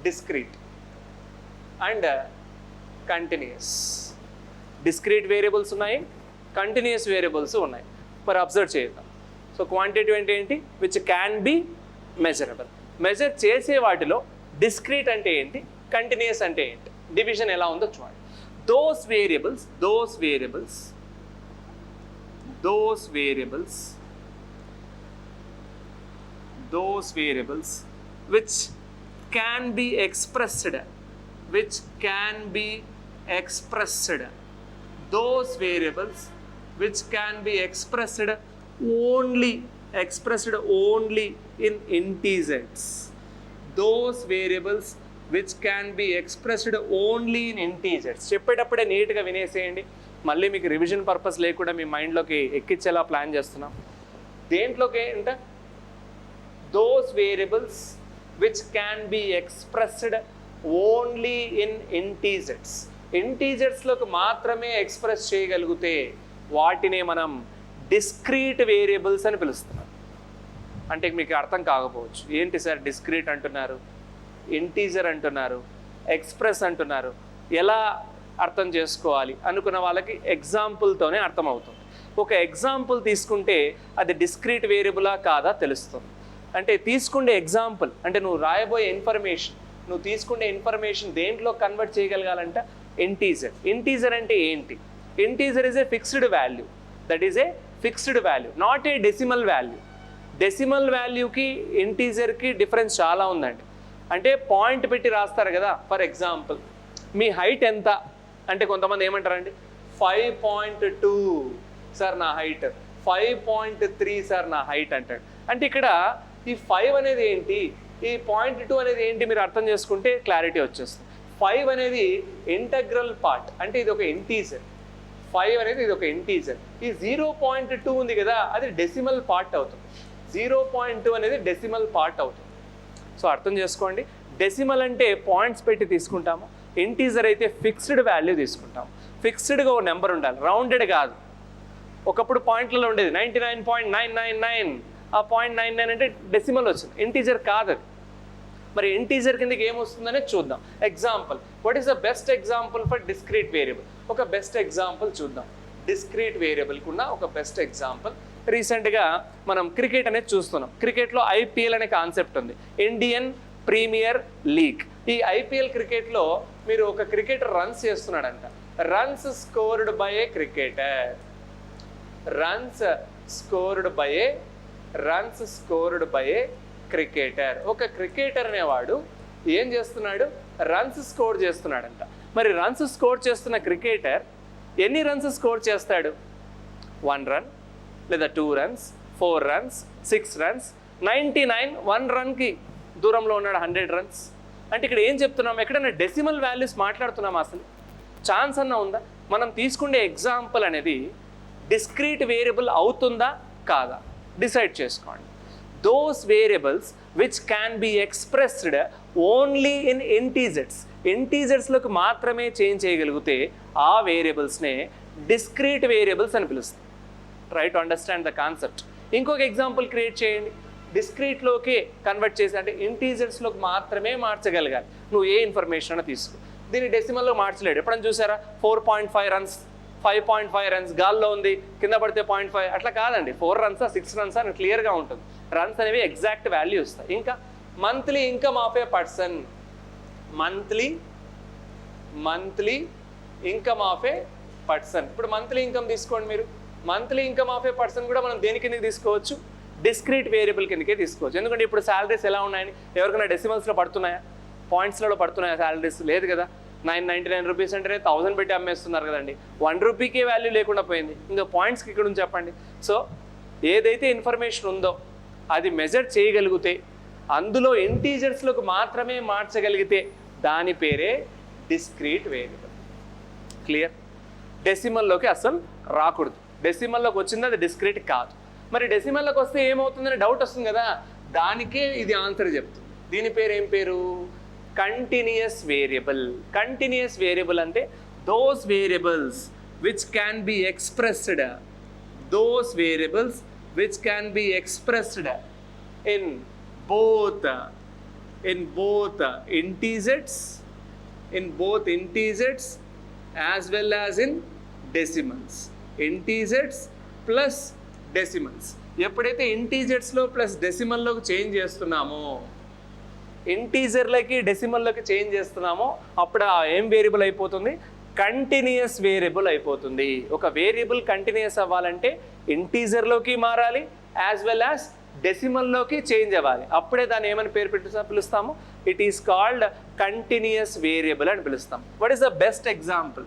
Discrete and continuous. Discrete variables ఉన్నాయి, కంటిన్యూస్ వేరియబుల్స్ ఉన్నాయి. మరి అబ్జర్వ్ చేద్దాం. సో క్వాంటిటీ అంటే ఏంటి? Which can be measurable. Measure చేసే వాటిలో డిస్క్రీట్ అంటే ఏంటి, కంటిన్యూస్ అంటే ఏంటి, డివిజన్ ఎలా ఉందో చూడండి. Those variables which can be expressed, those variables which can be expressed only in integers. Those variables which can be expressed only in integers. చెప్పేటప్పుడే నీట్గా వినేసేయండి. మళ్ళీ మీకు రివిజన్ పర్పస్ లేకుండా మీ మైండ్లోకి ఎక్కించేలా ప్లాన్ చేస్తున్నాం. దేంట్లోకి అంటే those variables which can be expressed only in integers. ఇంటీజర్స్లోకి మాత్రమే express చేయగలిగితే వాటినే మనం డిస్క్రీట్ వేరియబుల్స్ అని పిలుస్తున్నాం. అంటే మీకు అర్థం కాకపోవచ్చు, ఏంటి సార్ డిస్క్రీట్ అంటున్నారు, ఇంటీజర్ అంటున్నారు, ఎక్స్ప్రెస్ అంటున్నారు, ఎలా అర్థం చేసుకోవాలి అనుకున్న వాళ్ళకి ఎగ్జాంపుల్తోనే అర్థమవుతుంది. ఒక ఎగ్జాంపుల్ తీసుకుంటే అది డిస్క్రీట్ వేరియబులా కాదా తెలుస్తుంది. అంటే తీసుకునే ఎగ్జాంపుల్ అంటే నువ్వు రాయబోయే ఇన్ఫర్మేషన్, నువ్వు తీసుకునే ఇన్ఫర్మేషన్ దేంట్లో కన్వర్ట్ చేయగలగాలంట ఇంటీజర్. ఇంటీజర్ అంటే ఏంటి? Integer is a fixed value, that is a fixed value, not a decimal value. Decimal వాల్యూకి ఇంటీజర్కి డిఫరెన్స్ చాలా ఉందండి. అంటే పాయింట్ పెట్టి రాస్తారు కదా. ఫర్ ఎగ్జాంపుల్ మీ హైట్ ఎంత అంటే కొంతమంది ఏమంటారండి 5.2 సార్ నా హైట్, 5.3 సార్ నా హైట్ అంటాడు. అంటే ఇక్కడ ఈ 5 అనేది ఏంటి, ఈ 0.2 అనేది ఏంటి మీరు అర్థం చేసుకుంటే క్లారిటీ వచ్చేస్తుంది. 5 అనేది ఇంటగ్రల్ పార్ట్, అంటే ఇది ఒక ఇంటీజర్. 5 అనేది ఇది ఒక ఇంటీజర్. ఈ 0.2 ఉంది కదా అది డెసిమల్ పార్ట్ అవుతుంది. 0.2 అనేది డెసిమల్ పార్ట్ అవుతుంది. సో అర్థం చేసుకోండి, డెసిమల్ అంటే పాయింట్స్ పెట్టి తీసుకుంటాము, ఇంటీజర్ అయితే ఫిక్స్డ్ వాల్యూ తీసుకుంటాము. ఫిక్స్డ్గా ఒక నెంబర్ ఉండాలి, రౌండెడ్ కాదు. ఒకప్పుడు పాయింట్లలో ఉండేది 99.999, ఆ 0.99 అంటే డెసిమల్ వచ్చింది, ఇంటీజర్ కాదు అది. మరి ఇంటీజర్ కిందకి ఏమొస్తుందనే చూద్దాం. Example, what is the best example for discrete variable? ఒక బెస్ట్ ఎగ్జాంపుల్ చూద్దాం. డిస్క్రీట్ వేరియబుల్కి ఉన్న ఒక బెస్ట్ ఎగ్జాంపుల్, రీసెంట్గా మనం క్రికెట్ అనేది చూస్తున్నాం. క్రికెట్లో ఐపీఎల్ అనే కాన్సెప్ట్ ఉంది, ఇండియన్ ప్రీమియర్ లీగ్. ఈ ఐపీఎల్ క్రికెట్లో మీరు ఒక క్రికెటర్ రన్స్ చేస్తున్నాడంట, runs scored by a cricketer, runs scored by a cricketer. ఒక క్రికెటర్ అనేవాడు ఏం చేస్తున్నాడు, రన్స్ స్కోర్ చేస్తున్నాడంట. మరి రన్స్ స్కోర్ చేస్తున్న క్రికెటర్ ఎన్ని రన్స్ స్కోర్ చేస్తాడు? 1 రన్ లేదా 2 రన్స్, 4 రన్స్, 6 రన్స్, 99 1 రన్కి దూరంలో ఉన్నాడు 100 రన్స్. అంటే ఇక్కడ ఏం చెప్తున్నాం, ఎక్కడైనా డెసిమల్ వాల్యూస్ మాట్లాడుతున్నాం? అసలు ఛాన్స్ అన్న ఉందా? మనం తీసుకునే ఎగ్జాంపుల్ అనేది డిస్క్రీట్ వేరియబుల్ అవుతుందా కాదా డిసైడ్ చేసుకోండి. Those variables which can be expressed only in ఇంటీజర్స్లోకి మాత్రమే చేంజ్ చేయగలిగితే ఆ వేరియబుల్స్నే డిస్క్రీట్ వేరియబుల్స్ అని పిలుస్తాం. Try to understand the concept. ఇంకొక ఎగ్జాంపుల్ క్రియేట్ చేయండి, డిస్క్రీట్లోకి కన్వర్ట్ చేసి, అంటే ఇంటీజర్స్లోకి మాత్రమే మార్చగలగాలి. నువ్వు ఏ ఇన్ఫర్మేషన్ అయినా తీసుకో, దీన్ని డెసిమల్లో మార్చలేడు. ఎప్పుడైనా చూసారా 4.5 రన్స్, 5.5 రన్స్, గాల్లో ఉంది కింద పడితే 0.5 అట్లా కాదండి. 4 రన్సా 6 రన్సా అని క్లియర్గా ఉంటుంది. రన్స్ అనేవి ఎగ్జాక్ట్ వాల్యూ వస్తాయి. ఇంకా monthly income of a person, monthly income of a person. ఇప్పుడు మంత్లీ ఇన్కమ్ తీసుకోండి మీరు, monthly income of a person కూడా మనం దేని కిందకి తీసుకోవచ్చు, డిస్క్రీట్ వేరియబుల్ కిందకే తీసుకోవచ్చు. ఎందుకంటే ఇప్పుడు శాలరీస్ ఎలా ఉన్నాయని ఎవరికైనా డెసిమల్స్లో పడుతున్నాయా, పాయింట్స్లలో పడుతున్నాయా శాలరీస్? లేదు కదా. 999 రూపీస్ అంటే 1000 పెట్టి అమ్మేస్తున్నారు కదండి. 1 రూపీకే వాల్యూ లేకుండా పోయింది, ఇంకా పాయింట్స్కి ఇక్కడ నుంచి చెప్పండి. సో ఏదైతే ఇన్ఫర్మేషన్ ఉందో అది మెజర్ చేయగలిగితే, అందులో ఇంటీజర్స్లోకి మాత్రమే మార్చగలిగితే దాని పేరే డిస్క్రీట్ వేరియబుల్. క్లియర్? డెసిమల్లోకి అసలు రాకూడదు. డెసిమల్లోకి వచ్చింది అది డిస్క్రీట్ కాదు. మరి డెసిమల్లోకి వస్తే ఏమవుతుందని డౌట్ వస్తుంది కదా, దానికే ఇది ఆన్సర్ చెప్తుంది. దీని పేరు ఏం పేరు? Continuous variable. కంటిన్యూయస్ వేరియబుల్ అంటే those variables which can be expressed, those variables which can be expressed in both integers as well as in decimals. Integers plus decimals. ఎప్పుడైతే ఇంటీజర్స్లో ప్లస్ డెసిమల్లోకి చేంజ్ చేస్తున్నామో, ఇంటీజర్లకి డెసిమల్లోకి చేంజ్ చేస్తున్నామో అప్పుడు ఏం వేరియబుల్ అయిపోతుంది? Continuous variable అయిపోతుంది. ఒక variable continuous అవ్వాలంటే ఇంటీజర్లోకి మారాలి, యాజ్ వెల్ యాజ్ డెసిమల్లోకి చేంజ్ అవ్వాలి. అప్పుడే దాన్ని ఏమని పేరు పిలుస్తాము? It is called continuous variable అని పిలుస్తాం. What is the best example?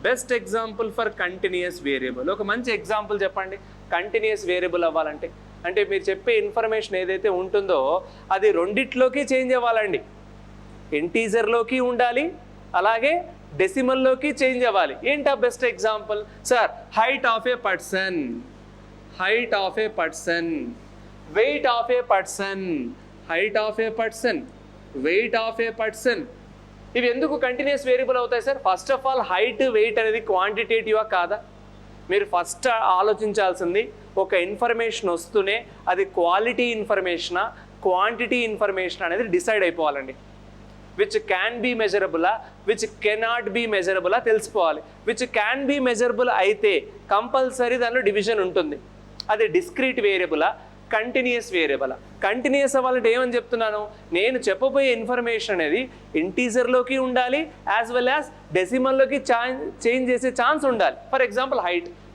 Best example for continuous variable. ఒక మంచి ఎగ్జాంపుల్ చెప్పండి కంటిన్యూయస్ వేరియబుల్ అవ్వాలంటే. అంటే మీరు చెప్పే ఇన్ఫర్మేషన్ ఏదైతే ఉంటుందో అది రెండిట్లోకి చేంజ్ అవ్వాలండి. ఇంటీజర్లోకి ఉండాలి, అలాగే డెసిమల్లోకి చేంజ్ అవ్వాలి. ఏంటా best example? Sir height of a person, height of a person, weight of a person, height of a person, weight of a person, ఇవి ఎందుకు కంటిన్యూస్ వేరియబుల్ అవుతాయి sir? First of all height weight అనేది క్వాంటిటేటివా కాదా? మీరు first ఆలోచించాల్సింది ఒక information వస్తూనే అది క్వాలిటీ ఇన్ఫర్మేషనా క్వాంటిటీ ఇన్ఫర్మేషన్ అనేది డిసైడ్ అయిపోవాలండి. విచ్ క్యాన్ బీ మెజరబులా విచ్ కెనాట్ బీ మెజరబులా తెలుసుకోవాలి. విచ్ క్యాన్ బీ మెజరబుల్ అయితే కంపల్సరీ దానిలో డివిజన్ ఉంటుంది. అది డిస్క్రీట్ వేరియబులా కంటిన్యూస్ వేరియబులా? కంటిన్యూస్ అవ్వాలంటే ఏమని చెప్తున్నాను, నేను చెప్పబోయే ఇన్ఫర్మేషన్ అనేది ఇంటీజర్లోకి ఉండాలి యాజ్ వెల్ యాజ్ డెసిమల్లోకి చేంజ్ చేసే ఛాన్స్ ఉండాలి. ఫర్ ఎగ్జాంపుల్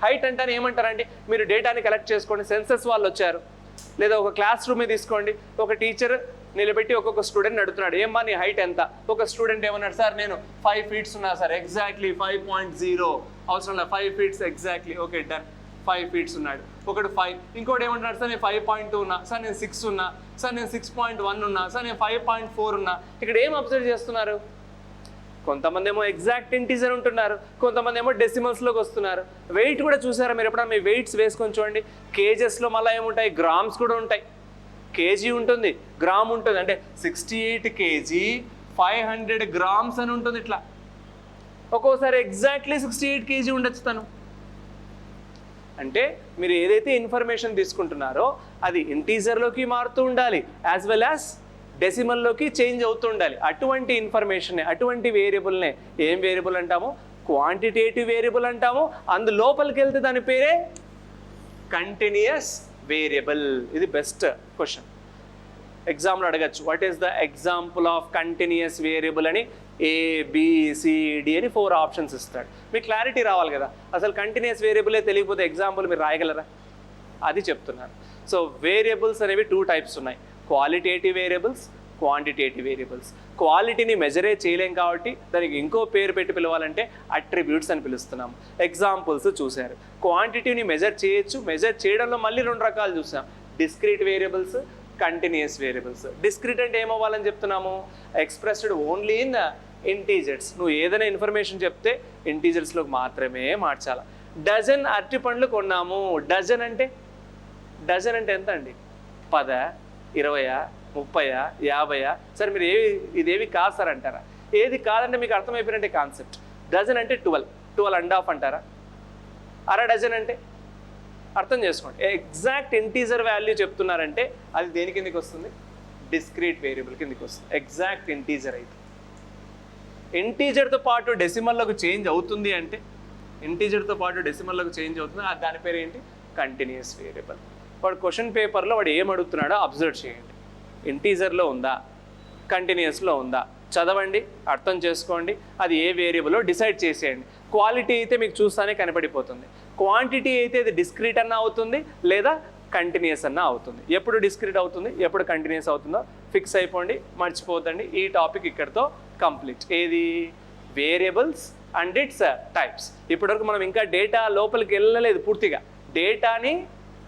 హైట్ అంటే ఏమంటారండి, మీరు డేటాని కలెక్ట్ చేసుకోండి, సెన్సస్ వాళ్ళు వచ్చారు, లేదా ఒక క్లాస్ రూమే తీసుకోండి, ఒక టీచర్ నిలబెట్టి ఒక్కొక్క స్టూడెంట్ అడుగుతున్నాడు, ఏమ్మా నీ హైట్ ఎంత? ఒక స్టూడెంట్ ఏమన్నాడు, సార్ నేను 5 feet ఉన్నా సార్, ఎగ్జాక్ట్లీ 5.0, అవసరం లేదు 5 feet exactly, okay done 5 feet ఉన్నాడు. ఒకడు 5, ఇంకోటి ఏమంటున్నాడు, సార్ నేను 5.2 ఉన్నా, సార్ నేను 6 ఉన్నా, సార్ నేను 6.1 ఉన్నా, సార్ నేను 5.4 ఉన్నా. ఇక్కడ ఏం అబ్జర్వ్ చేస్తున్నారు, కొంతమంది ఏమో ఎగ్జాక్ట్ ఇంటీజర్ ఉంటున్నారు, కొంతమంది ఏమో డెసిమల్స్లోకి వస్తున్నారు. వెయిట్ కూడా చూసారా మీరు ఎప్పుడన్నా? మీ వెయిట్స్ వేసుకొని చూడండి, కేజెస్లో మళ్ళీ ఏముంటాయి, గ్రామ్స్ కూడా ఉంటాయి. కేజీ ఉంటుంది, గ్రామ్ ఉంటుంది, అంటే 68 kg 500 grams అని ఉంటుంది. ఇట్లా ఒక్కోసారి ఎగ్జాక్ట్లీ 68 kg ఉండొచ్చు తను. అంటే మీరు ఏదైతే ఇన్ఫర్మేషన్ తీసుకుంటున్నారో అది ఇంటీజర్లోకి మారుతూ ఉండాలి యాజ్ వెల్ యాజ్ డెసిమల్లోకి చేంజ్ అవుతూ ఉండాలి. అటువంటి ఇన్ఫర్మేషన్, అటువంటి వేరియబుల్నే ఏం వేరియబుల్ అంటాము, క్వాంటిటేటివ్ వేరియబుల్ అంటాము. అందులోపలికి వెళ్తే దాని పేరే కంటిన్యూస్ వేరియబుల్. ఇది బెస్ట్ క్వశ్చన్, ఎగ్జామ్లో అడగచ్చు. What is the example of continuous variable అని ABCD అని 4 ఆప్షన్స్ ఇస్తాడు. మీకు క్లారిటీ రావాలి కదా, అసలు కంటిన్యూస్ వేరియబులే తెలియకపోతే ఎగ్జాంపుల్ మీరు రాయగలరా? అది చెప్తున్నాను. సో వేరియబుల్స్ అనేవి 2 types ఉన్నాయి, క్వాలిటేటివ్ వేరియబుల్స్, క్వాంటిటేటివ్ వేరియబుల్స్. క్వాలిటీని మెజరే చేయలేం కాబట్టి దానికి ఇంకో పేరు పెట్టి పిలవాలంటే అట్రిబ్యూట్స్ అని పిలుస్తున్నాము. ఎగ్జాంపుల్స్ చూశారు. క్వాంటిటీని మెజర్ చేయొచ్చు, మెజర్ చేయడంలో మళ్ళీ 2 రకాలు చూసాం, discrete variables, continuous variables. Discrete అంటే ఏమవ్వాలని చెప్తున్నాము, ఎక్స్ప్రెస్డ్ ఓన్లీ ఇన్ ఇంటీజర్స్. నువ్వు ఏదైనా ఇన్ఫర్మేషన్ చెప్తే ఇంటీజర్స్లోకి మాత్రమే మార్చాలి. డజన్ అరటి పండ్లు కొన్నాము, డజన్ అంటే ఎంత అండి? 10, 20, 30, 50? సార్ మీరు ఇదేవి కాదు సార్ అంటారా? ఏది కాదంటే మీకు అర్థమైపోయినట్టే కాన్సెప్ట్. డజన్ అంటే 12.5 అంటారా? అర డజన్ అంటే అర్థం చేసుకోండి. ఎగ్జాక్ట్ ఇంటీజర్ వాల్యూ చెప్తున్నారంటే అది దేని కిందకి వస్తుంది, డిస్క్రీట్ వేరియబుల్ కిందకి వస్తుంది. ఎగ్జాక్ట్ ఇంటీజర్ అయితే ఇంటీజర్తో పాటు డెసిమల్లోకి చేంజ్ అవుతుంది అంటే, ఇంటీజర్తో పాటు డెసిమల్లోకి చేంజ్ అవుతుంది, దాని పేరు ఏంటి, కంటిన్యూస్ వేరియబుల్. వాడు క్వశ్చన్ పేపర్లో వాడు ఏం అడుగుతున్నాడో అబ్జర్వ్ చేయండి. ఇంటీజర్లో ఉందా, కంటిన్యూస్లో ఉందా, చదవండి, అర్థం చేసుకోండి, అది ఏ వేరియబుల్లో డిసైడ్ చేసేయండి. క్వాలిటీ అయితే మీకు చూస్తానే కనపడిపోతుంది, క్వాంటిటీ అయితే ఇది డిస్క్రీట్ అన్న అవుతుంది లేదా కంటిన్యూస్ అన్న అవుతుంది. ఎప్పుడు డిస్క్రీట్ అవుతుంది, ఎప్పుడు కంటిన్యూస్ అవుతుందో ఫిక్స్ అయిపోండి, మర్చిపోతండి. ఈ టాపిక్ ఇక్కడితో కంప్లీట్. ఏది, వేరియబుల్స్ అండ్ ఇట్స్ టైప్స్. ఇప్పటివరకు మనం ఇంకా డేటా లోపలికి వెళ్ళలేదు పూర్తిగా. డేటాని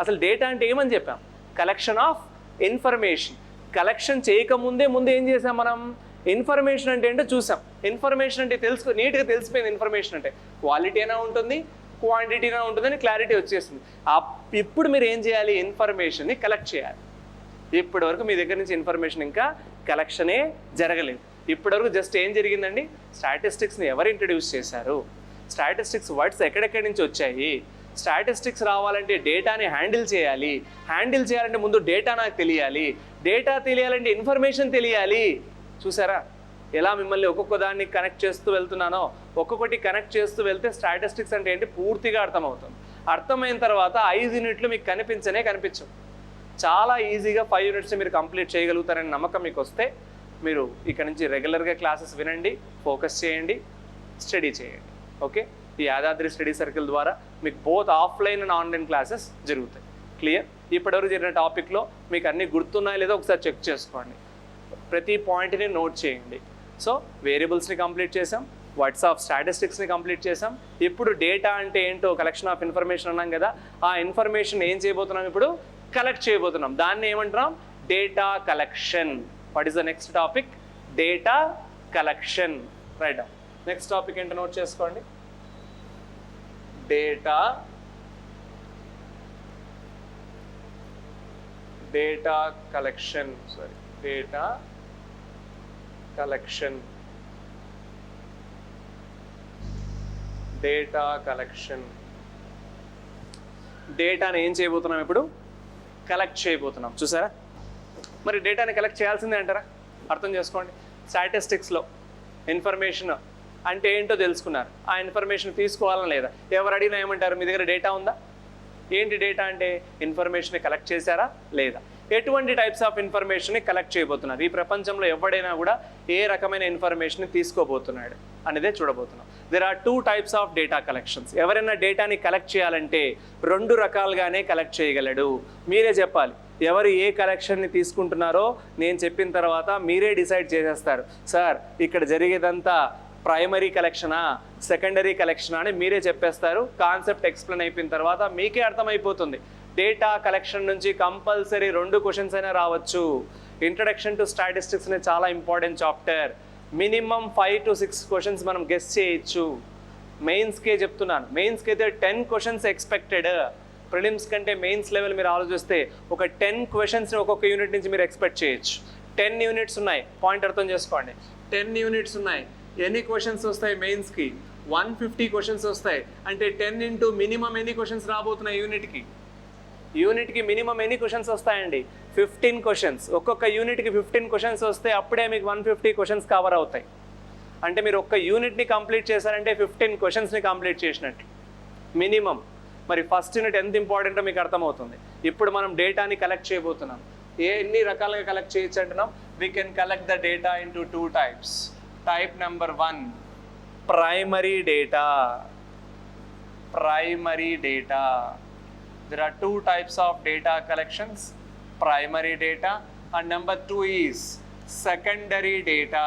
అసలు డేటా అంటే ఏమని చెప్పాం, కలెక్షన్ ఆఫ్ ఇన్ఫర్మేషన్. కలెక్షన్ చేయకముందే ఏం చేసాం మనం, ఇన్ఫర్మేషన్ అంటే ఏంటో చూసాం. ఇన్ఫర్మేషన్ అంటే నీట్గా తెలిసిపోయింది. ఇన్ఫర్మేషన్ అంటే క్వాలిటీ అయినా ఉంటుంది, క్వాంటిటీ అయినా ఉంటుందని క్లారిటీ వచ్చేసింది. ఇప్పుడు మీరు ఏం చేయాలి, ఇన్ఫర్మేషన్ని కలెక్ట్ చేయాలి. ఇప్పటివరకు మీ దగ్గర నుంచి ఇన్ఫర్మేషన్ ఇంకా కలెక్షనే జరగలేదు. ఇప్పటివరకు జస్ట్ ఏం జరిగిందండి, స్టాటిస్టిక్స్ని ఎవరు ఇంట్రడ్యూస్ చేశారు, స్టాటిస్టిక్స్ వర్డ్స్ ఎక్కడెక్కడి నుంచి వచ్చాయి, స్టాటిస్టిక్స్ రావాలంటే డేటాని హ్యాండిల్ చేయాలంటే ముందు డేటా నాకు తెలియాలి, డేటా తెలియాలంటే ఇన్ఫర్మేషన్ తెలియాలి. చూసారా ఎలా మిమ్మల్ని ఒక్కొక్క దాన్ని కనెక్ట్ చేస్తూ వెళ్తున్నానో, ఒక్కొక్కటి కనెక్ట్ చేస్తూ వెళ్తే స్టాటిస్టిక్స్ అంటే ఏంటి పూర్తిగా అర్థమవుతుంది. అర్థమైన తర్వాత 5 యూనిట్లు మీకు కనిపించవు. చాలా ఈజీగా 5 యూనిట్స్ మీరు కంప్లీట్ చేయగలుగుతారని నమ్మకం మీకు వస్తే మీరు ఇక్కడ నుంచి రెగ్యులర్గా క్లాసెస్ వినండి, ఫోకస్ చేయండి, స్టడీ చేయండి. ఓకే, ఈ యాదాద్రి స్టడీ సర్కిల్ ద్వారా మీకు both offline and online classes జరుగుతాయి. క్లియర్? ఇప్పటివరకు జరిగిన టాపిక్లో మీకు అన్నీ గుర్తున్నాయో లేదో ఒకసారి చెక్ చేసుకోండి, ప్రతి పాయింట్ని నోట్ చేయండి. సో వేరియబుల్స్ని కంప్లీట్ చేసాం, వర్డ్స్ ఆఫ్ స్టాటిస్టిక్స్ని కంప్లీట్ చేసాం. ఇప్పుడు డేటా అంటే ఏంటో, కలెక్షన్ ఆఫ్ ఇన్ఫర్మేషన్ అన్నాం కదా, ఆ ఇన్ఫర్మేషన్ ఏం చేయబోతున్నాం, ఇప్పుడు కలెక్ట్ చేయబోతున్నాం. దాన్ని ఏమంటున్నాం, data collection. What is the next topic, data collection. Right, next topic ఏంటో నోట్ చేసుకోండి, data collection. Data collection. Data collection. డేటాని ఏం చేయబోతున్నాం ఇప్పుడు? కలెక్ట్ చేయబోతున్నాం. చూసారా? మరి డేటాని కలెక్ట్ చేయాల్సిందే అంటారా? అర్థం చేసుకోండి. స్టాటిస్టిక్స్లో ఇన్ఫర్మేషన్ అంటే ఏంటో తెలుసుకున్నారు. ఆ ఇన్ఫర్మేషన్ తీసుకోవాలని లేదా? ఎవరు అడిగినా ఏమంటారు? మీ దగ్గర డేటా ఉందా? ఏంటి డేటా అంటే? ఇన్ఫర్మేషన్ కలెక్ట్ చేశారా లేదా? ఎటువంటి టైప్స్ ఆఫ్ ఇన్ఫర్మేషన్ని కలెక్ట్ చేయబోతున్నారు? ఈ ప్రపంచంలో ఎవడైనా కూడా ఏ రకమైన ఇన్ఫర్మేషన్ తీసుకోబోతున్నాడు అనేదే చూడబోతున్నాం. There are 2 types of data collections. ఎవరైనా డేటాని కలెక్ట్ చేయాలంటే 2 రకాలుగానే కలెక్ట్ చేయగలడు. మీరే చెప్పాలి ఎవరు ఏ కలెక్షన్ని తీసుకుంటున్నారో. నేను చెప్పిన తర్వాత మీరే డిసైడ్ చేసేస్తారు. సార్ ఇక్కడ జరిగేదంతా ప్రైమరీ కలెక్షనా, సెకండరీ కలెక్షనా అని మీరే చెప్పేస్తారు. కాన్సెప్ట్ ఎక్స్ప్లెయిన్ అయిపోయిన తర్వాత మీకే అర్థమైపోతుంది. డేటా కలెక్షన్ నుంచి కంపల్సరీ 2 క్వశ్చన్స్ అయినా రావచ్చు. ఇంట్రడక్షన్ టు స్టాటిస్టిక్స్ అనేది చాలా important chapter. Minimum 5 to 6 questions మనం గెస్ చేయొచ్చు. మెయిన్స్కే చెప్తున్నాను, మెయిన్స్కి అయితే 10 క్వశ్చన్స్ ఎక్స్పెక్టెడ్. ప్రిలిమ్స్ కంటే మెయిన్స్ లెవెల్ మీరు ఆలోచిస్తే ఒక 10 క్వశ్చన్స్ని ఒక్కొక్క యూనిట్ నుంచి మీరు ఎక్స్పెక్ట్ చేయొచ్చు. 10 యూనిట్స్ ఉన్నాయి. పాయింట్ అర్థం చేసుకోండి. 10 యూనిట్స్ ఉన్నాయి. ఎన్ని క్వశ్చన్స్ వస్తాయి మెయిన్స్కి? 150 క్వశ్చన్స్ వస్తాయి. అంటే 10 into మినిమం ఎన్ని క్వశ్చన్స్ రాబోతున్నాయి యూనిట్కి? యూనిట్కి మినిమం ఎన్ని క్వశ్చన్స్ వస్తాయండి? 15 క్వశ్చన్స్. ఒక్కొక్క యూనిట్కి 15 క్వశ్చన్స్ వస్తే అప్పుడే మీకు 150 క్వశ్చన్స్ కవర్ అవుతాయి. అంటే మీరు ఒక్క యూనిట్ని కంప్లీట్ చేశారంటే 15 క్వశ్చన్స్ని కంప్లీట్ చేసినట్టు మినిమం. మరి ఫస్ట్ యూనిట్ ఎంత ఇంపార్టెంటో మీకు అర్థమవుతుంది. ఇప్పుడు మనం డేటాని కలెక్ట్ చేయబోతున్నాం. ఎన్ని రకాలుగా కలెక్ట్ చేయొచ్చు అంటున్నాం? We can collect the data into 2 types. Type number 1, primary data. Primary data. There are 2 types of data collections, primary data, and number 2 is secondary data.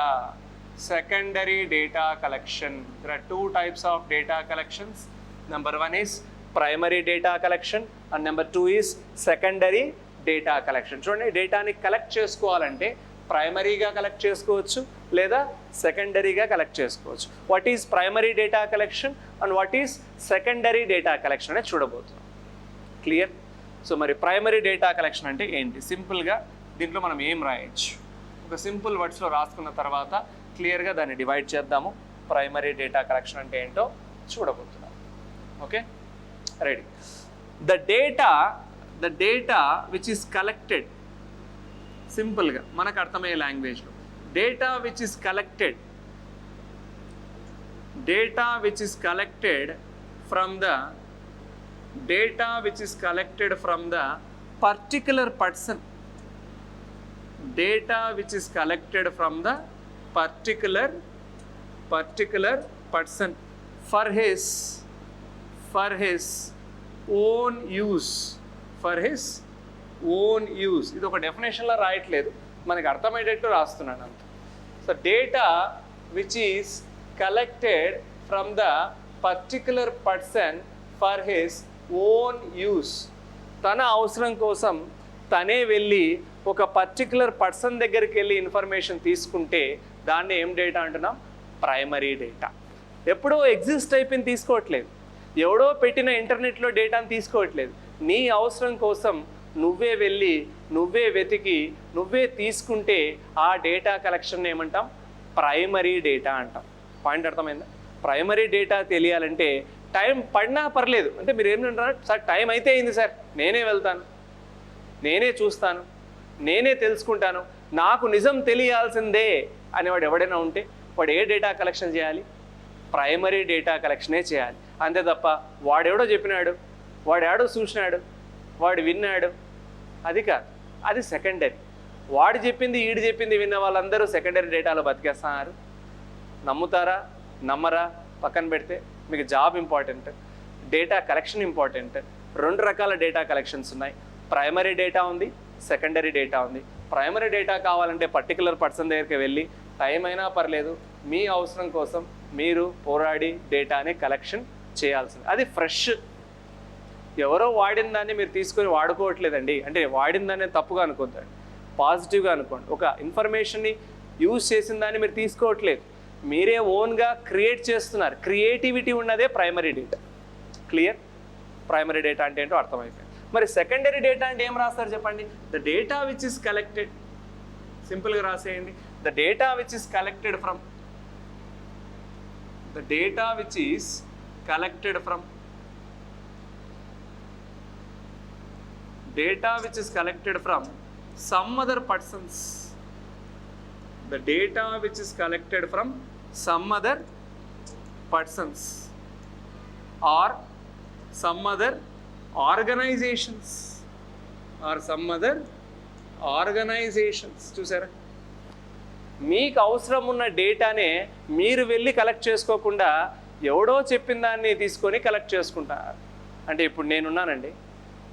Secondary data collection. There are 2 types of data collections. Number 1 is primary data collection and number 2 is secondary data collection. చూడండి, డేటాని collect చేసుకోవాలంటే ప్రైమరీగా collect చేసుకోవచ్చు లేదా సెకండరీగా collect చేసుకోవచ్చు. What is primary data collection and what is secondary data collection అనేది చూడబోతున్నాం. Clear? So మరి ప్రైమరీ డేటా కలెక్షన్ అంటే ఏంటి? సింపుల్గా దీంట్లో మనం ఏం రాయొచ్చు? ఒక సింపుల్ వర్డ్స్లో రాసుకున్న తర్వాత క్లియర్గా దాన్ని డివైడ్ చేద్దాము. ప్రైమరీ డేటా కలెక్షన్ అంటే ఏంటో చూడబోతున్నాం. Okay, ready. The data which is collected, సింపుల్గా మనకు అర్థమయ్యే లాంగ్వేజ్లో, data which is collected from the particular person. Data which is collected from the particular person for his own use. ఇది ఒక డెఫినేషన్లో రాయట్లేదు, మనకి అర్థమయ్యేటట్టు రాస్తున్నాను అంత. So data which is collected from the particular person for his own use. తన అవసరం కోసం తనే వెళ్ళి ఒక పర్టిక్యులర్ పర్సన్ దగ్గరికి వెళ్ళి ఇన్ఫర్మేషన్ తీసుకుంటే దాన్ని ఏం డేటా అంటున్నాం? Primary data. ఎప్పుడో ఎగ్జిస్ట్ అయిపోయింది తీసుకోవట్లేదు, ఎవడో పెట్టిన ఇంటర్నెట్లో డేటాను తీసుకోవట్లేదు. నీ అవసరం కోసం నువ్వే వెళ్ళి నువ్వే వెతికి నువ్వే తీసుకుంటే ఆ డేటా కలెక్షన్ ఏమంటాం? ప్రైమరీ డేటా అంటాం. పాయింట్ అర్థమైందా? ప్రైమరీ డేటా తెలియాలంటే టైం పడినా పర్లేదు. అంటే మీరు ఏమంటారు? సార్ టైం అయితే అయింది సార్, నేనే వెళ్తాను, నేనే చూస్తాను, నేనే తెలుసుకుంటాను, నాకు నిజం తెలియాల్సిందే అనేవాడు ఎవడైనా ఉంటే వాడు ఏ డేటా కలెక్షన్ చేయాలి? ప్రైమరీ డేటా కలెక్షనే చేయాలి. అంతే తప్ప వాడెవడో చెప్పినాడు, వాడెవడో చూసినాడు, వాడు విన్నాడు, అది కాదు, అది సెకండరీ. వాడు చెప్పింది ఈడు చెప్పింది విన్న వాళ్ళందరూ సెకండరీ డేటాలో బతికేస్తున్నారు. నమ్ముతారా నమ్మరా పక్కన పెడితే, మీకు job important, data collection important. 2 రకాల డేటా కలెక్షన్స్ ఉన్నాయి. ప్రైమరీ డేటా ఉంది, సెకండరీ డేటా ఉంది. ప్రైమరీ డేటా కావాలంటే పర్టికులర్ పర్సన్ దగ్గరికి వెళ్ళి టైం అయినా పర్లేదు మీ అవసరం కోసం మీరు పోరాడి డేటాని కలెక్షన్ చేయాల్సింది. అది ఫ్రెష్, ఎవరో వాడిన దాన్ని మీరు తీసుకొని వాడుకోవట్లేదండి. అంటే వాడిన దాన్ని తప్పుగా అనుకోద్దండి, పాజిటివ్గా అనుకోండి. ఒక ఇన్ఫర్మేషన్ని యూజ్ చేసిన దాన్ని మీరు తీసుకోవట్లేదు, మీరే ఓన్గా క్రియేట్ చేస్తున్నారు. క్రియేటివిటీ ఉన్నదే primary data. Clear? Primary data అంటే ఏంటో అర్థమైపోయింది. మరి సెకండరీ డేటా అంటే ఏం రాస్తారు చెప్పండి? The data which is collected, సింపుల్గా రాసేయండి. The data which is collected from collected from data which is collected from some other persons. The data which is collected from some other persons or some other organizations or some other organizations. చూసారా, మీకు అవసరం ఉన్న డేటానే మీరు వెళ్ళి collect చేసుకోకుండా ఎవడో చెప్పిన దాన్ని తీసుకొని కలెక్ట్ చేసుకుంటారు. అంటే ఇప్పుడు నేనున్నానండి,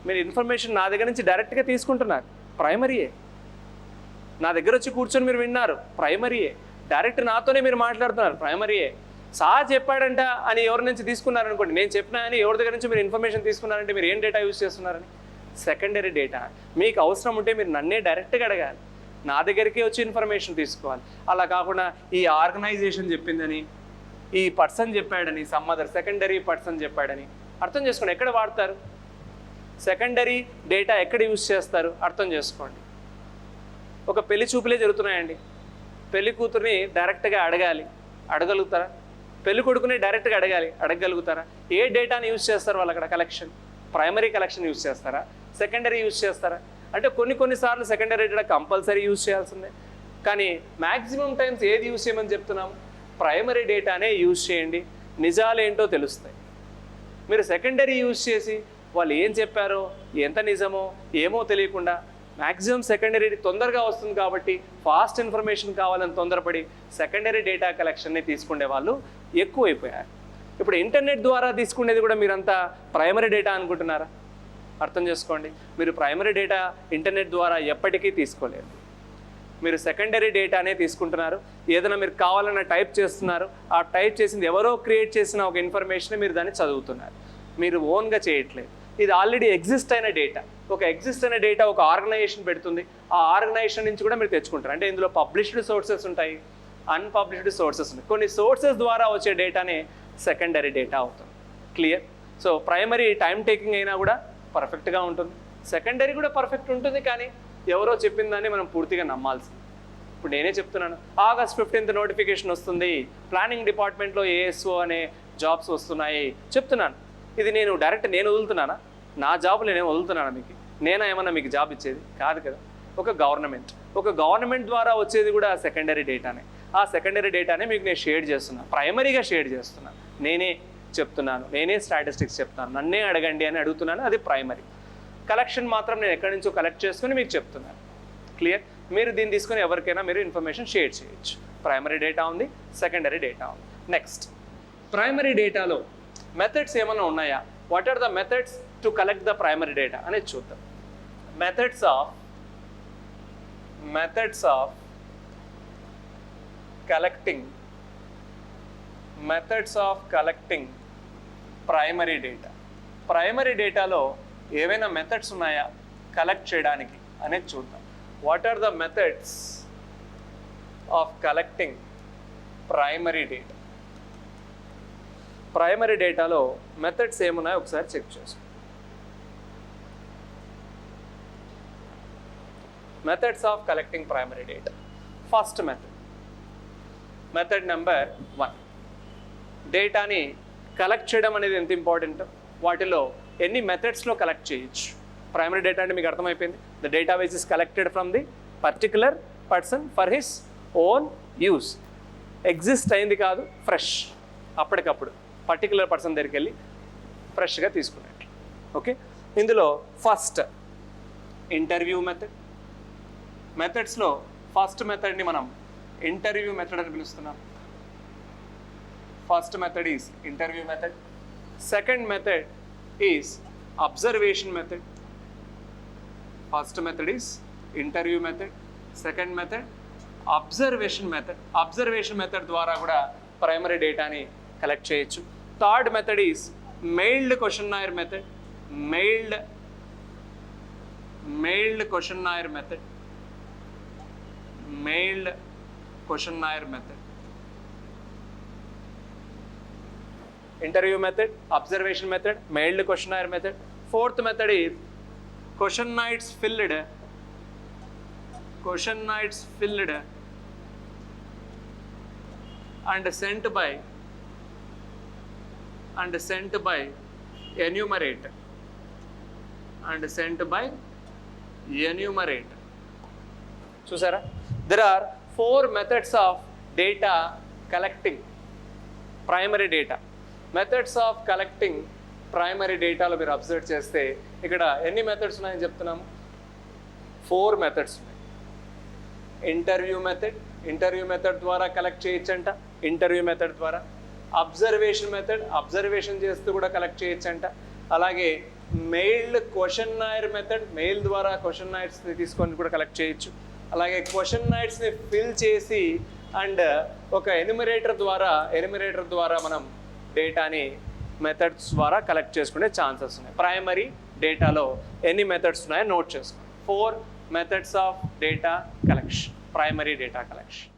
మీరు ఇన్ఫర్మేషన్ నా దగ్గర నుంచి డైరెక్ట్గా తీసుకుంటున్నారు, ప్రైమరీయే. నా దగ్గర వచ్చి కూర్చొని మీరు విన్నారు, ప్రైమరీయే. డైరెక్ట్ నాతోనే మీరు మాట్లాడుతున్నారు, ప్రైమరీయే. సార్ చెప్పాడంట అని ఎవరి నుంచి తీసుకున్నారనుకోండి, నేను చెప్పినా అని ఎవరి దగ్గర నుంచి మీరు ఇన్ఫర్మేషన్ తీసుకున్నారంటే మీరు ఏం డేటా యూజ్ చేస్తున్నారని? Secondary data. మీకు అవసరం ఉంటే మీరు నన్నే డైరెక్ట్గా అడగాలి, నా దగ్గరికి వచ్చి ఇన్ఫర్మేషన్ తీసుకోవాలి. అలా కాకుండా ఈ ఆర్గనైజేషన్ చెప్పిందని, ఈ పర్సన్ చెప్పాడని, సమ్ అదర్ సెకండరీ పర్సన్ చెప్పాడని అర్థం చేసుకోండి. ఎక్కడ వాడతారు సెకండరీ డేటా, ఎక్కడ యూజ్ చేస్తారు అర్థం చేసుకోండి. ఒక పెళ్లి చూపులే జరుగుతున్నాయండి, పెళ్లి కూతుర్ని డైరెక్ట్గా అడగాలి, అడగలుగుతారా? పెళ్లి కొడుకుని డైరెక్ట్గా అడగగలుగుతారా? ఏ డేటాని యూజ్ చేస్తారు వాళ్ళు అక్కడ? కలెక్షన్, ప్రైమరీ కలెక్షన్ యూజ్ చేస్తారా, సెకండరీ యూజ్ చేస్తారా? అంటే కొన్నిసార్లు సెకండరీ డేటా కంపల్సరీ యూజ్ చేయాల్సిందే. కానీ మ్యాక్సిమం టైమ్స్ ఏది యూజ్ చేయమని చెప్తున్నాము? ప్రైమరీ డేటానే యూజ్ చేయండి, నిజాలేంటో తెలుస్తాయి. మీరు సెకండరీ యూజ్ చేసి వాళ్ళు ఏం చెప్పారో, ఎంత నిజమో ఏమో తెలియకుండా, మ్యాక్సిమం సెకండరీ తొందరగా వస్తుంది కాబట్టి ఫాస్ట్ ఇన్ఫర్మేషన్ కావాలని తొందరపడి సెకండరీ డేటా కలెక్షన్ని తీసుకునే వాళ్ళు ఎక్కువైపోయారు. ఇప్పుడు ఇంటర్నెట్ ద్వారా తీసుకునేది కూడా మీరంతా ప్రైమరీ డేటా అనుకుంటున్నారా? అర్థం చేసుకోండి, మీరు ప్రైమరీ డేటా ఇంటర్నెట్ ద్వారా ఎప్పటికీ తీసుకోలేరు. మీరు సెకండరీ డేటానే తీసుకుంటున్నారు. ఏదైనా మీరు కావాలన్న టైప్ చేస్తున్నారు, ఆ టైప్ చేసింది ఎవరో క్రియేట్ చేసిన ఒక ఇన్ఫర్మేషన్ మీరు దాన్ని చదువుతున్నారు, మీరు ఓన్గా చేయట్లేదు. ఇది ఆల్రెడీ ఎగ్జిస్ట్ అయిన డేటా. ఒక ఎగ్జిస్ట్ అయిన డేటా ఒక ఆర్గనైజేషన్ పెడుతుంది, ఆ ఆర్గనైజేషన్ నుంచి కూడా మీరు తెచ్చుకుంటారు. అంటే ఇందులో పబ్లిష్డ్ సోర్సెస్ ఉంటాయి, అన్పబ్లిష్డ్ సోర్సెస్ ఉన్నాయి. కొన్ని సోర్సెస్ ద్వారా వచ్చే డేటానే సెకండరీ డేటా అవుతుంది. Clear? So primary time taking అయినా కూడా పర్ఫెక్ట్గా ఉంటుంది, సెకండరీ కూడా పర్ఫెక్ట్ ఉంటుంది. కానీ ఎవరో చెప్పిన దాన్ని మనం పూర్తిగా నమ్మాల్సింది. ఇప్పుడు నేనే చెప్తున్నాను, August 15th నోటిఫికేషన్ వస్తుంది, ప్లానింగ్ డిపార్ట్మెంట్లో ఏఎస్ఓ అనే జాబ్స్ వస్తున్నాయి చెప్తున్నాను. ఇది నేను డైరెక్ట్ నేను వదులుతున్నానా? నా జాబులు నేను వదులుతున్నాను మీకు? నేనా ఏమన్నా మీకు జాబ్ ఇచ్చేది? కాదు కదా. ఒక గవర్నమెంట్ ద్వారా వచ్చేది కూడా సెకండరీ డేటానే. ఆ సెకండరీ డేటానే మీకు నేను షేర్ చేస్తున్నాను, ప్రైమరీగా షేర్ చేస్తున్నాను. నేనే చెప్తున్నాను, నేనే స్టాటిస్టిక్స్ చెప్తాను, నన్నే అడగండి అని అడుగుతున్నాను, అది ప్రైమరీ. కలెక్షన్ మాత్రం నేను ఎక్కడి నుంచో కలెక్ట్ చేసుకుని మీకు చెప్తున్నాను. క్లియర్? మీరు దీన్ని తీసుకొని ఎవరికైనా మీరు ఇన్ఫర్మేషన్ షేర్ చేయొచ్చు. ప్రైమరీ డేటా ఉంది, సెకండరీ డేటా ఉంది. నెక్స్ట్, ప్రైమరీ డేటాలో మెథడ్స్ ఏమైనా ఉన్నాయా? What are the methods to collect the primary data అనేది చూద్దాం. Methods of collecting primary data. ప్రైమరీ డేటాలో ఏవైనా మెథడ్స్ ఉన్నాయా కలెక్ట్ చేయడానికి అనేది చూద్దాం. What are the methods of collecting primary data? ప్రైమరీ డేటాలో మెథడ్స్ ఏమున్నాయో ఒకసారి చెక్ చేసుకోండి. Methods of collecting primary data. First method number 1, డేటాని కలెక్ట్ చేయడం అనేది ఎంత ఇంపార్టెంట్, వాటిలో ఎన్ని మెథడ్స్లో కలెక్ట్ చేయొచ్చు. ప్రైమరీ డేటా అంటే మీకు అర్థమైపోయింది, the data wise is collected from the particular person for his own use. Exist అయింది కాదు, ఫ్రెష్, అప్పటికప్పుడు పర్టికులర్ పర్సన్ దగ్గరికి వెళ్ళి ఫ్రెష్గా తీసుకున్నట్లు. ఓకే, ఇందులో ఫస్ట్ ఇంటర్వ్యూ మెథడ్స్లో ఫస్ట్ మెథడ్ని మనం ఇంటర్వ్యూ మెథడ్ అని పిలుస్తున్నాం. First method is interview method. Second method is observation method. First method is interview method, second method observation method. Observation method ద్వారా కూడా ప్రైమరీ డేటాని కలెక్ట్ చేయొచ్చు. Third method is mailed questionnaire method. Mailed questionnaire method. Interview method, observation method, mailed questionnaire method. Fourth method is questionnaires filled and sent by and sent by enumerator. చూసారా, there are 4 methods of data collecting primary data. Methods of collecting primary dataలో మీరు observe చేస్తే ఇక్కడ ఎన్ని methods ఉన్నాయని చెప్తున్నాము? 4 methods ఉన్నాయి. Interview method ద్వారా collect చేయొచ్చంట, interview method ద్వారా. అబ్జర్వేషన్ చేస్తూ కూడా కలెక్ట్ చేయొచ్చంట. అలాగే మెయిల్డ్ క్వశ్చన్నాయర్ మెథడ్, మెయిల్ ద్వారా క్వశ్చన్నాయర్స్ని తీసుకొని కూడా కలెక్ట్ చేయొచ్చు. అలాగే క్వశ్చన్నాయర్స్ని ఫిల్ చేసి అండ్ ఒక ఎన్యూమరేటర్ ద్వారా మనం డేటాని మెథడ్స్ ద్వారా కలెక్ట్ చేసుకునే ఛాన్సెస్ ఉన్నాయి. ప్రైమరీ డేటాలో ఎన్ని మెథడ్స్ ఉన్నాయో నోట్ చేసుకోండి. 4 methods of data collection, primary data collection.